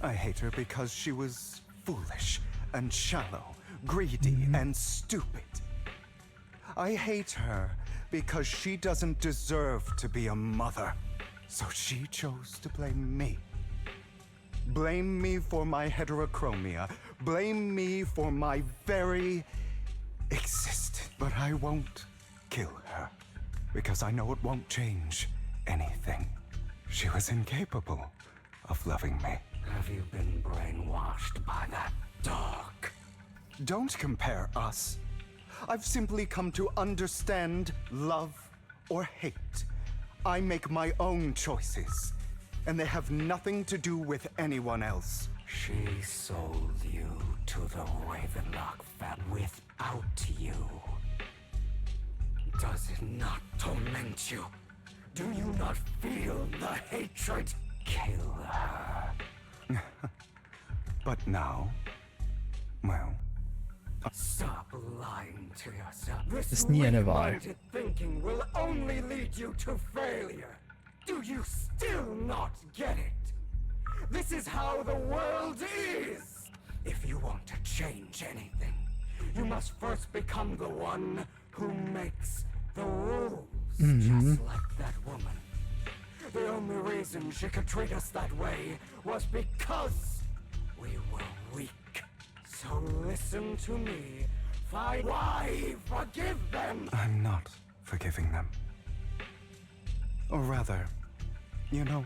[SPEAKER 16] I hate her because she was foolish and shallow, greedy and stupid. I hate her because she doesn't deserve to be a mother. So she chose to blame me. Blame me for my heterochromia. Blame me for my very existence. But I won't kill her because I know it won't change anything. She was incapable of loving me. Have you been brainwashed by that dog? Don't compare us. I've simply come to understand love or hate. I make my own choices, and they have nothing to do with anyone else. She sold you to the Ravenlock family without you. Does it not torment you? Do you not feel the hatred? Kill her. But now, well, stop lying to yourself.
[SPEAKER 1] Das ist nie eine Wahl.
[SPEAKER 16] This thinking will only lead you to failure. Do you still not get it? This is how the world is. If you want to change anything, you must first become the one who makes the rules. Just like that woman. The only reason she could treat us that way was because we were weak. So listen to me. Why forgive them? I'm not forgiving them. Or rather, you know,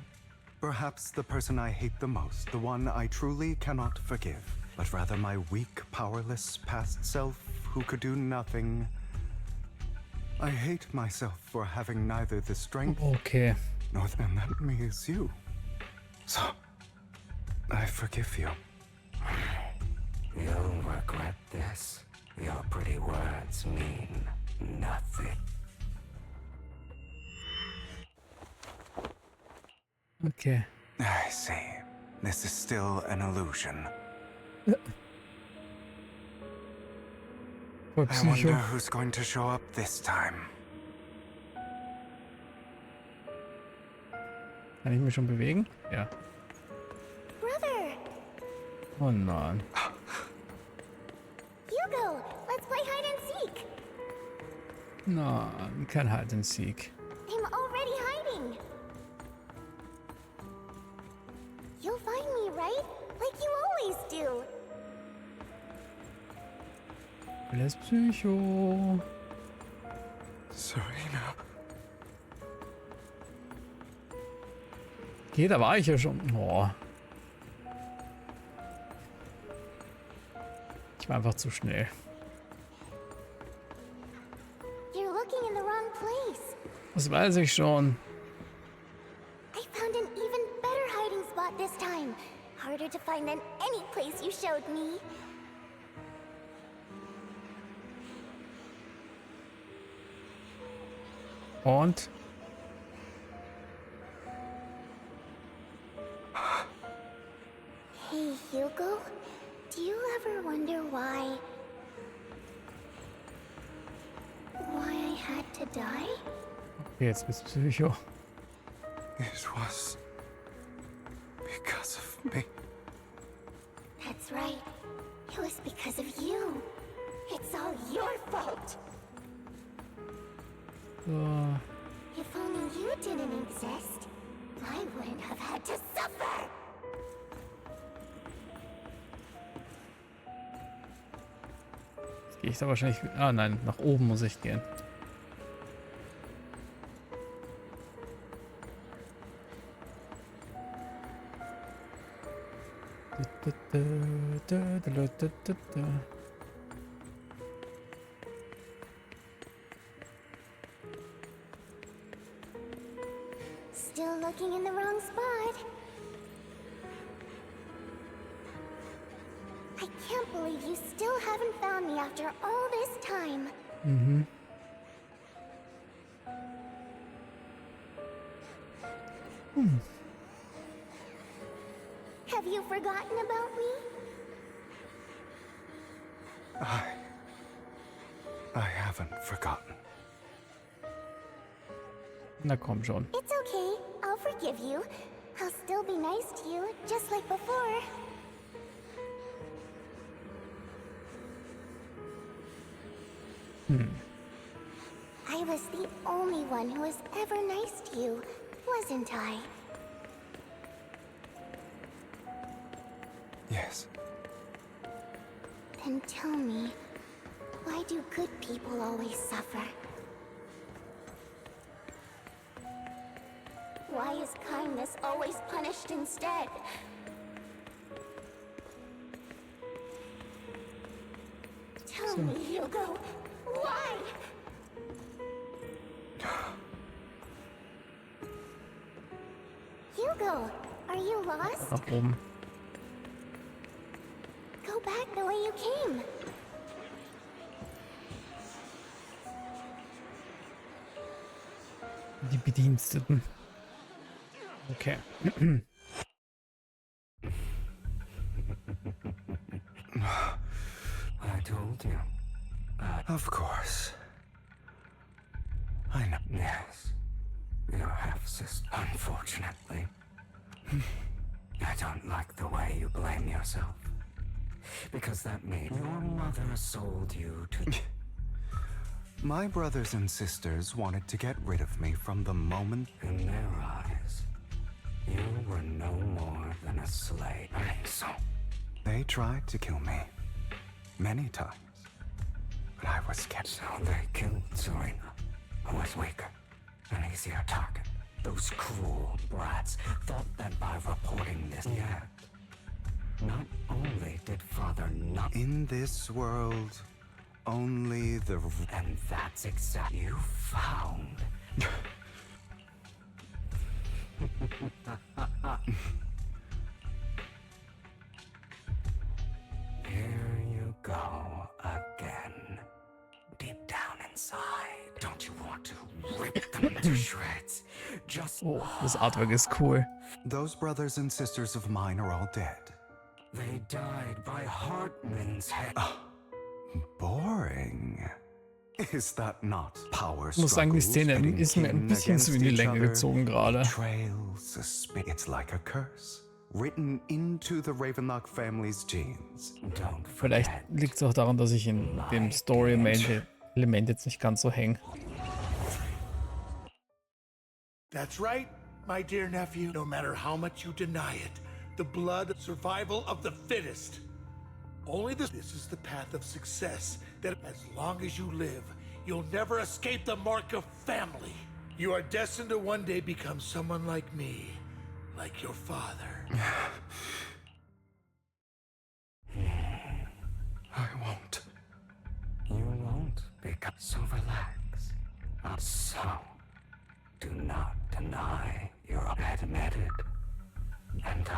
[SPEAKER 16] perhaps the person I hate the most, the one I truly cannot forgive, but rather my weak, powerless past self who could do nothing. I hate myself for having neither the strength nor and that me is you. So, I forgive you. You'll regret this. Your pretty words mean nothing.
[SPEAKER 1] Okay.
[SPEAKER 16] I see. This is still an illusion. I wonder who's going to show up this time.
[SPEAKER 1] Kann ich mich schon bewegen? Ja.
[SPEAKER 3] Brother!
[SPEAKER 1] Oh nein.
[SPEAKER 3] Hugo, let's play hide and seek.
[SPEAKER 1] Nein, kein Hide and Seek.
[SPEAKER 3] I'm already hiding. You'll find me, right? Like you always do.
[SPEAKER 1] Er ist Psycho.
[SPEAKER 16] Serena.
[SPEAKER 1] Okay, da war ich ja schon. Oh. Ich war einfach zu schnell.
[SPEAKER 3] You're looking in the wrong place.
[SPEAKER 1] Das weiß ich schon.
[SPEAKER 3] I found an even better hiding spot this time. Harder to find than any place you showed me.
[SPEAKER 1] Und?
[SPEAKER 3] Hey, Hugo, do you ever wonder why I had to die?
[SPEAKER 1] Okay, jetzt bist du Psycho.
[SPEAKER 16] It was because of me.
[SPEAKER 3] That's right. It was because of you. It's all your fault. If only you didn't exist, I wouldn't have had to suffer.
[SPEAKER 1] Jetzt gehe ich da wahrscheinlich... Ah nein, nach oben muss ich gehen.
[SPEAKER 3] Still looking in the wrong spot. I can't believe you still haven't found me after all this time.
[SPEAKER 1] Mhm.
[SPEAKER 3] Have you forgotten about me?
[SPEAKER 16] I haven't forgotten.
[SPEAKER 1] Na komm schon.
[SPEAKER 3] It's okay. I'll forgive you. I'll still be nice to you, just like before. I was the only one who was ever nice to you, wasn't I?
[SPEAKER 16] Yes.
[SPEAKER 3] Then tell me, why do good people always suffer? Why is kindness always punished instead? Tell me, Hugo, why? Hugo, are you lost?
[SPEAKER 1] Nach oben.
[SPEAKER 3] Go back the way you came.
[SPEAKER 1] Die Bediensteten. Okay.
[SPEAKER 16] I told you. Of course. I know. Yes. Your half-sister. Unfortunately. I don't like the way you blame yourself. Because that means your mother sold you to... My brothers and sisters wanted to get rid of me from the moment... In their eyes, you were no more than a slave. So, they tried to kill me. Many times. But I was kept... So they killed Serena, who was weaker, an easier target. Those cruel brats thought that by reporting this... Yet, not only did Father not... In this world... Only the... And that's exactly... You found... Here you go again. Deep down inside, don't you want to rip them to shreds? Just...
[SPEAKER 1] Oh, das Artwork ist cool.
[SPEAKER 16] Those brothers and sisters of mine are all dead. They died by Hartman's head. Boring. Is that not power?
[SPEAKER 1] Ich muss sagen, die Szene ist mir ein bisschen zu in die Länge gezogen gerade.
[SPEAKER 16] It's like a curse written into the Ravenlock family's genes.
[SPEAKER 1] Vielleicht liegt es auch daran, dass ich in dem Story-Element jetzt nicht ganz so hänge.
[SPEAKER 11] That's right, my dear nephew. No matter how much you deny it, the blood survival of the fittest. Only this is the path of success, that as long as you live, you'll never escape the mark of family. You are destined to one day become someone like me, like your father.
[SPEAKER 16] I won't. You won't become so relaxed. So, do not deny you're admitted. And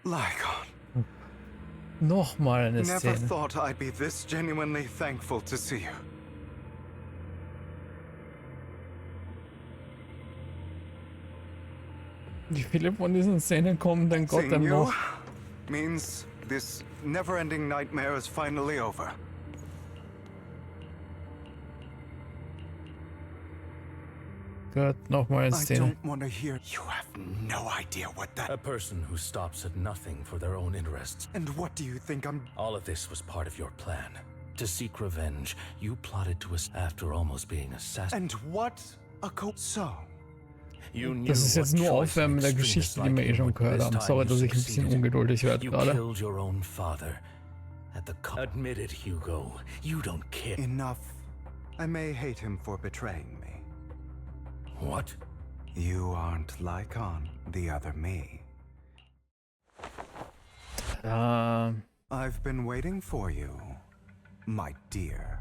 [SPEAKER 16] Lygon.
[SPEAKER 1] Nochmal eine
[SPEAKER 16] Never
[SPEAKER 1] Szene.
[SPEAKER 16] thought I'd be this genuinely thankful to see you.
[SPEAKER 1] Wie viele von diesen Szenen kommen denn Gott denn noch?
[SPEAKER 16] Means This never-ending nightmare is finally over.
[SPEAKER 1] Gott, nochmal eine
[SPEAKER 16] I
[SPEAKER 1] Szene.
[SPEAKER 16] don't want to hear. You have no idea what that.
[SPEAKER 5] A person who stops at nothing for their own interests.
[SPEAKER 16] And what do you think I'm?
[SPEAKER 5] All of this was part of your plan. To seek revenge, you plotted to us after almost being assassinated.
[SPEAKER 16] And what a so.
[SPEAKER 1] Das ist jetzt nur Aufwärmen der Geschichte, die wir eh schon gehört haben. Sorry, dass ich ein bisschen ungeduldig werde gerade.
[SPEAKER 5] You killed your own father. Admit it, Hugo. You don't care.
[SPEAKER 16] Enough. I may hate him for betraying me.
[SPEAKER 5] What?
[SPEAKER 16] You aren't like the other me. I've been waiting for you, my dear.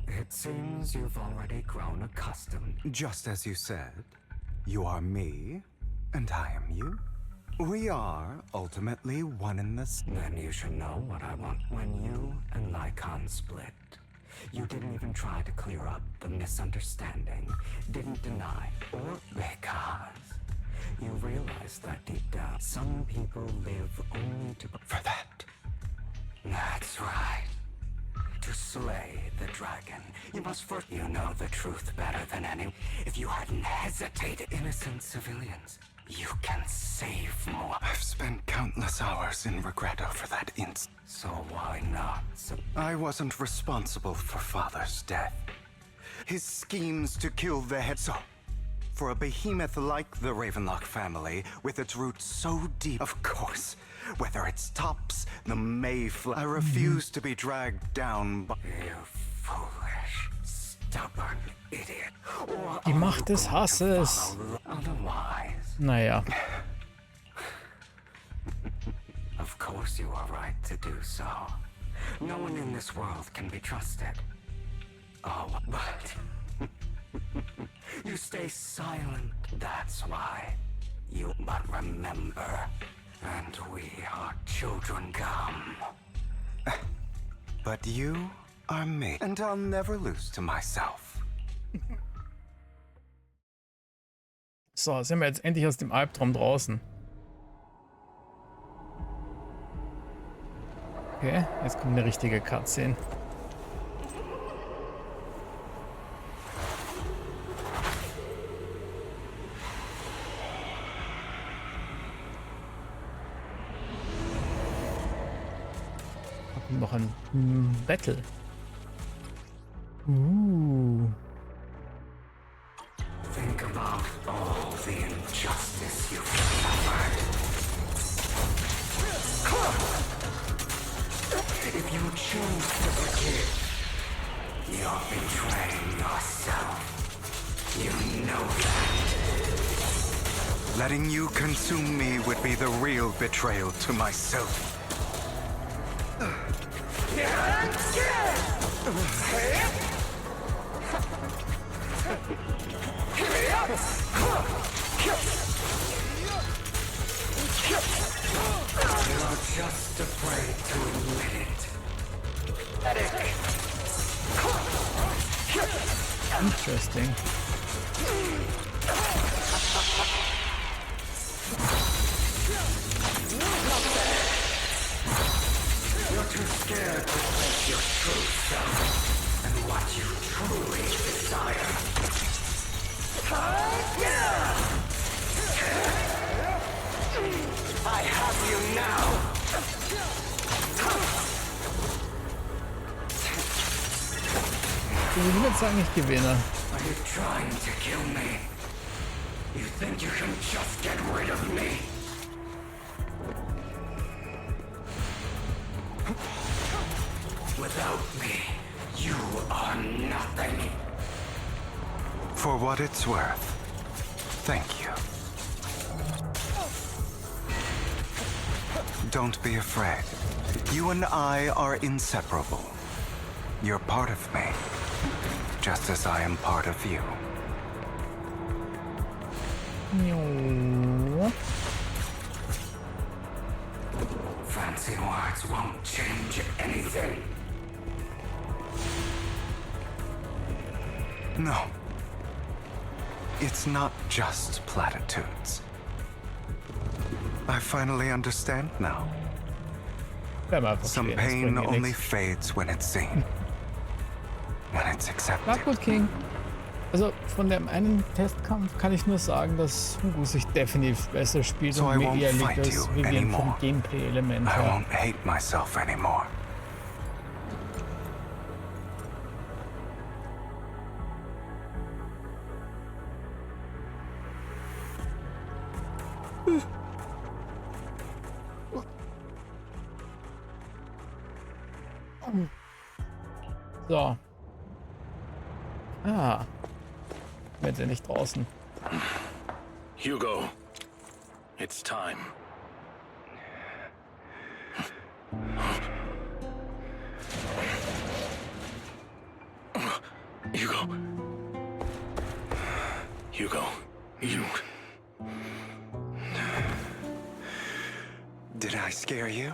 [SPEAKER 18] It seems you've already grown accustomed.
[SPEAKER 16] Just as you said, you are me, and I am you. We are ultimately one in this.
[SPEAKER 18] Then you should know what I want when you and Lycon split. You didn't even try to clear up the misunderstanding, didn't deny, or because you realized that deep down, some people live only to...
[SPEAKER 16] For that.
[SPEAKER 18] That's right. To slay the dragon, you must first... You know the truth better than anyone. If you hadn't hesitated, innocent civilians, you can save more.
[SPEAKER 16] I've spent countless hours in regret over that instant.
[SPEAKER 18] So why not?
[SPEAKER 16] I wasn't responsible for Father's death. His schemes to kill the head. So, for a behemoth like the Ravenlock family, with its roots so deep, of course, whether it's tops, the Mayflower, I refuse to be dragged down by...
[SPEAKER 18] You foolish, stubborn idiot.
[SPEAKER 1] Die Macht des Hasses.
[SPEAKER 18] Otherwise.
[SPEAKER 1] Naja.
[SPEAKER 18] Of course you are right to do so. No one in this world can be trusted. Oh, but... you stay silent, that's why. You but remember, and we are children come.
[SPEAKER 16] But you are me, and I'll never lose to myself.
[SPEAKER 1] So, sind wir jetzt endlich aus dem Albtraum draußen. Okay, jetzt kommt eine richtige Cutscene. Da kommt noch ein Battle.
[SPEAKER 18] Think about all the injustice you've suffered. If you choose to forgive, you're betraying yourself. You know that.
[SPEAKER 16] Letting you consume me would be the real betrayal to myself.
[SPEAKER 18] You're just afraid to admit it.
[SPEAKER 1] Interesting.
[SPEAKER 18] You're too scared to face your true self and what you truly desire. I have you now.
[SPEAKER 1] Ich will jetzt sagen, ich gewinne.
[SPEAKER 18] Are you trying to kill me? You think you can just get rid of me? Without me, you are nothing.
[SPEAKER 16] For what it's worth, thank you. Don't be afraid. You and I are inseparable. You're part of me, just as I am part of you.
[SPEAKER 18] Fancy words won't change anything.
[SPEAKER 16] No. It's not just platitudes. I finally understand now. Some pain only fades when it's seen. When it's accepted.
[SPEAKER 1] Na gut, King. Also von dem einen Testkampf kann ich nur sagen, dass Hugo sich definitiv besser spielt und mir eher liegt als Vivian vom Gameplay-Element her.
[SPEAKER 16] I won't hate myself anymore.
[SPEAKER 1] So. Ah. Wenn sie nicht draußen.
[SPEAKER 5] Hugo, it's time. Hugo. Hugo, you...
[SPEAKER 16] Did I scare you?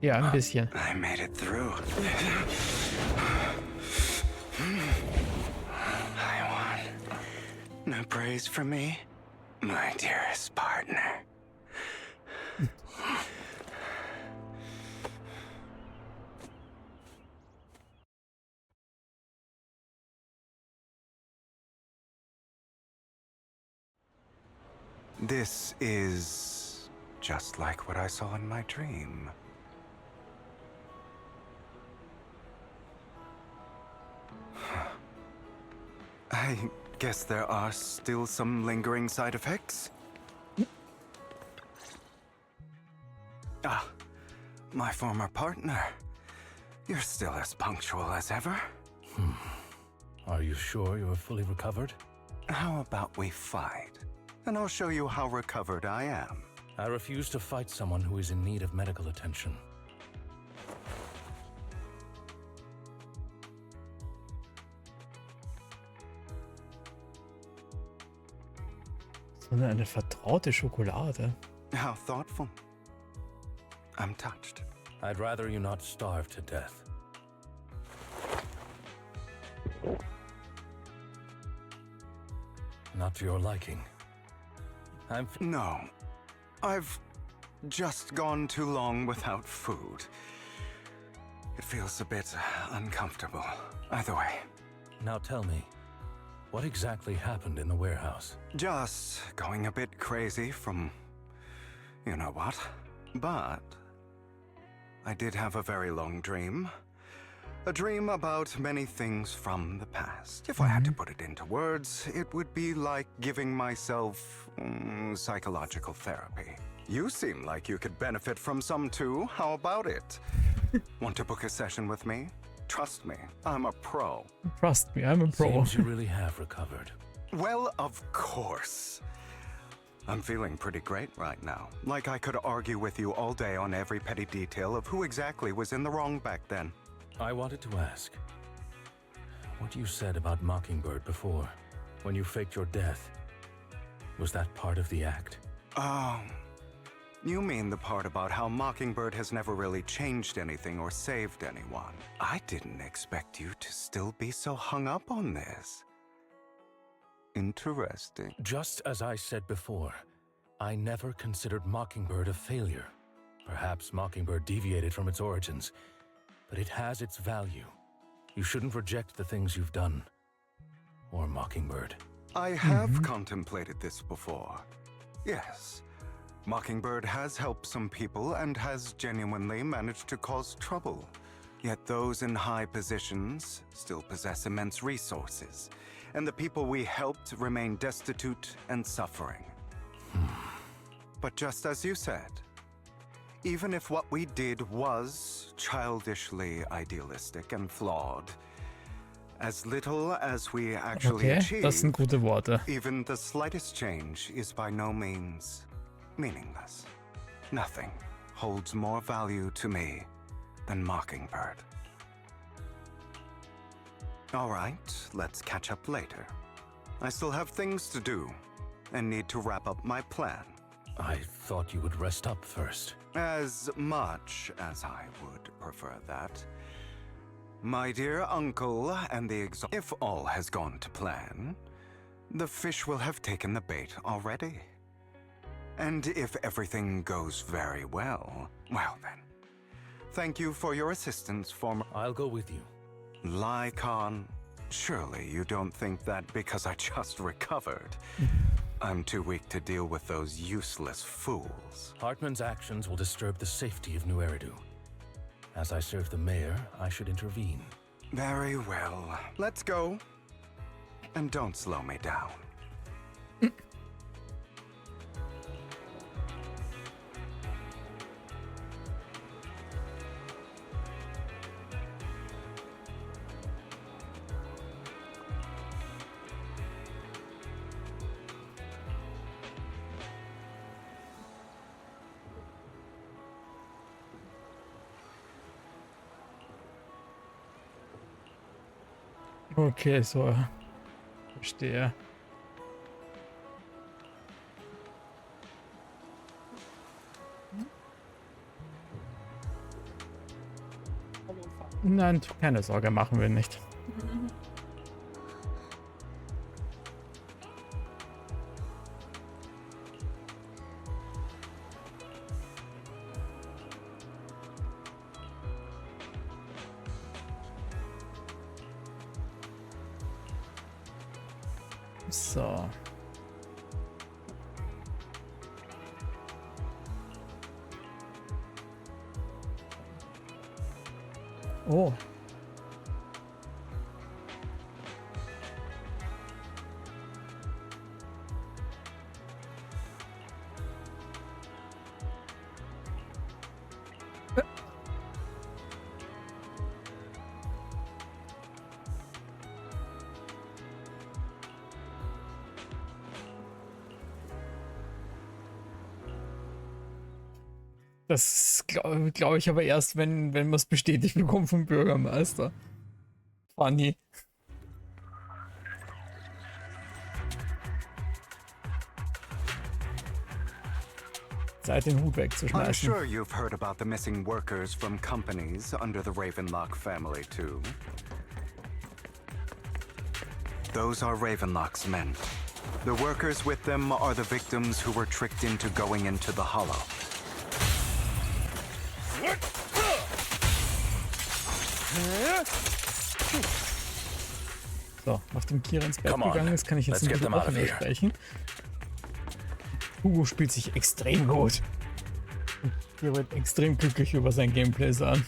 [SPEAKER 1] Ja, ein bisschen.
[SPEAKER 16] I made it through. I won. No praise for me, my dearest partner. This is just like what I saw in my dream. I guess there are still some lingering side effects. Ah, my former partner. You're still as punctual as ever.
[SPEAKER 5] Are you sure you're fully recovered?
[SPEAKER 16] How about we fight? And I'll show you how recovered I am.
[SPEAKER 5] I refuse to fight someone who is in need of medical attention.
[SPEAKER 1] So eine vertraute Schokolade.
[SPEAKER 16] How thoughtful. I'm touched.
[SPEAKER 5] I'd rather you not starve to death. Not to your liking.
[SPEAKER 16] No. I've just gone too long without food. It feels a bit uncomfortable. Either way.
[SPEAKER 5] Now tell me, what exactly happened in the warehouse?
[SPEAKER 16] Just going a bit crazy from you know what. But I did have a very long dream. A dream about many things from the past. If I had to put it into words, it would be like giving myself psychological therapy. You seem like you could benefit from some too. How about it? Want to book a session with me? Trust me, I'm a pro.
[SPEAKER 1] Trust me, I'm a pro.
[SPEAKER 5] Seems you really have recovered.
[SPEAKER 16] Well, of course. I'm feeling pretty great right now. Like I could argue with you all day on every petty detail of who exactly was in the wrong back then.
[SPEAKER 5] I wanted to ask, what you said about Mockingbird before, when you faked your death, was that part of the act?
[SPEAKER 16] Oh, you mean the part about how Mockingbird has never really changed anything or saved anyone. I didn't expect you to still be so hung up on this. Interesting.
[SPEAKER 5] Just as I said before, I never considered Mockingbird a failure. Perhaps Mockingbird deviated from its origins, but it has its value. You shouldn't reject the things you've done. Or Mockingbird.
[SPEAKER 16] I have contemplated this before. Yes. Mockingbird has helped some people and has genuinely managed to cause trouble. Yet those in high positions still possess immense resources, and the people we helped remain destitute and suffering. But just as you said, even if what we did was childishly idealistic and flawed, as little as we actually achieved,
[SPEAKER 1] das sind gute Worte.
[SPEAKER 16] even the slightest change is by no means meaningless. Nothing holds more value to me than Mockingbird. All right, let's catch up later. I still have things to do and need to wrap up my plan.
[SPEAKER 5] I thought you would rest up first.
[SPEAKER 16] As much as I would prefer that. My dear uncle and the if all has gone to plan, the fish will have taken the bait already. And if everything goes very well, well then. Thank you for your assistance, former...
[SPEAKER 5] I'll go with you.
[SPEAKER 16] Lycon, surely you don't think that because I just recovered, I'm too weak to deal with those useless fools.
[SPEAKER 5] Hartman's actions will disturb the safety of New Eridu. As I serve the mayor, I should intervene.
[SPEAKER 16] Very well. Let's go. And don't slow me down.
[SPEAKER 1] Okay, so. Verstehe. Nein, keine Sorge, machen wir nicht. So. Oh. Das glaube ich aber erst, wenn man es bestätigt bekommt vom Bürgermeister. Funny. Zeit, den Hut
[SPEAKER 16] I'm
[SPEAKER 1] wegzuschmeißen.
[SPEAKER 16] sure you've heard about the missing workers from companies under the Ravenlock family too. Those are Ravenlock's men. The workers with them are the victims who were tricked into going into the Hollow.
[SPEAKER 1] So, nachdem Kira ins Bett gegangen ist, kann ich jetzt ein bisschen offener sprechen. Hugo spielt sich extrem gut. Kira wird extrem glücklich über sein Gameplay sein.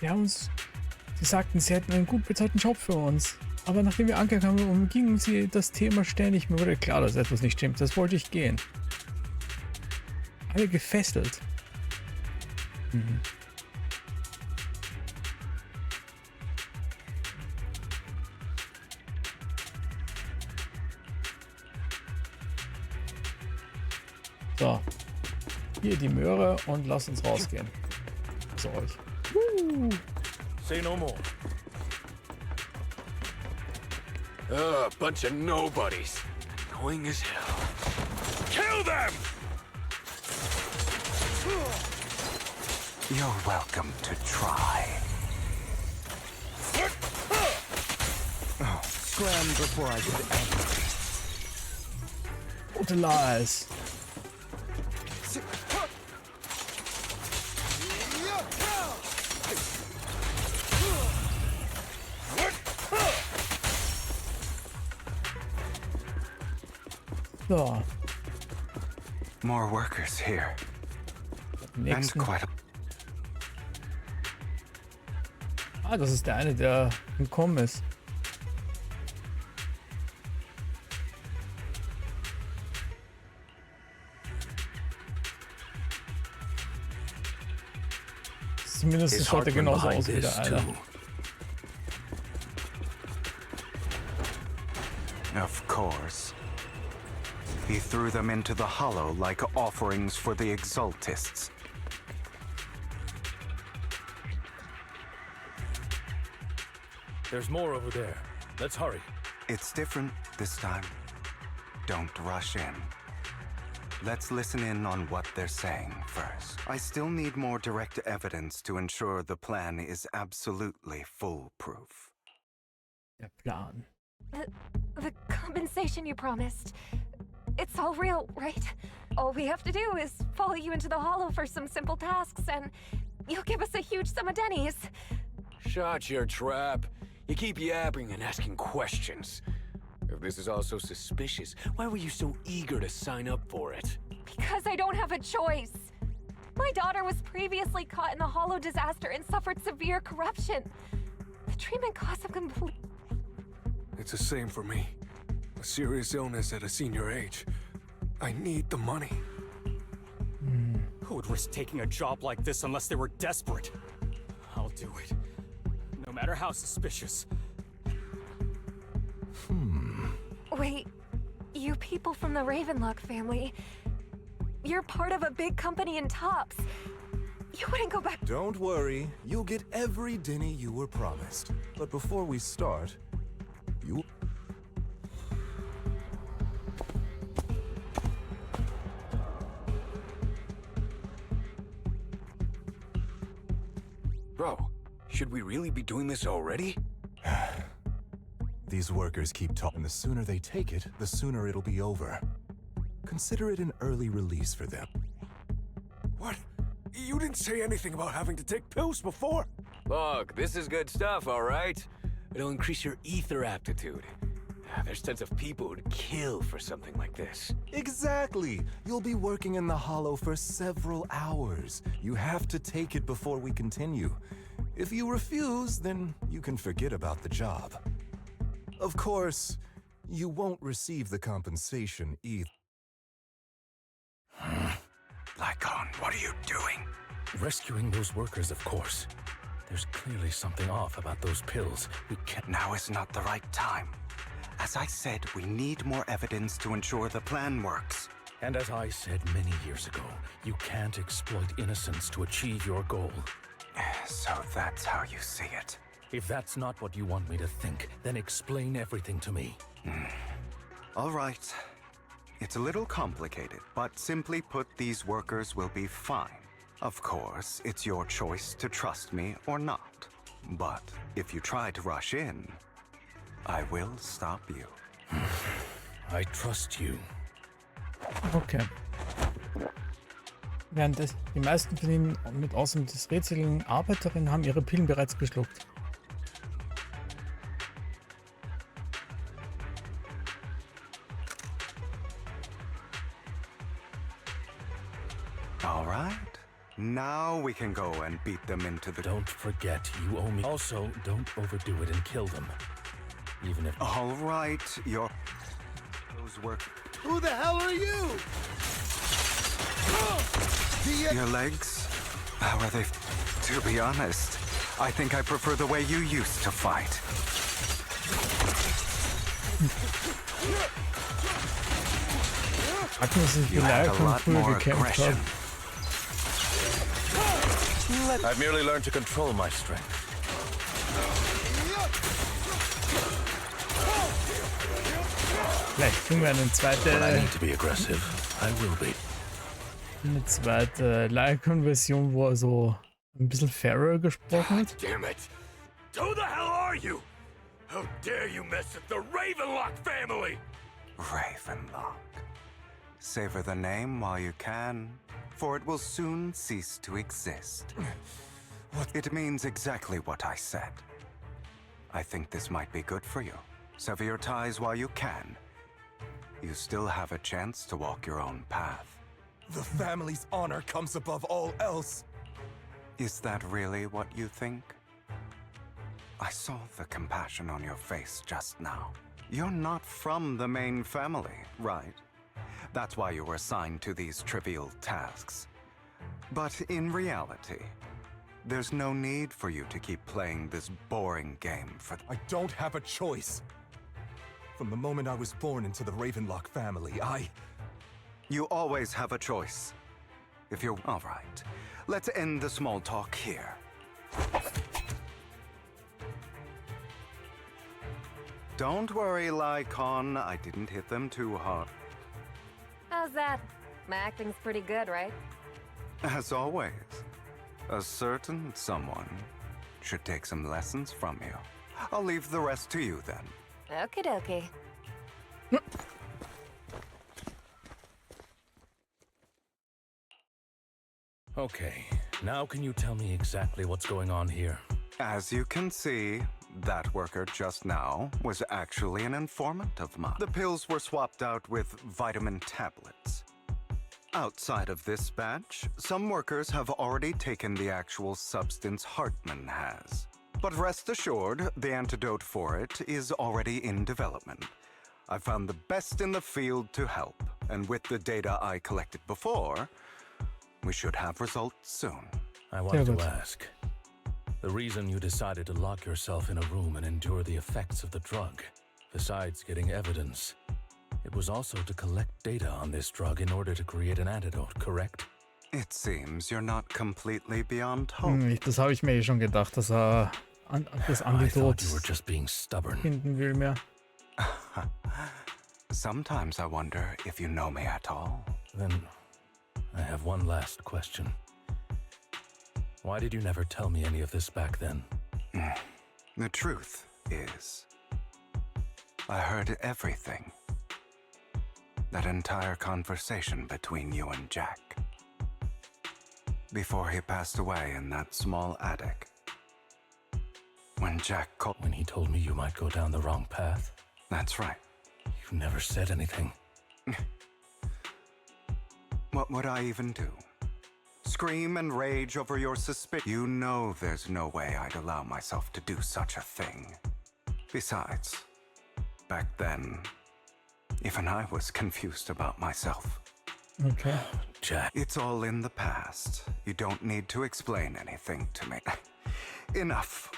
[SPEAKER 1] Sie sagten, sie hätten einen gut bezahlten Job für uns. Aber nachdem wir angekommen sind, umgingen sie das Thema ständig. Mir wurde klar, dass etwas nicht stimmt. Das wollte ich gehen. Alle gefesselt. Mhm. So. Hier die Möhre und lass uns rausgehen. So euch.
[SPEAKER 8] Say no more.
[SPEAKER 19] Bunch of nobodies. Annoying as hell. Kill them!
[SPEAKER 16] You're welcome to try. Oh, scram before I get angry.
[SPEAKER 1] Rote Lies. So.
[SPEAKER 16] More workers here. And quite a...
[SPEAKER 1] Ah, das ist der eine, der entkommen ist. Zumindest schaut er genauso aus wie der eine.
[SPEAKER 16] Of course. He threw them into the Hollow like offerings for the Exaltists.
[SPEAKER 5] There's more over there. Let's hurry.
[SPEAKER 16] It's different this time. Don't rush in. Let's listen in on what they're saying first. I still need more direct evidence to ensure the plan is absolutely foolproof.
[SPEAKER 1] Der Plan.
[SPEAKER 20] The compensation you promised. It's all real, right? All we have to do is follow you into the hollow for some simple tasks, and you'll give us a huge sum of dennies.
[SPEAKER 19] Shut your trap. You keep yapping and asking questions. If this is all so suspicious, why were you so eager to sign up for it?
[SPEAKER 20] Because I don't have a choice. My daughter was previously caught in the hollow disaster and suffered severe corruption. The treatment costs a complete...
[SPEAKER 21] It's the same for me. A serious illness at a senior age. I need the money.
[SPEAKER 22] Who would risk taking a job like this unless they were desperate? I'll do it. No matter how suspicious.
[SPEAKER 20] Wait, you people from the Ravenlock family, you're part of a big company in Tops. You wouldn't go back.
[SPEAKER 23] Don't worry, you'll get every denny you were promised. But before we start, you...
[SPEAKER 19] Bro, should we really be doing this already?
[SPEAKER 23] These workers keep talking. The sooner they take it, the sooner it'll be over. Consider it an early release for them.
[SPEAKER 21] What? You didn't say anything about having to take pills before.
[SPEAKER 19] Look, this is good stuff, all right? It'll increase your ether aptitude. There's tons of people who'd kill for something like this.
[SPEAKER 23] Exactly! You'll be working in the hollow for several hours. You have to take it before we continue. If you refuse, then you can forget about the job. Of course, you won't receive the compensation either.
[SPEAKER 16] Lycon, what are you doing?
[SPEAKER 5] Rescuing those workers, of course. There's clearly something off about those pills. We can't...
[SPEAKER 16] Now is not the right time. As I said, we need more evidence to ensure the plan works.
[SPEAKER 5] And as I said many years ago, you can't exploit innocence to achieve your goal.
[SPEAKER 16] So that's how you see it.
[SPEAKER 5] If that's not what you want me to think, then explain everything to me.
[SPEAKER 16] All right. It's a little complicated, but simply put, these workers will be fine. Of course, it's your choice to trust me or not. But if you try to rush in, I will stop you.
[SPEAKER 5] I trust you.
[SPEAKER 1] Okay. Während die meisten von ihnen, mit Ausnahme des rätseligen Arbeiterinnen, haben ihre Pillen bereits geschluckt.
[SPEAKER 16] All right. Now we can go and beat them into the...
[SPEAKER 5] Don't forget, you owe me. Also, don't overdo it and kill them. Even if...
[SPEAKER 16] All right, your... Those work...
[SPEAKER 11] Who the hell are you?
[SPEAKER 16] Your legs? How are they... To be honest, I think I prefer the way you used to fight.
[SPEAKER 1] You
[SPEAKER 16] had a lot more aggression.
[SPEAKER 5] I've merely learned to control my strength.
[SPEAKER 1] Vielleicht kriegen wir eine zweite...
[SPEAKER 5] When I need to be aggressive, I will be.
[SPEAKER 1] Eine zweite Lycon-Version, wo er so ein bisschen fairer gesprochen hat.
[SPEAKER 19] Damn it! Who the hell are you? How dare you mess with the Ravenlock family?
[SPEAKER 16] Ravenlock. Savor the name while you can, for it will soon cease to exist. What? It means exactly what I said. I think this might be good for you. Sever your ties while you can. You still have a chance to walk your own path.
[SPEAKER 23] The family's honor comes above all else.
[SPEAKER 16] Is that really what you think? I saw the compassion on your face just now. You're not from the main family, right? That's why you were assigned to these trivial tasks. But in reality, there's no need for you to keep playing this boring game for...
[SPEAKER 23] I don't have a choice. From the moment I was born into the Ravenlock family,
[SPEAKER 16] You always have a choice. If you're... All right. Let's end the small talk here. Don't worry, Lycon. I didn't hit them too hard.
[SPEAKER 20] How's that? My acting's pretty good, right?
[SPEAKER 16] As always, a certain someone should take some lessons from you. I'll leave the rest to you then.
[SPEAKER 20] Okie dokie.
[SPEAKER 5] Okay, now can you tell me exactly what's going on here?
[SPEAKER 16] As you can see, that worker just now was actually an informant of mine. The pills were swapped out with vitamin tablets. Outside of this batch, some workers have already taken the actual substance Hartman has. But rest assured, the antidote for it is already in development. I found the best in the field to help, and with the data I collected before, we should have results soon.
[SPEAKER 5] I want to ask, the reason you decided to lock yourself in a room and endure the effects of the drug, besides getting evidence, it was also to collect data on this drug in order to create an antidote, correct?
[SPEAKER 16] It seems you're not completely beyond hope.
[SPEAKER 1] Das habe ich mir eh schon gedacht, dass das Antidot
[SPEAKER 5] you were just being stubborn.
[SPEAKER 1] finden will mehr.
[SPEAKER 16] Sometimes I wonder if you know me at all.
[SPEAKER 5] Then I have one last question. Why did you never tell me any of this back then?
[SPEAKER 16] The truth is, I heard everything. That entire conversation between you and Jack. Before he passed away in that small attic. When Jack called...
[SPEAKER 5] When he told me you might go down the wrong path?
[SPEAKER 16] That's right.
[SPEAKER 5] You never said anything.
[SPEAKER 16] What would I even do? Scream and rage over your suspicion? You know there's no way I'd allow myself to do such a thing. Besides, back then, even I was confused about myself.
[SPEAKER 1] Okay.
[SPEAKER 16] Jack. It's all in the past. You don't need to explain anything to me. Enough.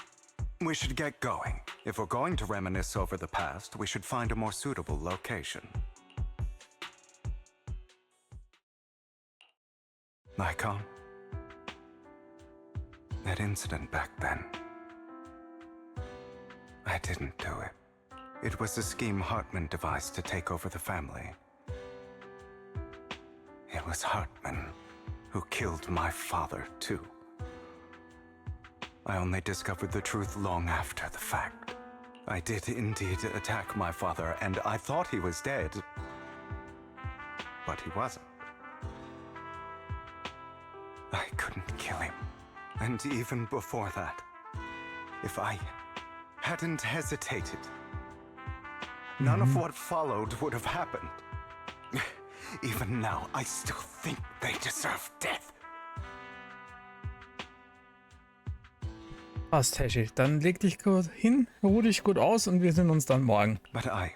[SPEAKER 16] We should get going. If we're going to reminisce over the past, we should find a more suitable location. Nikon? That incident back then. I didn't do it. It was a scheme Hartman devised to take over the family. It was Hartman who killed my father, too. I only discovered the truth long after the fact. I did indeed attack my father, and I thought he was dead. But he wasn't. I couldn't kill him. And even before that, if I hadn't hesitated, none of what followed would have happened. Even now, I still think they deserve death.
[SPEAKER 1] Passt, Heshi. Dann leg dich gut hin, ruh dich gut aus und wir sehen uns dann morgen.
[SPEAKER 16] But I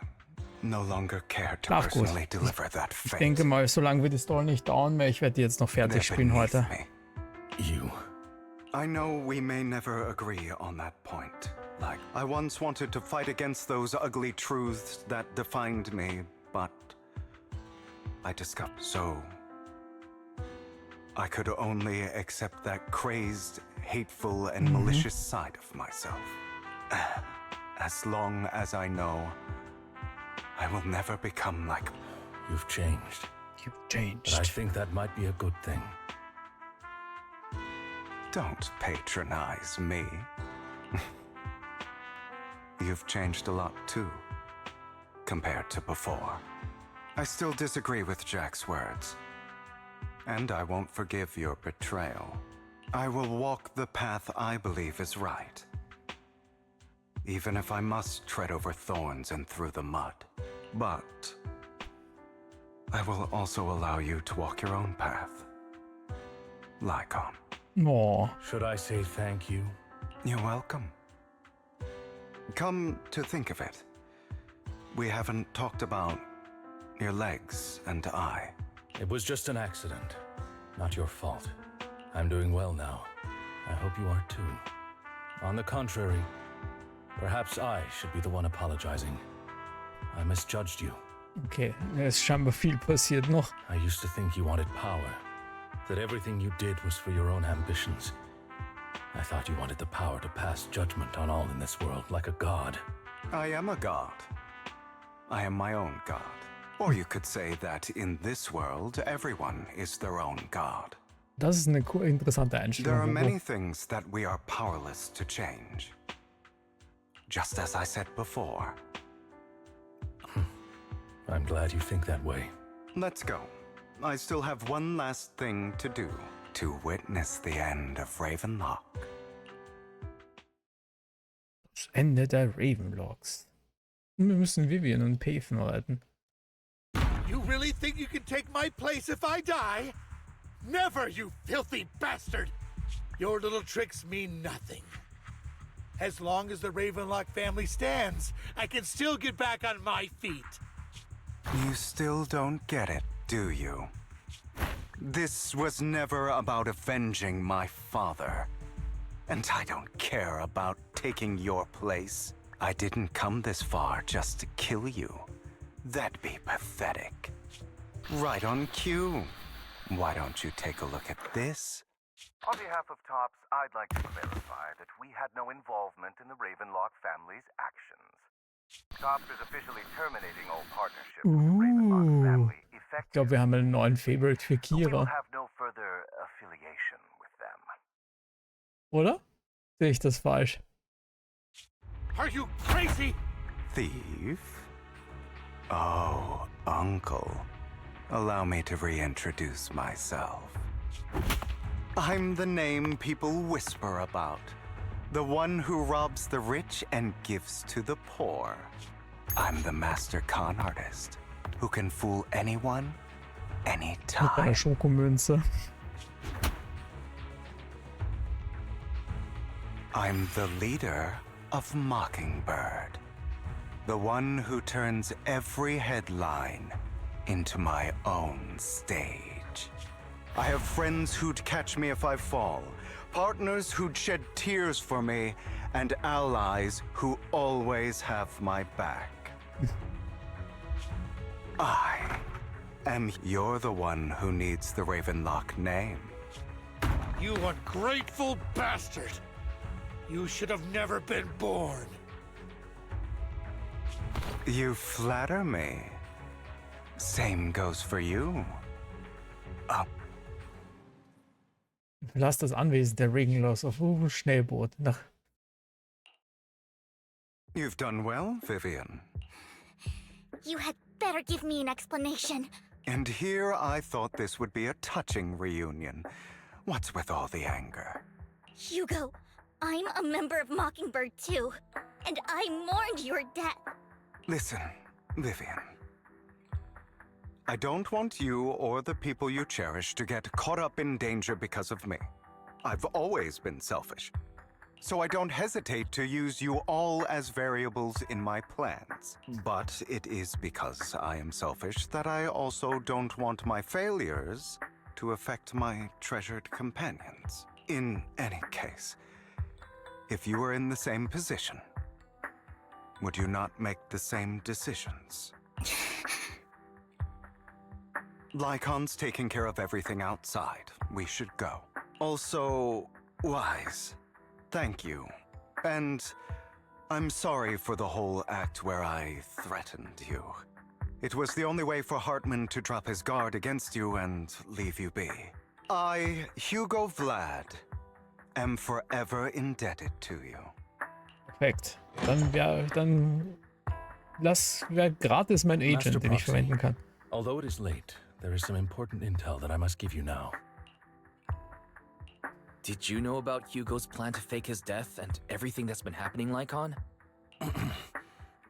[SPEAKER 16] no longer care to
[SPEAKER 1] Ach gut.
[SPEAKER 16] personally deliver that
[SPEAKER 1] Ich
[SPEAKER 16] fate.
[SPEAKER 1] denke mal, so lange wird die Story nicht dauern mehr. Ich werde die jetzt noch fertig spielen heute.
[SPEAKER 5] You.
[SPEAKER 16] I know we may never agree on that point. Like, I once wanted to fight against those ugly truths that defined me, but I discovered. So, I could only accept that crazed, hateful, and malicious side of myself. As long as I know, I will never become like...
[SPEAKER 5] You've changed.
[SPEAKER 1] You've changed.
[SPEAKER 5] But I think that might be a good thing.
[SPEAKER 16] Don't patronize me. You've changed a lot too, compared to before. I still disagree with Jack's words, and I won't forgive your betrayal. I will walk the path I believe is right, even if I must tread over thorns and through the mud. But I will also allow you to walk your own path. Lycon.
[SPEAKER 1] Oh.
[SPEAKER 5] Should I say thank you?
[SPEAKER 16] You're welcome. Come to think of it, we haven't talked about your legs and I.
[SPEAKER 5] It was just an accident. Not your fault. I'm doing well now. I hope you are too. On the contrary, perhaps I should be the one apologizing. I misjudged you.
[SPEAKER 1] Okay, es ist scheinbar viel passiert noch.
[SPEAKER 5] I used to think you wanted power. That everything you did was for your own ambitions. I thought you wanted the power to pass judgment on all in this world like a god.
[SPEAKER 16] I am a god. I am my own god. Or you could say that in this world, everyone is their own god.
[SPEAKER 1] Das ist eine interessante Einstellung.
[SPEAKER 16] There are many things that we are powerless to change. Just as I said before,
[SPEAKER 5] I'm glad you think that way.
[SPEAKER 16] Let's go. I still have one last thing to do. To witness the end of Ravenlock.
[SPEAKER 1] Das Ende der Ravenlocks. Und wir müssen Vivian und Paven retten.
[SPEAKER 11] You really think you can take my place if I die? Never, you filthy bastard! Your little tricks mean nothing. As long as the Ravenlock family stands, I can still get back on my feet.
[SPEAKER 16] You still don't get it, do you? This was never about avenging my father. And I don't care about taking your place. I didn't come this far just to kill you. That'd be pathetic. Right on cue. Why don't you take a look at this?
[SPEAKER 7] On behalf of Tops, I'd like to clarify that we had no involvement in the Ravenlock family's actions. Tops is officially terminating all partnership with the Ravenlock family.
[SPEAKER 1] Ich glaube, wir haben einen neuen Favorite für Kira.
[SPEAKER 7] Have no further affiliation with them.
[SPEAKER 1] Oder? Sehe ich das falsch?
[SPEAKER 11] Are you crazy?
[SPEAKER 16] Thief? Oh, Uncle. Allow me to reintroduce myself. I'm the name people whisper about. The one who robs the rich and gives to the poor. I'm the master con artist who can fool anyone, anytime.
[SPEAKER 1] Mit einer Schokomünze.
[SPEAKER 16] I'm the leader of Mockingbird. The one who turns every headline into my own stage. I have friends who'd catch me if I fall, partners who'd shed tears for me, and allies who always have my back. You're the one who needs the Ravenlock name.
[SPEAKER 11] You ungrateful bastard! You should have never been born.
[SPEAKER 16] You flatter me. Same goes for you.
[SPEAKER 1] Verlass das Anwesen der Ravenlocks auf Schnellboot nach.
[SPEAKER 16] You've done well, Vivian.
[SPEAKER 3] You had better give me an explanation.
[SPEAKER 16] And here I thought this would be a touching reunion. What's with all the anger?
[SPEAKER 3] Hugo, I'm a member of Mockingbird too, and I mourned your death.
[SPEAKER 16] Listen, Vivian. I don't want you or the people you cherish to get caught up in danger because of me. I've always been selfish, so I don't hesitate to use you all as variables in my plans. But it is because I am selfish that I also don't want my failures to affect my treasured companions. In any case, if you were in the same position, would you not make the same decisions? Lycon's taking care of everything outside. We should go. Also, Wise, thank you. And I'm sorry for the whole act where I threatened you. It was the only way for Hartman to drop his guard against you and leave you be. I, Hugo Vlad, am forever indebted to you.
[SPEAKER 1] Perfekt. Dann wär gratis mein Agent, den ich verwenden kann.
[SPEAKER 5] Although it is late, there is some important intel that I must give you now.
[SPEAKER 2] Did you know about Hugo's plan to fake his death and everything that's been happening, Lycon?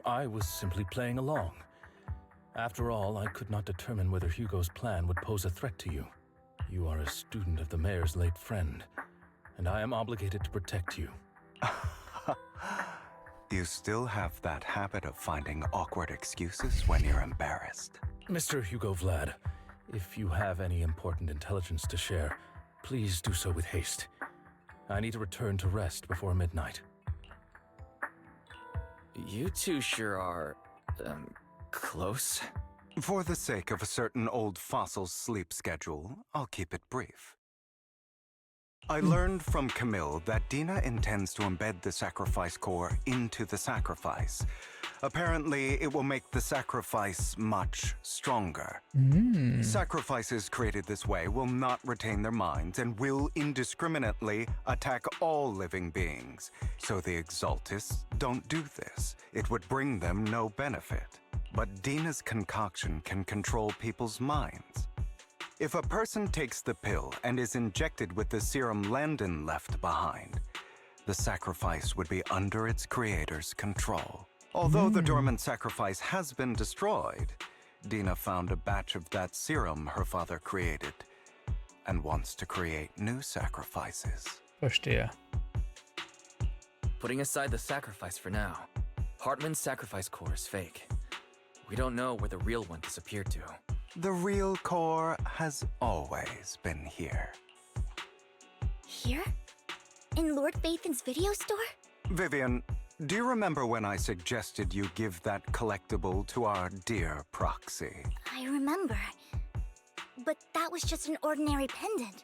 [SPEAKER 5] I was simply playing along. After all, I could not determine whether Hugo's plan would pose a threat to you. You are a student of the mayor's late friend, and I am obligated to protect you.
[SPEAKER 16] You still have that habit of finding awkward excuses when you're embarrassed.
[SPEAKER 5] Mr. Hugo Vlad, if you have any important intelligence to share, please do so with haste. I need to return to rest before midnight.
[SPEAKER 2] You two sure are, close?
[SPEAKER 16] For the sake of a certain old fossil's sleep schedule, I'll keep it brief. I learned from Camille that Dina intends to embed the sacrifice core into the sacrifice. Apparently, it will make the sacrifice much stronger. Sacrifices created this way will not retain their minds and will indiscriminately attack all living beings. So the Exaltists don't do this. It would bring them no benefit. but Dina's concoction can control people's minds. If a person takes the pill and is injected with the serum Landon left behind, the sacrifice would be under its creator's control. Although the dormant sacrifice has been destroyed, Dina found a batch of that serum her father created and wants to create new sacrifices.
[SPEAKER 1] Verstehe.
[SPEAKER 2] Putting aside the sacrifice for now, Hartman's sacrifice core is fake. We don't know where the real one disappeared to.
[SPEAKER 16] The real core has always been here.
[SPEAKER 3] Here? In Lord Vathan's video store?
[SPEAKER 16] Vivian, do you remember when I suggested you give that collectible to our dear proxy?
[SPEAKER 3] I remember. But that was just an ordinary pendant.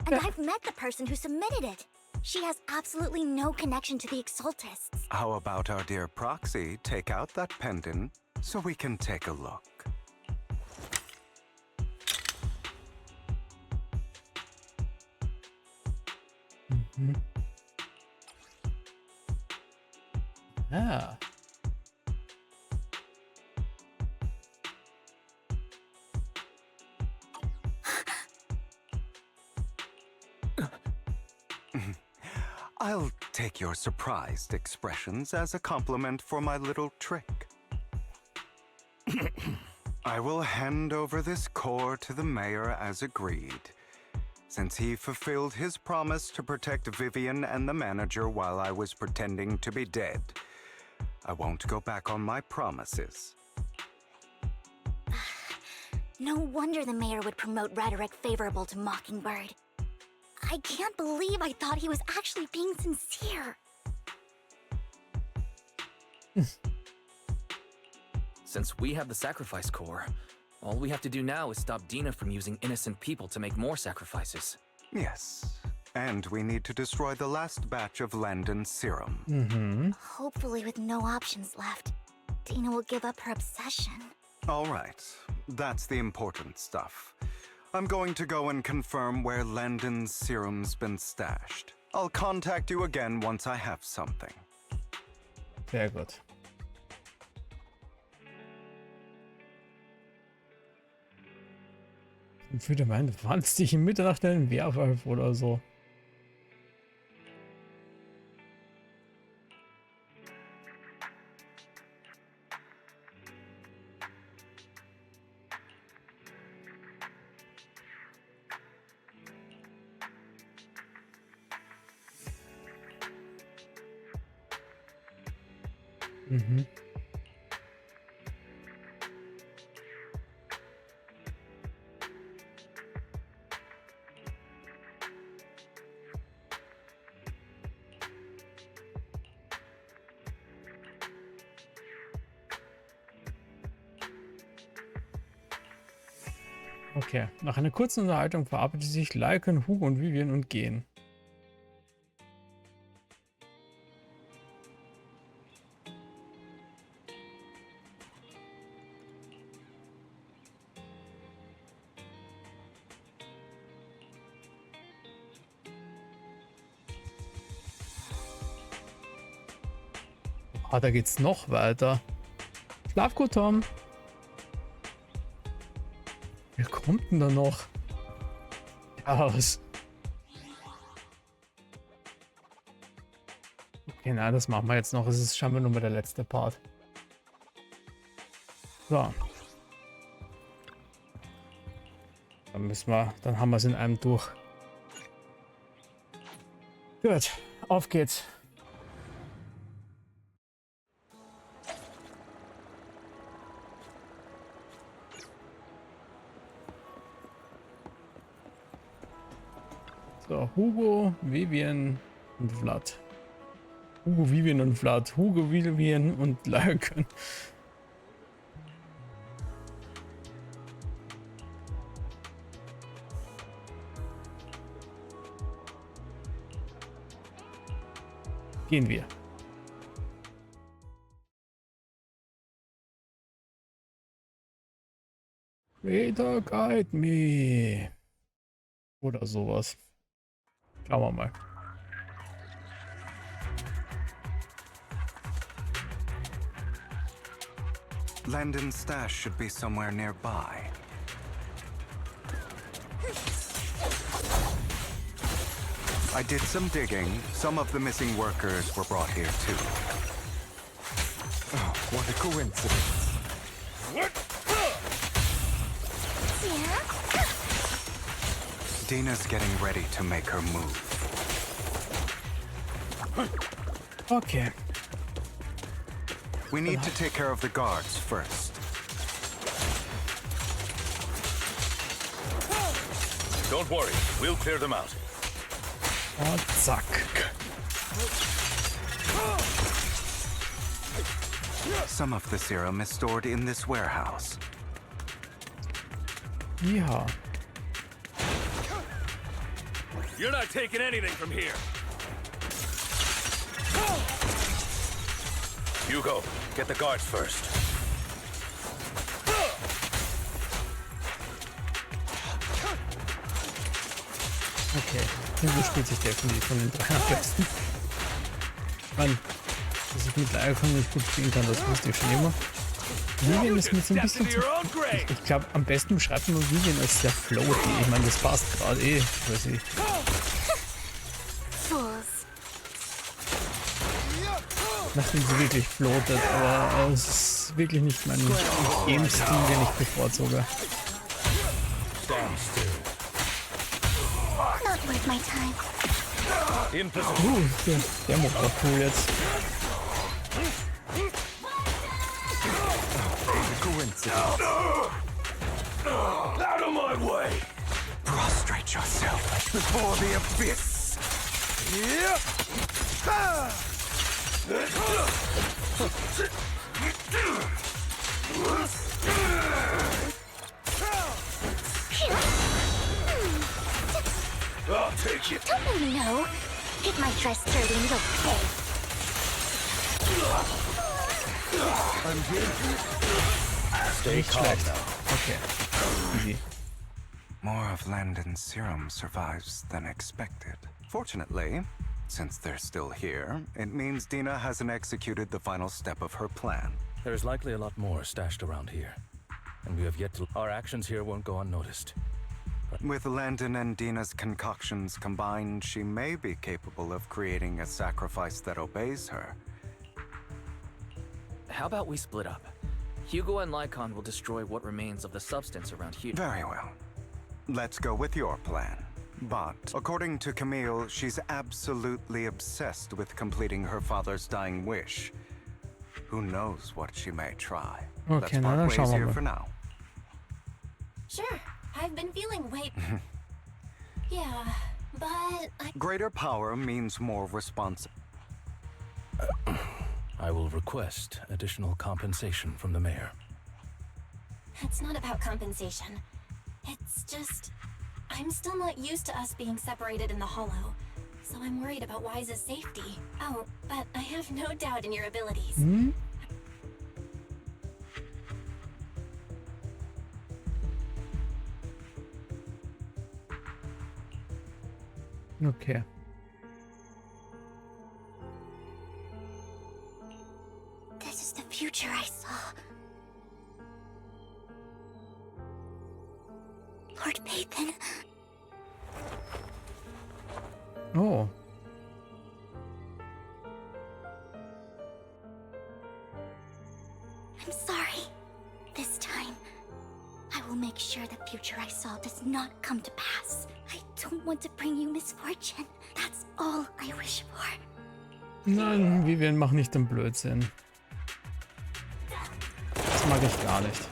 [SPEAKER 3] And I've met the person who submitted it. She has absolutely no connection to the Exaltists.
[SPEAKER 16] How about our dear proxy take out that pendant so we can take a look?
[SPEAKER 1] Ah.
[SPEAKER 16] I'll take your surprised expressions as a compliment for my little trick. I will hand over this core to the mayor as agreed, since he fulfilled his promise to protect Vivian and the manager while I was pretending to be dead. I won't go back on my promises.
[SPEAKER 3] No wonder the mayor would promote rhetoric favorable to Mockingbird. I can't believe I thought he was actually being sincere.
[SPEAKER 2] Since we have the sacrifice core, all we have to do now is stop Dina from using innocent people to make more sacrifices.
[SPEAKER 16] Yes, and we need to destroy the last batch of Landon's serum.
[SPEAKER 3] Hopefully with no options left, Dina will give up her obsession.
[SPEAKER 16] All right, that's the important stuff. I'm going to go and confirm where Landon's serum's been stashed. I'll contact you again once I have something.
[SPEAKER 1] Sehr gut. Ich würde meinen, du fandst dich in Mitternacht in einen Werwolf oder so. Okay, nach einer kurzen Unterhaltung verabschieden sich Lycan, Hugo und Vivian und gehen. Ah, da geht's noch weiter. Schlaf gut, Tom. Wer kommt denn da noch? Ja, was? Okay, na, das machen wir jetzt noch. Es ist scheinbar nur mal der letzte Part. So. Dann müssen wir, dann haben wir es in einem durch. Gut, auf geht's. So, Hugo, Vivian und Vlad. Hugo, Vivian und Vlad. Hugo, Vivian und Lycan. Gehen wir. Creator guide me. Oder sowas. Schauen wir mal.
[SPEAKER 16] Landon's stash should be somewhere nearby. I did some digging. Some of the missing workers were brought here too. Oh, what a coincidence. Dina's getting ready to make her move.
[SPEAKER 1] Okay.
[SPEAKER 16] We need to take care of the guards first.
[SPEAKER 5] Don't worry, we'll clear them out.
[SPEAKER 1] Und zack.
[SPEAKER 16] Some of the serum is stored in this warehouse.
[SPEAKER 1] Ja.
[SPEAKER 5] You're not taking anything from here. Hugo, get the guards first.
[SPEAKER 1] Okay. Hugo spielt sich definitiv von den drei am besten. Mann, dass ich mit Icon nicht gut spielen kann, das wusste ich schon immer. Vivian ist mir so ein bisschen zu... Ich glaube, am besten beschreibt man Vivian als sehr floaty. Ich meine, das passt gerade weiß ich. Nachdem sie wirklich floatet, aber es ist wirklich nicht mein Game-Stil, den ich bevorzuge.
[SPEAKER 3] Not worth my time.
[SPEAKER 1] Der macht auch cool jetzt.
[SPEAKER 5] Out of my way!
[SPEAKER 16] Prostrate yourself before the abyss.
[SPEAKER 5] I'll take it.
[SPEAKER 3] Don't let me know. Get my dress dirty and you'll pay.
[SPEAKER 16] I'm here.
[SPEAKER 5] Stay calm now.
[SPEAKER 1] Okay. Easy.
[SPEAKER 16] More of Landon's serum survives than expected. Fortunately, since they're still here, it means Dina hasn't executed the final step of her plan.
[SPEAKER 5] There's likely a lot more stashed around here. And we have yet to... Our actions here won't go unnoticed.
[SPEAKER 16] With Landon and Dina's concoctions combined, she may be capable of creating a sacrifice that obeys her.
[SPEAKER 2] How about we split up? Hugo and Lycon will destroy what remains of the substance around here.
[SPEAKER 16] Very well. Let's go with your plan. But, according to Camille, she's absolutely obsessed with completing her father's dying wish. Who knows what she may try.
[SPEAKER 1] Okay,
[SPEAKER 16] Let's part ways here for now.
[SPEAKER 9] Sure, I've been feeling way... Yeah, but
[SPEAKER 16] Greater power means more
[SPEAKER 5] I will request additional compensation from the mayor.
[SPEAKER 9] it's not about compensation. It's just... I'm still not used to us being separated in the Hollow, so I'm worried about Wise's safety. Oh, but I have no doubt in your abilities.
[SPEAKER 1] Okay.
[SPEAKER 3] This is the future I saw. Lord Pathan.
[SPEAKER 1] Oh.
[SPEAKER 3] I'm sorry. This time, I will make sure the future I saw does not come to pass. I don't want to bring you misfortune. That's all I wish for.
[SPEAKER 1] Nein, Vivian, mach nicht den Blödsinn. Das mag ich gar nicht.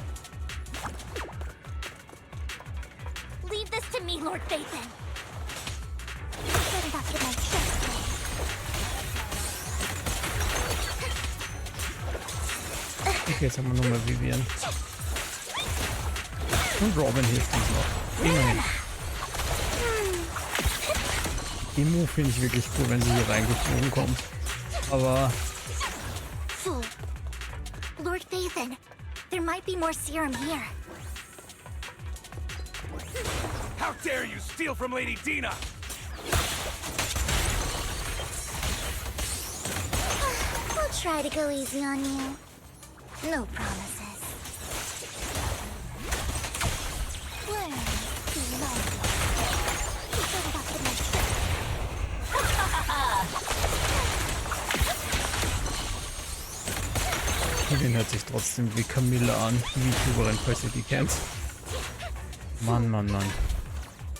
[SPEAKER 3] Leave this to me, Lord Pathan. Better not get my chest wet.
[SPEAKER 1] Okay, jetzt haben wir nochmal Vivian. Und Robin hilft uns noch. Immerhin. Die Move finde ich wirklich cool, wenn sie hier reingeflogen kommt. Aber...
[SPEAKER 3] Fool. Lord Pathan, there might be more serum here.
[SPEAKER 5] How dare you steal from Lady Dina!
[SPEAKER 3] I'll try to go easy on you. No promises.
[SPEAKER 1] Den hört sich trotzdem wie Camilla an, die YouTuberin, falls ihr die kennt. Mann, Mann, Mann.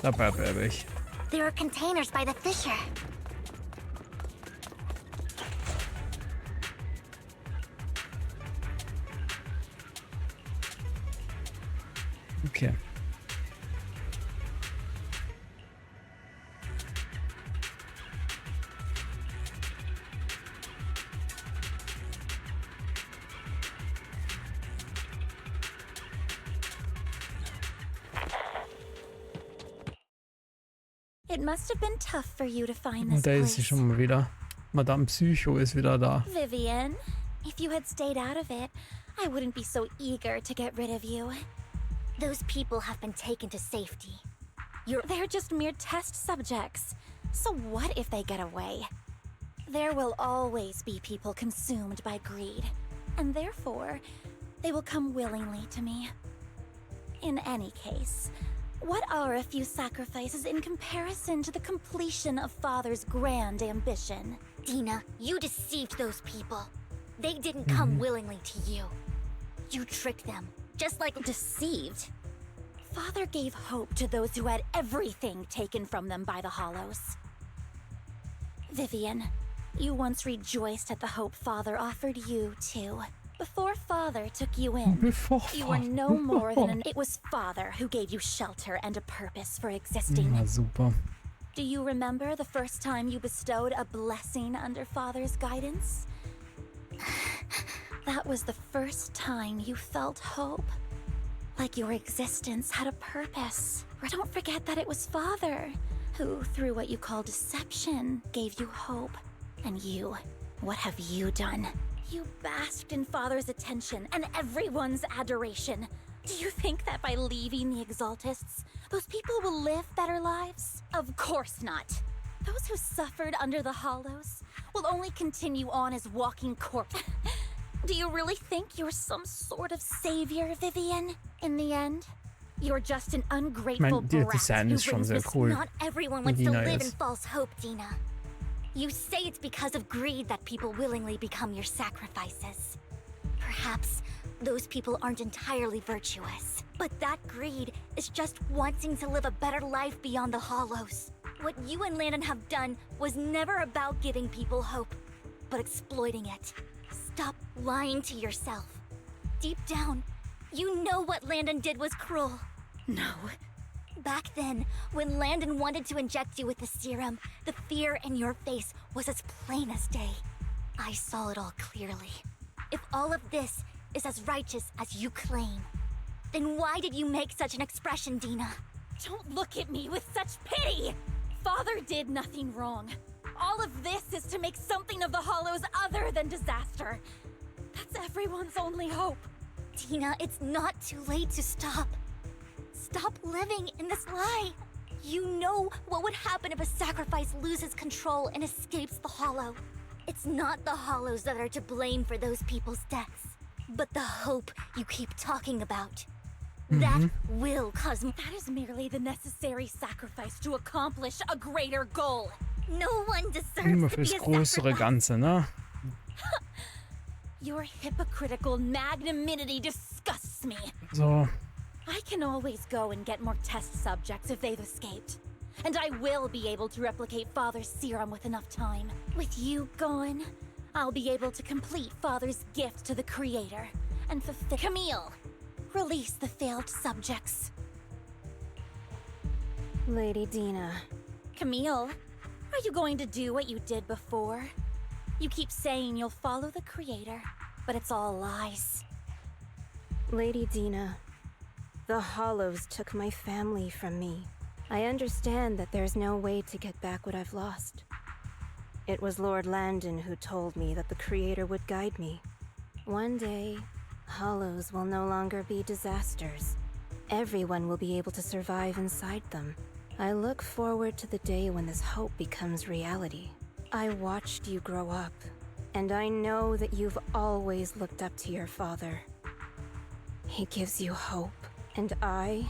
[SPEAKER 1] Dabei bleibe ich.
[SPEAKER 3] There are containers by the fissure.
[SPEAKER 1] Okay.
[SPEAKER 3] It must have been tough for you to find
[SPEAKER 1] Und
[SPEAKER 3] this
[SPEAKER 1] da ist sie
[SPEAKER 3] place.
[SPEAKER 1] schon mal wieder. Madame Psycho ist wieder da.
[SPEAKER 3] Vivian, if you had stayed out of it, I wouldn't be so eager to get rid of you. Those people have been taken to safety. They're just mere test subjects. So what if they get away? There will always be people consumed by greed, and therefore, they will come willingly to me. In any case, what are a few sacrifices in comparison to the completion of Father's grand ambition? Dina, you deceived those people. They didn't come willingly to you. You tricked them, just like deceived. Father gave hope to those who had everything taken from them by the Hollows. Vivian, you once rejoiced at the hope Father offered you, too. Before Father took you in, you were no more than It was Father who gave you shelter and a purpose for existing.
[SPEAKER 1] Na super.
[SPEAKER 3] Do you remember the first time you bestowed a blessing under Father's guidance? That was the first time you felt hope. Like your existence had a purpose. Don't forget that it was Father who, through what you call deception, gave you hope. And you, what have you done? You basked in Father's attention and everyone's adoration. Do you think that by leaving the Exaltists, those people will live better lives? Of course not. Those who suffered under the Hollows will only continue on as walking corpses. Do you really think you're some sort of savior, Vivian? In the end, you're just an ungrateful
[SPEAKER 1] Die
[SPEAKER 3] brat
[SPEAKER 1] Design
[SPEAKER 3] who
[SPEAKER 1] ist schon
[SPEAKER 3] brings
[SPEAKER 1] sehr
[SPEAKER 3] this.
[SPEAKER 1] cool.
[SPEAKER 3] Not everyone wants
[SPEAKER 1] Wie
[SPEAKER 3] to
[SPEAKER 1] Dina
[SPEAKER 3] live in
[SPEAKER 1] ist.
[SPEAKER 3] false hope, Dina. You say it's because of greed that people willingly become your sacrifices. Perhaps those people aren't entirely virtuous, but that greed is just wanting to live a better life beyond the Hollows. What you and Landon have done was never about giving people hope, but exploiting it. Stop lying to yourself. Deep down, you know what Landon did was cruel. No. Back then, when Landon wanted to inject you with the serum, the fear in your face was as plain as day. I saw it all clearly. If all of this is as righteous as you claim, then why did you make such an expression, Dina? Don't look at me with such pity! Father did nothing wrong. All of this is to make something of the Hollows other than disaster. That's everyone's only hope. Dina, it's not too late to stop. Stop living in this lie. You know what would happen if a sacrifice loses control and escapes the Hollow. It's not the Hollows that are to blame for those people's deaths, but the hope you keep talking about. That will cause... That is merely the necessary sacrifice to accomplish a greater goal. No one deserves
[SPEAKER 1] Immer
[SPEAKER 3] to be
[SPEAKER 1] fürs
[SPEAKER 3] a
[SPEAKER 1] größere Ganze, ne?
[SPEAKER 3] Your hypocritical magnanimity disgusts me.
[SPEAKER 1] So.
[SPEAKER 3] I can always go and get more test subjects if they've escaped. And I will be able to replicate Father's serum with enough time. With you gone, I'll be able to complete Father's gift to the Creator and fulfill... Camille! Release the failed subjects.
[SPEAKER 4] Lady Dina.
[SPEAKER 3] Camille, are you going to do what you did before? You keep saying you'll follow the Creator, but it's all lies.
[SPEAKER 4] Lady Dina, the Hollows took my family from me. I understand that there's no way to get back what I've lost. It was Lord Landon who told me that the Creator would guide me. One day, Hollows will no longer be disasters. Everyone will be able to survive inside them. I look forward to the day when this hope becomes reality. I watched you grow up, and I know that you've always looked up to your father. He gives you hope, and I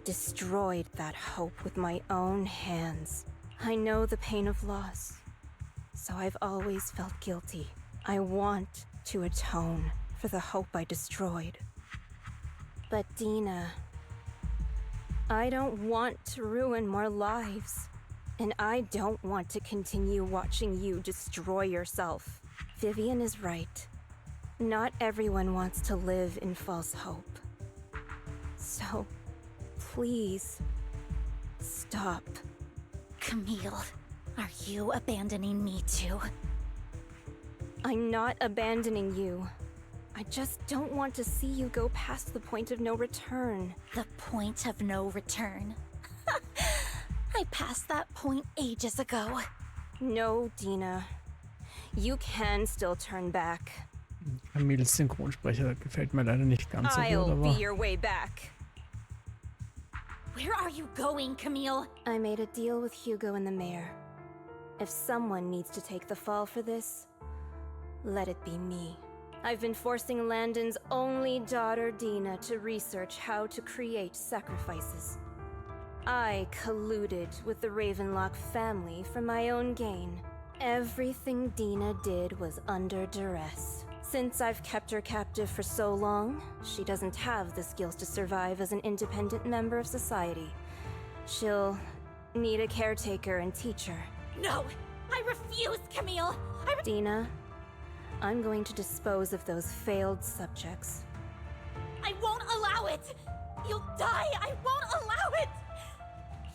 [SPEAKER 4] destroyed that hope with my own hands. I know the pain of loss, so I've always felt guilty. I want to atone for the hope I destroyed. But Dina, I don't want to ruin more lives. And I don't want to continue watching you destroy yourself. Vivian is right. Not everyone wants to live in false hope. So, please, stop.
[SPEAKER 3] Camille, are you abandoning me too?
[SPEAKER 4] I'm not abandoning you. I just don't want to see you go past the point of no return.
[SPEAKER 3] The point of no return? I passed that point ages ago.
[SPEAKER 4] No, Dina. You can still turn back.
[SPEAKER 1] Camilles Synchronsprecher gefällt mir leider nicht ganz so gut,
[SPEAKER 4] I'll
[SPEAKER 1] aber...
[SPEAKER 4] be your way back.
[SPEAKER 3] Where are you going, Camille?
[SPEAKER 4] I made a deal with Hugo and the mayor. If someone needs to take the fall for this, let it be me. I've been forcing Landon's only daughter, Dina, to research how to create sacrifices. I colluded with the Ravenlock family for my own gain. Everything Dina did was under duress. Since I've kept her captive for so long, she doesn't have the skills to survive as an independent member of society. She'll need a caretaker and teacher.
[SPEAKER 3] No! I refuse, Camille!
[SPEAKER 4] Dina, I'm going to dispose of those failed subjects.
[SPEAKER 3] I won't allow it! You'll die! I won't allow it!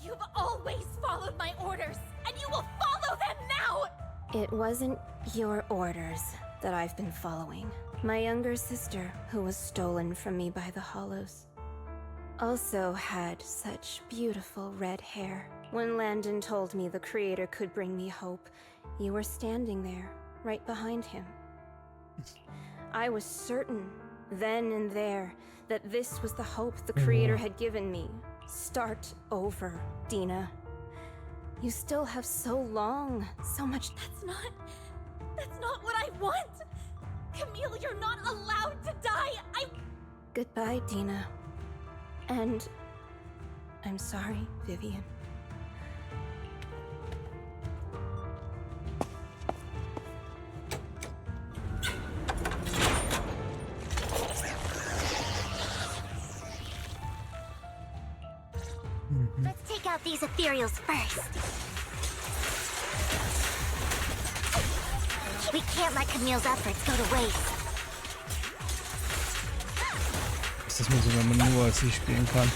[SPEAKER 3] You've always followed my orders, and you will follow them now!
[SPEAKER 4] It wasn't your orders that I've been following. My younger sister, who was stolen from me by the Hollows, also had such beautiful red hair. When Landon told me the Creator could bring me hope, you were standing there, right behind him. I was certain, then and there, that this was the hope the Creator had given me. Start over, Dina. You still have so long, so much.
[SPEAKER 3] That's not what I want! Camille, you're not allowed to die!
[SPEAKER 4] Goodbye, Dina. And I'm sorry, Vivian.
[SPEAKER 3] Let's take out these ethereals first. We can't let Camille's efforts go to waste.
[SPEAKER 1] Ist das nur so, wenn man nur sie spielen kann?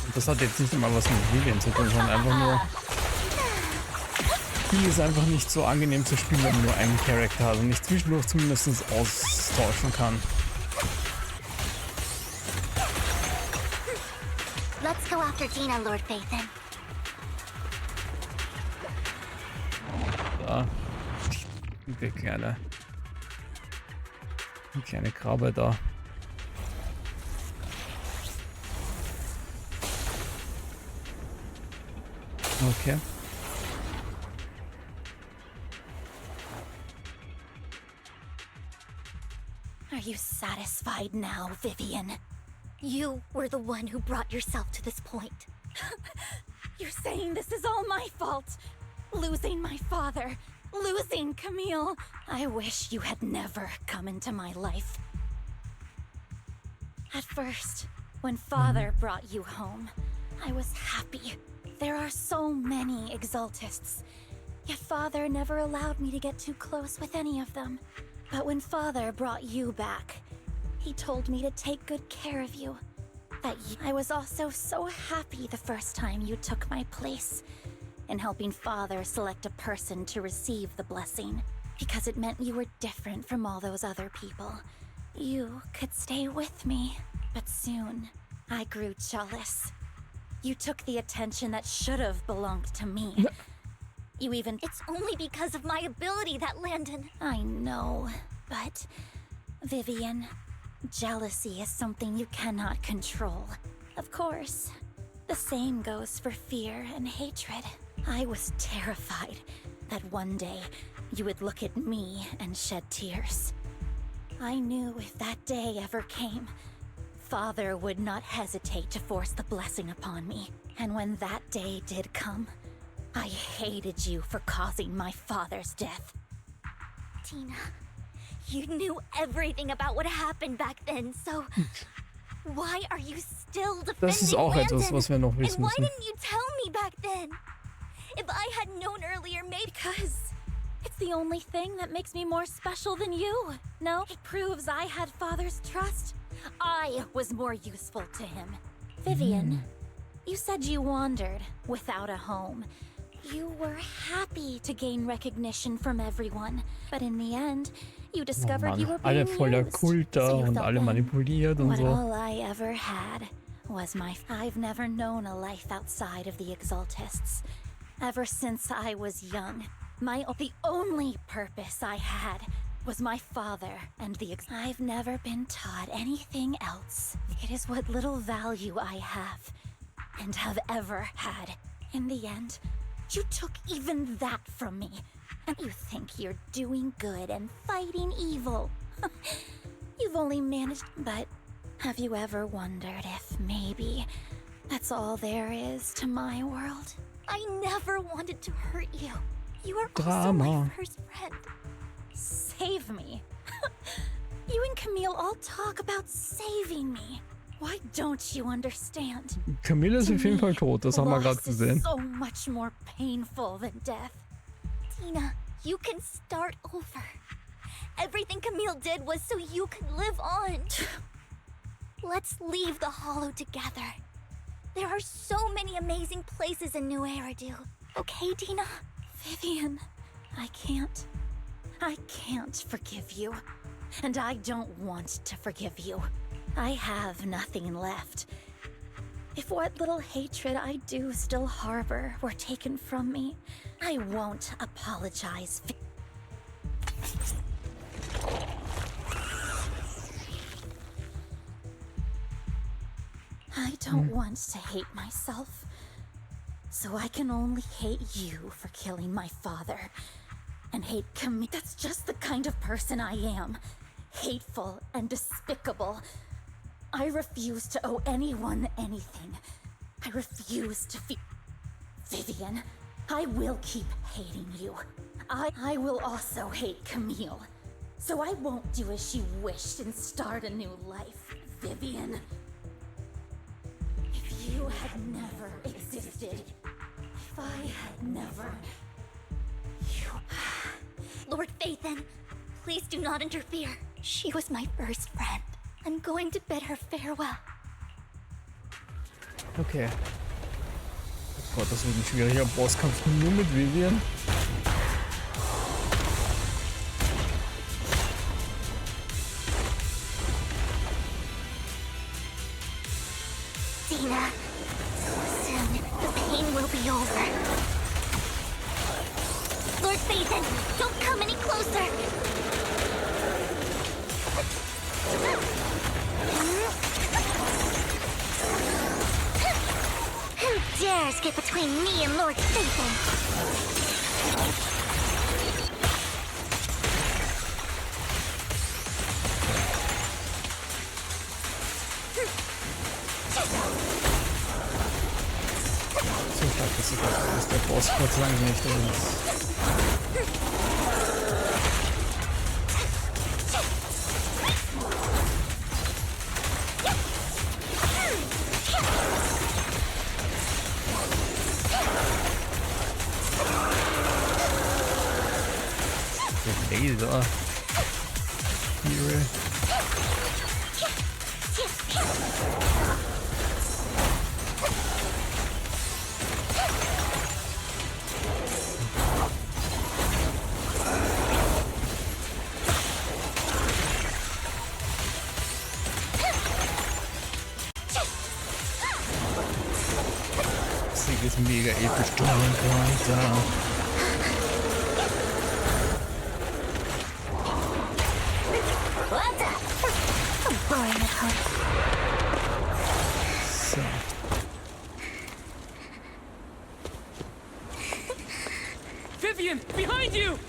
[SPEAKER 1] Und das hat jetzt nicht immer was mit Vivian zu tun, sondern einfach nur... Spiel ist einfach nicht so angenehm zu spielen, wenn man nur einen Charakter hat und nicht zwischendurch zumindest austauschen kann.
[SPEAKER 3] Let's go after Dina, Lord Phaethon.
[SPEAKER 1] Da. Die kleine Krabbe da. Okay.
[SPEAKER 3] Are you satisfied now, Vivian? You were the one who brought yourself to this point. You're saying this is all my fault. Losing my father, losing Camille. I wish you had never come into my life. At first, when Father brought you home, I was happy. There are so many Exaltists, yet Father never allowed me to get too close with any of them. But when Father brought you back, he told me to take good care of you. I was also so happy the first time you took my place in helping Father select a person to receive the blessing, because it meant you were different from all those other people. You could stay with me, but soon I grew jealous. You took the attention that should have belonged to me. It's only because of my ability that Landon... I know, but... Vivian, jealousy is something you cannot control. Of course, the same goes for fear and hatred. I was terrified that one day you would look at me and shed tears. I knew if that day ever came, Father would not hesitate to force the blessing upon me. And when that day did come, I hated you for causing my father's death.
[SPEAKER 10] Tina, you knew everything about what happened back then, so why are you still defending
[SPEAKER 1] Das ist auch
[SPEAKER 10] Landon?
[SPEAKER 1] etwas, was wir noch wissen
[SPEAKER 10] And why
[SPEAKER 1] müssen.
[SPEAKER 10] didn't you tell me back then? If I had known earlier, maybe...
[SPEAKER 3] Because it's the only thing that makes me more special than you. No, it proves I had Father's trust. I was more useful to him. Vivian, you said you wandered without a home. You were happy to gain recognition from everyone. But in the end, you discovered you were being
[SPEAKER 1] alle voller
[SPEAKER 3] used.
[SPEAKER 1] Kult da
[SPEAKER 3] So you
[SPEAKER 1] und
[SPEAKER 3] felt
[SPEAKER 1] alle
[SPEAKER 3] then
[SPEAKER 1] manipuliert und
[SPEAKER 3] what
[SPEAKER 1] so.
[SPEAKER 3] all I ever had was I've never known a life outside of the Exaltists. Ever since I was young, the only purpose I had was my father and I've never been taught anything else. It is what little value I have and have ever had. In the end, you took even that from me. And you think you're doing good and fighting evil. You've only managed, but have you ever wondered if maybe that's all there is to my world?
[SPEAKER 10] I never wanted to hurt you. You are also
[SPEAKER 1] Drama.
[SPEAKER 10] my first friend.
[SPEAKER 3] Save me. You and Camille all talk about saving me. Why don't you understand?
[SPEAKER 1] Camille ist auf jeden Fall tot, das haben wir gerade
[SPEAKER 3] Loss is
[SPEAKER 1] gesehen.
[SPEAKER 3] so much more painful than death.
[SPEAKER 10] Tina, you can start over. Everything Camille did was so you could live on. Let's leave the Hollow together. There are so many amazing places in New Eridu. Okay, Tina?
[SPEAKER 3] Vivian, I can't forgive you. And I don't want to forgive you. I have nothing left. If what little hatred I do still harbor were taken from me, I won't apologize. I don't want to hate myself. So I can only hate you for killing my father. And hate Camille. That's just the kind of person I am. Hateful and despicable. I refuse to owe anyone anything. I refuse to feel... Vivian, I will keep hating you. I will also hate Camille. So I won't do as she wished and start a new life, Vivian. If you had never existed, if I had never...
[SPEAKER 10] Lord Phaethon, please do not interfere. She was my first friend. I'm going to bid her farewell.
[SPEAKER 1] Okay. Oh Gott, das wird ein schwieriger Bosskampf nur mit Vivian.
[SPEAKER 10] Dina, soon the pain will be over. Lord Phaethon, don't come any closer! Who dares get between me and Lord Phaethon?
[SPEAKER 1] So stark, dass der Boss kurz lang nicht drin ist. Laser. Here. Das Sieg ist mega episch. So.
[SPEAKER 15] Vivian!
[SPEAKER 2] Vivian, behind you!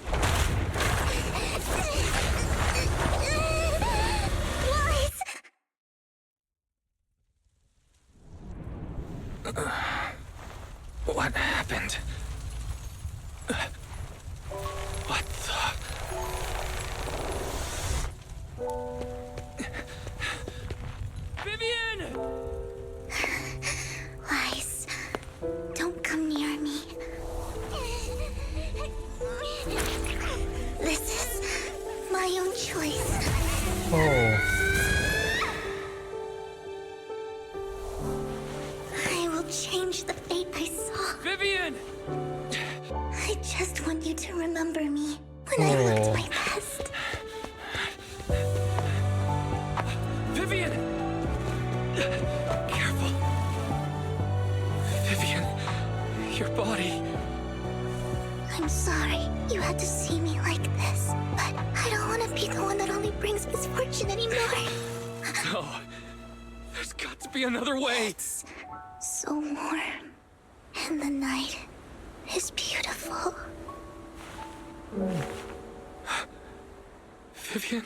[SPEAKER 2] What happened? What the... Vivian!
[SPEAKER 3] Lies. Don't come near me. This is my own choice.
[SPEAKER 1] Oh.
[SPEAKER 3] I will change the fate I saw.
[SPEAKER 2] Vivian!
[SPEAKER 3] I just want you to remember me when I looked my best.
[SPEAKER 2] Vivian! Careful. Vivian, your body.
[SPEAKER 3] I'm sorry you had to see me like this, but I don't want to be the one that only brings misfortune anymore.
[SPEAKER 2] No. There's got to be another way.
[SPEAKER 3] It's so warm, and the night is beautiful.
[SPEAKER 2] Vivian?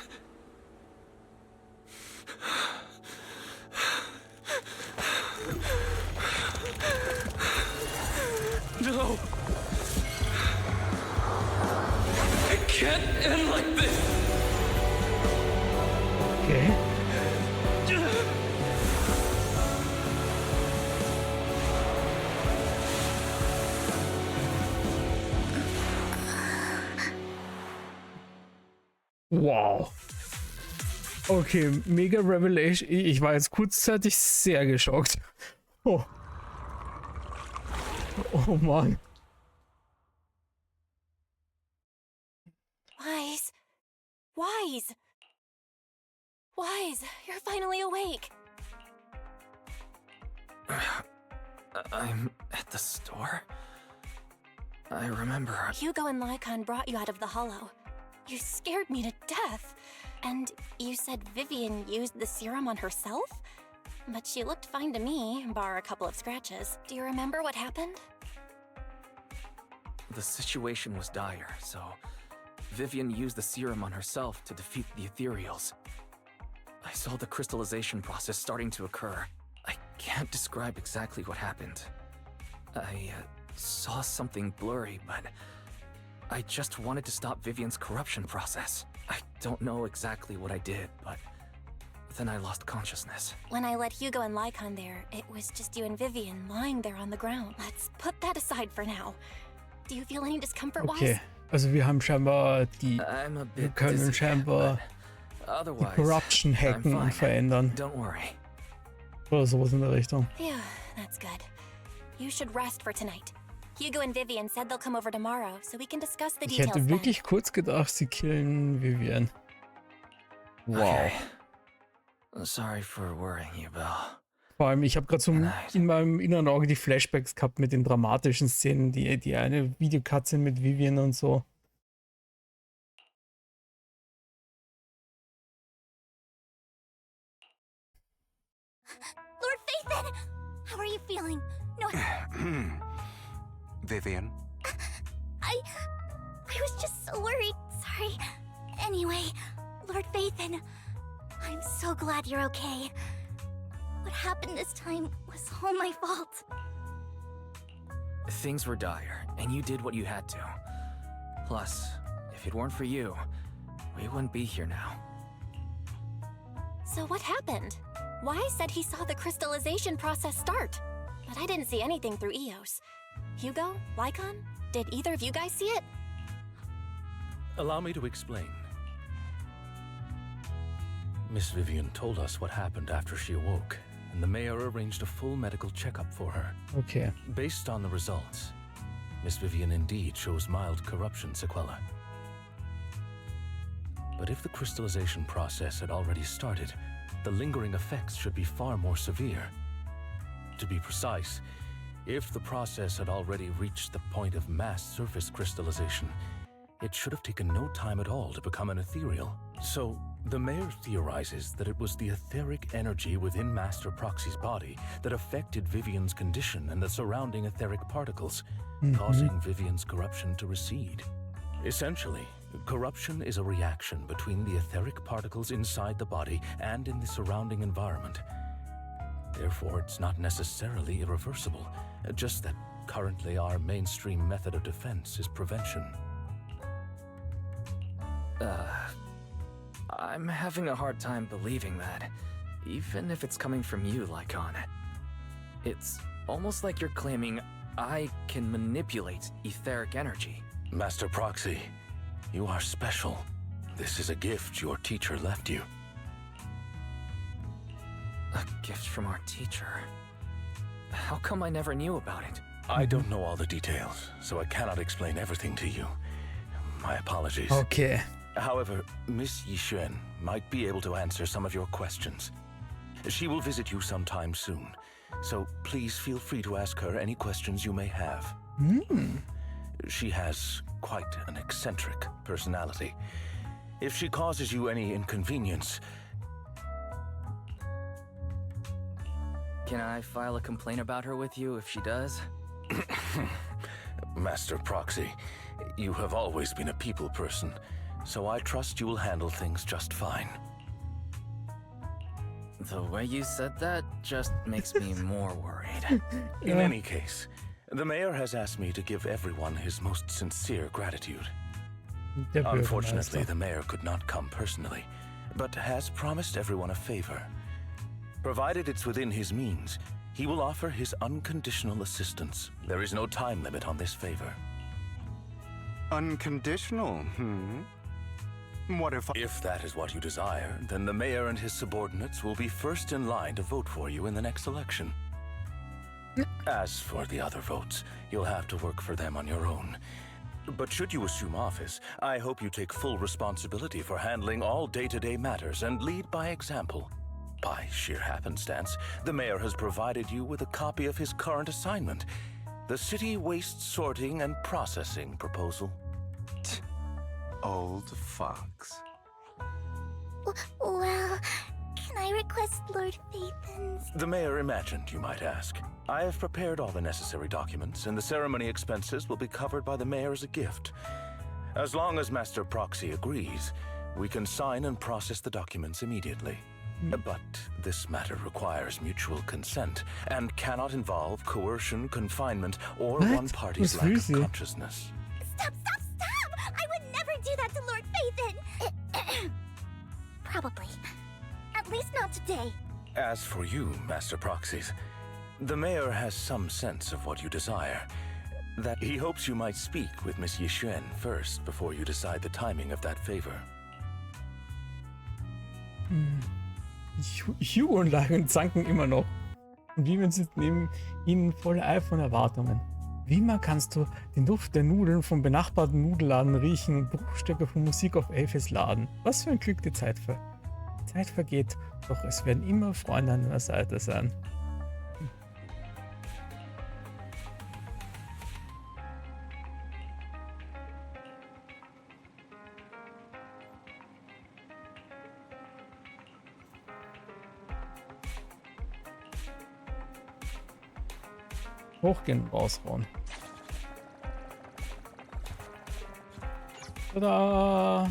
[SPEAKER 2] No. It can't end like this.
[SPEAKER 1] Okay. Wow. Okay, mega Revelation. Ich war jetzt kurzzeitig sehr geschockt. Oh. Oh Mann.
[SPEAKER 9] Wise. Wise. Wise, you're finally awake.
[SPEAKER 2] I'm at the store. I remember.
[SPEAKER 9] Hugo and Lycon brought you out of the hollow. You scared me to death. And you said Vivian used the serum on herself? But she looked fine to me, bar a couple of scratches. Do you remember what happened?
[SPEAKER 2] The situation was dire, so Vivian used the serum on herself to defeat the ethereals. I saw the crystallization process starting to occur. I can't describe exactly what happened. I saw something blurry, but I just wanted to stop Vivian's corruption process. I don't know exactly what I did, but then I lost consciousness.
[SPEAKER 9] When I led Hugo and Lycon there, it was just you and Vivian lying there on the ground. Let's put that aside for now. Do you feel any discomfort, Wise?
[SPEAKER 1] Okay, also wir haben scheinbar die... Wir können scheinbar die Corruption hacken und verändern.
[SPEAKER 2] Don't worry.
[SPEAKER 1] Oder sowas in der Richtung.
[SPEAKER 9] Yeah, that's good. You should rest for tonight. Hugo and Vivian said they'll come over tomorrow, so we can discuss the
[SPEAKER 1] Ich
[SPEAKER 9] details
[SPEAKER 1] hätte
[SPEAKER 9] then.
[SPEAKER 1] wirklich kurz gedacht, sie killen Vivian. Wow.
[SPEAKER 2] Okay. Sorry for worrying you, Bill.
[SPEAKER 1] Vor allem, ich habe gerade so in meinem inneren Auge die Flashbacks gehabt mit den dramatischen Szenen, die eine Videocutscene mit Vivian und so.
[SPEAKER 10] Lord Phaethon! How are you feeling? No,
[SPEAKER 16] Vivian?
[SPEAKER 10] I was just so worried. Sorry. Anyway, Lord Phaethon, I'm so glad you're okay. What happened this time was all my fault.
[SPEAKER 2] Things were dire, and you did what you had to. Plus, if it weren't for you, we wouldn't be here now.
[SPEAKER 9] So what happened? Wise said he saw the crystallization process start, but I didn't see anything through EOS. Hugo? Lycon? Did either of you guys see it?
[SPEAKER 5] Allow me to explain. Miss Vivian told us what happened after she awoke, and the mayor arranged a full medical checkup for her.
[SPEAKER 1] Okay.
[SPEAKER 5] Based on the results, Miss Vivian indeed shows mild corruption sequelae. But if the crystallization process had already started, the lingering effects should be far more severe. To be precise, if the process had already reached the point of mass surface crystallization, it should have taken no time at all to become an ethereal. So, The mayor theorizes that it was the etheric energy within Master Proxy's body that affected Vivian's condition and the surrounding etheric particles, causing Vivian's corruption to recede. Essentially, corruption is a reaction between the etheric particles inside the body and in the surrounding environment. Therefore, it's not necessarily irreversible, just that currently our mainstream method of defense is prevention.
[SPEAKER 2] I'm having a hard time believing that, even if it's coming from you, Lycon. It's almost like you're claiming I can manipulate etheric energy.
[SPEAKER 5] Master Proxy, you are special. This is a gift your teacher left you.
[SPEAKER 2] A gift from our teacher? How come I never knew about it?
[SPEAKER 5] I don't know all the details, so I cannot explain everything to you. My apologies.
[SPEAKER 1] Okay.
[SPEAKER 5] However, Miss Yixuan might be able to answer some of your questions. She will visit you sometime soon, so please feel free to ask her any questions you may have. She has quite an eccentric personality. If she causes you any inconvenience...
[SPEAKER 2] Can I file a complaint about her with you if she does?
[SPEAKER 5] Master Proxy, you have always been a people person, so I trust you will handle things just fine.
[SPEAKER 2] The way you said that just makes me more worried.
[SPEAKER 5] In any case, the mayor has asked me to give everyone his most sincere gratitude. Unfortunately, the mayor could not come personally, but has promised everyone a favor. Provided it's within his means, he will offer his unconditional assistance. There is no time limit on this favor.
[SPEAKER 16] Unconditional, What if
[SPEAKER 5] If that is what you desire, then the mayor and his subordinates will be first in line to vote for you in the next election. As for the other votes, you'll have to work for them on your own. But should you assume office, I hope you take full responsibility for handling all day-to-day matters and lead by example. By sheer happenstance, the mayor has provided you with a copy of his current assignment, the City Waste Sorting and Processing proposal.
[SPEAKER 16] Old fox.
[SPEAKER 3] Well, can I request Lord Phaethon's?
[SPEAKER 5] The mayor imagined you might ask. I have prepared all the necessary documents, and the ceremony expenses will be covered by the mayor as a gift. As long as Master Proxy agrees, we can sign and process the documents immediately. But this matter requires mutual consent and cannot involve coercion, confinement, or one party's lack of consciousness.
[SPEAKER 3] Stop! I would never do that to Lord Phaethon! Probably. At least not today.
[SPEAKER 5] As for you, Master Proxies, the mayor has some sense of what you desire. That he hopes you might speak with Miss Yixuan first before you decide the timing of that favor.
[SPEAKER 1] Hugo und Lycon zanken immer noch. Und Vivian sitzt neben ihnen voller Eifer und Erwartungen. Wie immer kannst du den Duft der Nudeln vom benachbarten Nudelladen riechen und Bruchstücke von Musik auf Elfes laden. Was für ein Glück die Zeit vergeht, doch es werden immer Freunde an deiner Seite sein. Hochgehen, raushauen. Tada!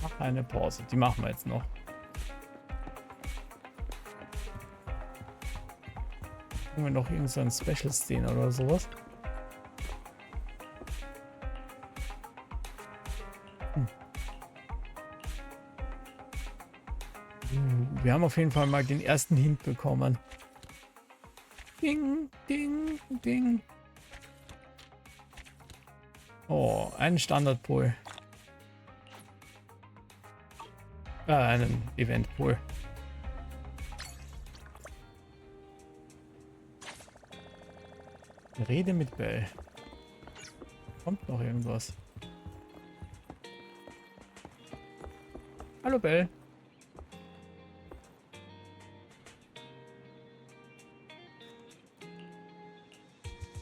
[SPEAKER 1] Mach eine Pause, die machen wir jetzt noch. Haben wir noch irgendeine Special-Szene oder sowas? Wir haben auf jeden Fall mal den ersten Hint bekommen. Ding, ding, ding. Oh, ein Standardpool. Einen Eventpool. Rede mit Bell. Kommt noch irgendwas? Hallo Bell.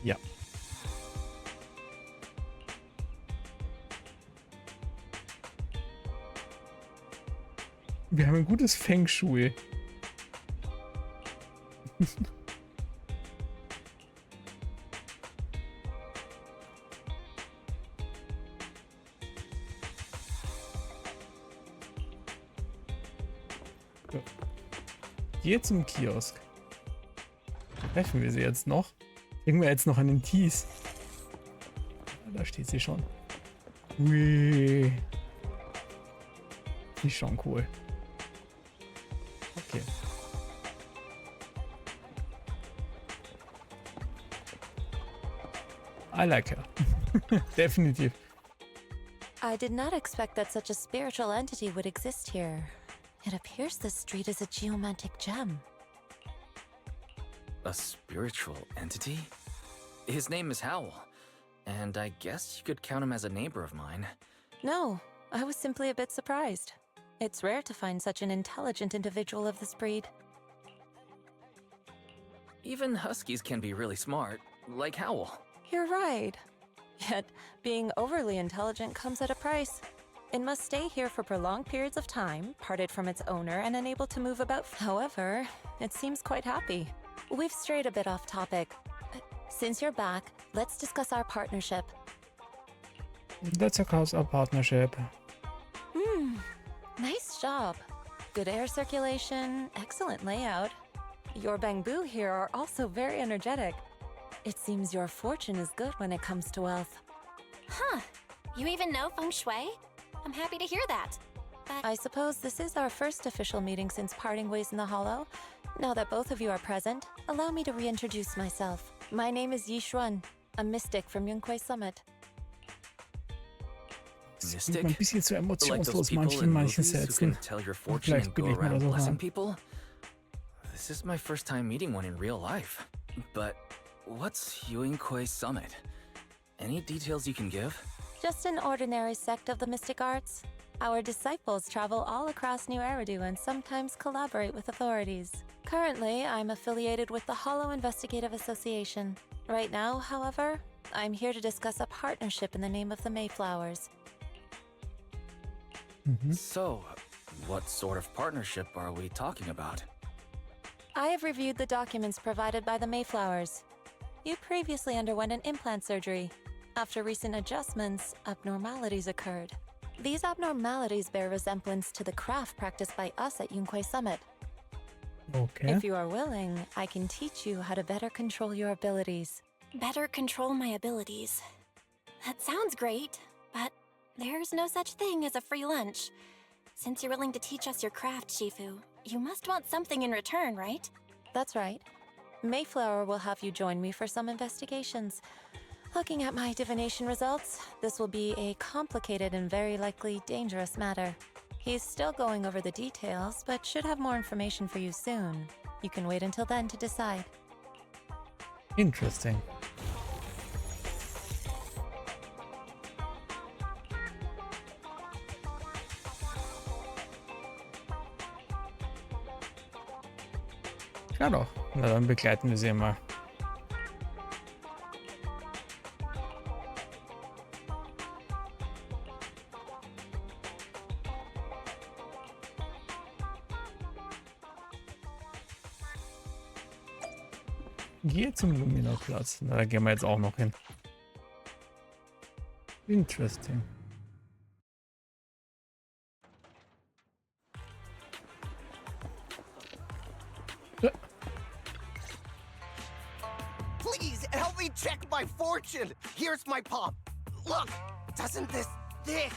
[SPEAKER 1] Ja. Wir haben ein gutes Feng Shui. So. Geh zum Kiosk. Treffen wir sie jetzt noch? Kriegen wir jetzt noch einen Tease? Da steht sie schon. Ui. Die ist schon cool. Okay. I like her. Definitiv.
[SPEAKER 4] I did not expect that such a spiritual entity would exist here. It appears this street is a geomantic gem.
[SPEAKER 2] A spiritual entity? His name is Howl, and I guess you could count him as a neighbor of mine.
[SPEAKER 4] No, I was simply a bit surprised. It's rare to find such an intelligent individual of this breed.
[SPEAKER 2] Even huskies can be really smart, like Howl.
[SPEAKER 4] You're right. Yet, being overly intelligent comes at a price. It must stay here for prolonged periods of time, parted from its owner and unable to move about. However, it seems quite happy. We've strayed a bit off topic. Since you're back, let's discuss our partnership.
[SPEAKER 1] Let's discuss our partnership.
[SPEAKER 4] Nice job. Good air circulation, excellent layout. Your bamboo here are also very energetic. It seems your fortune is good when it comes to wealth.
[SPEAKER 9] Huh. You even know feng shui? I'm happy to hear that. But
[SPEAKER 4] I suppose this is our first official meeting since parting ways in the Hollow. Now that both of you are present, allow me to reintroduce myself. My name is Yi Xuan, a mystic from Yunquei Summit.
[SPEAKER 2] Mystic?
[SPEAKER 1] Ein bisschen zu
[SPEAKER 2] Like those
[SPEAKER 1] emotionslos
[SPEAKER 2] people
[SPEAKER 1] manchen
[SPEAKER 2] in
[SPEAKER 1] manchen
[SPEAKER 2] movies who
[SPEAKER 1] Sätzen.
[SPEAKER 2] can tell your fortune
[SPEAKER 1] Vielleicht
[SPEAKER 2] and
[SPEAKER 1] bin
[SPEAKER 2] go
[SPEAKER 1] ich mal da
[SPEAKER 2] around
[SPEAKER 1] so
[SPEAKER 2] blessing
[SPEAKER 1] rein.
[SPEAKER 2] people? This is my first time meeting one in real life. But what's Yunquei Summit? Any details you can give?
[SPEAKER 4] Just an ordinary sect of the mystic arts. Our disciples travel all across New Eridu and sometimes collaborate with authorities. Currently, I'm affiliated with the Hollow Investigative Association. Right now, however, I'm here to discuss a partnership in the name of the Mayflowers.
[SPEAKER 2] So, what sort of partnership are we talking about?
[SPEAKER 4] I have reviewed the documents provided by the Mayflowers. You previously underwent an implant surgery. After recent adjustments, abnormalities occurred. These abnormalities bear resemblance to the craft practiced by us at Yunquei Summit.
[SPEAKER 1] Okay.
[SPEAKER 4] If you are willing, I can teach you how to better control your abilities.
[SPEAKER 9] better control my abilities. That sounds great, but there's no such thing as a free lunch. Since you're willing to teach us your craft, Shifu, you must want something in return, right?
[SPEAKER 4] That's right. Mayflower will have you join me for some investigations. Looking at my divination results, this will be a complicated and very likely dangerous matter. He's still going over the details, but should have more information for you soon. You can wait until then to decide.
[SPEAKER 1] Interesting. Ja doch, na dann begleiten wir sie mal. Geh zum Lumina-Platz. Da gehen wir jetzt auch noch hin. Interesting.
[SPEAKER 12] Please help me check my fortune. Here's my palm. Look, doesn't this thick?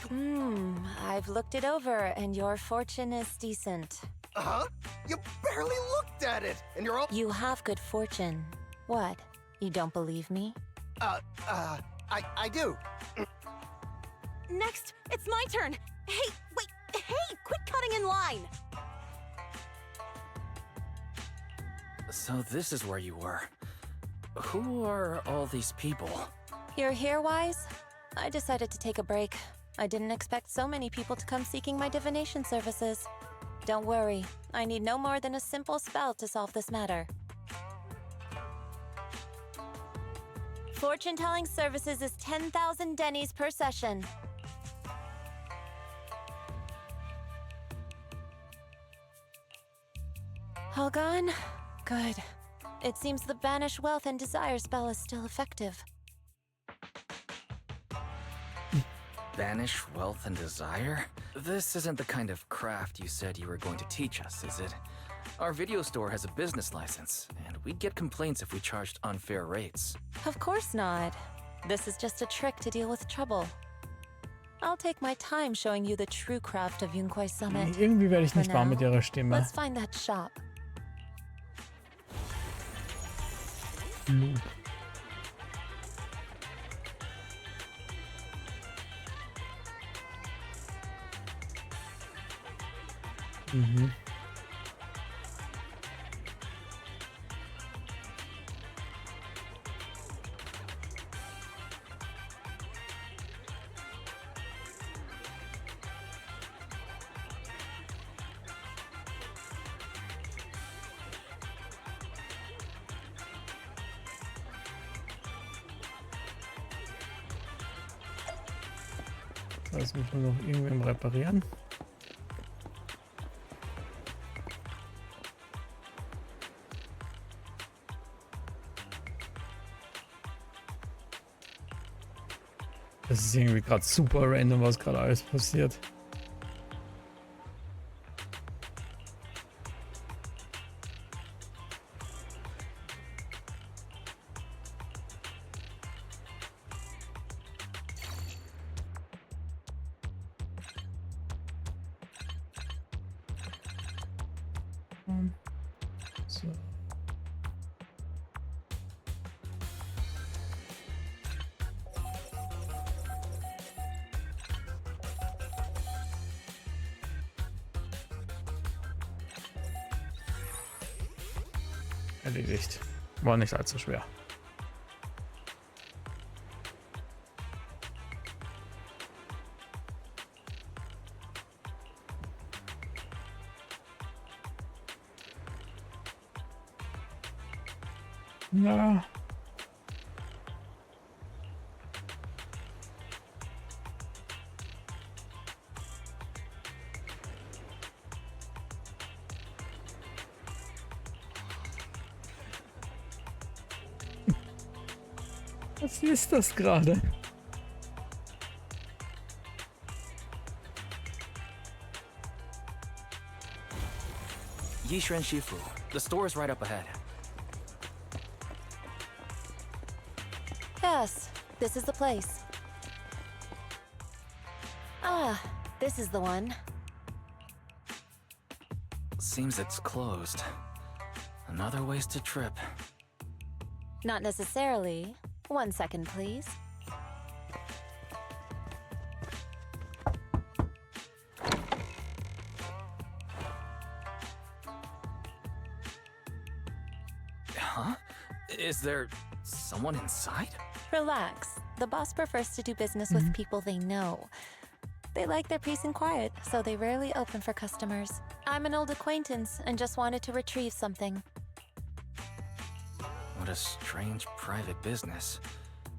[SPEAKER 4] I've looked it over, and your fortune is decent.
[SPEAKER 12] Huh? You barely looked at it, and you're all.
[SPEAKER 4] You have good fortune. What? You don't believe me?
[SPEAKER 12] I do.
[SPEAKER 10] Next, it's my turn. Hey, wait, hey, quit cutting in line.
[SPEAKER 2] So this is where you were. Who are all these people?
[SPEAKER 4] You're here, Wise? I decided to take a break. I didn't expect so many people to come seeking my divination services. Don't worry, I need no more than a simple spell to solve this matter. Fortune-telling services is 10,000 dennies per session. All gone? Good. It seems the banish wealth and desire spell is still effective.
[SPEAKER 2] Banish wealth and desire? This isn't the kind of craft you said you were going to teach us, is it? Our video store has a business license, and we'd get complaints if we charged unfair rates.
[SPEAKER 4] Of course not. This is just a trick to deal with trouble. I'll take my time showing you the true craft of Yunquai Summit.
[SPEAKER 1] Irgendwie werde ich nicht warm mit ihrer Stimme.
[SPEAKER 4] Let's find that shop.
[SPEAKER 1] Loop. Mhm. Das muss nur noch irgendwem reparieren. Das ist irgendwie gerade super random, was gerade alles passiert. So. Erledigt. War nicht allzu schwer. Ja. Was ist das gerade?
[SPEAKER 2] Yishuan Shifu, the store is right up ahead.
[SPEAKER 4] Yes, this is the place. Ah, this is the one.
[SPEAKER 2] Seems it's closed. Another wasted trip.
[SPEAKER 4] Not necessarily. 1 second, please.
[SPEAKER 2] Huh? Is there someone inside?
[SPEAKER 4] Relax. The boss prefers to do business with people they know. They like their peace and quiet, so they rarely open for customers. I'm an old acquaintance and just wanted to retrieve something.
[SPEAKER 2] What a strange private business.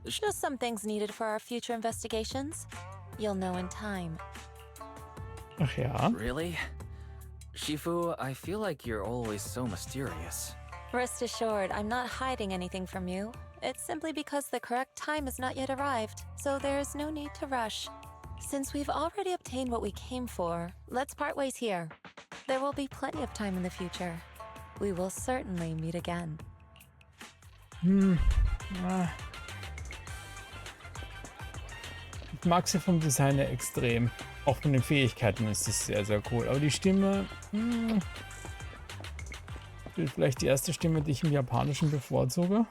[SPEAKER 4] Just some things needed for our future investigations. You'll know in time.
[SPEAKER 1] Ach ja.
[SPEAKER 2] Really? Shifu, I feel like you're always so mysterious.
[SPEAKER 4] Rest assured, I'm not hiding anything from you. It's simply because the correct time has not yet arrived, so there is no need to rush. Since we've already obtained what we came for, let's part ways here. There will be plenty of time in the future. We will certainly meet again.
[SPEAKER 1] Ich mag sie vom Design her extrem. Auch von den Fähigkeiten ist es sehr, sehr cool. Aber die Stimme... vielleicht die erste Stimme, die ich im Japanischen bevorzuge.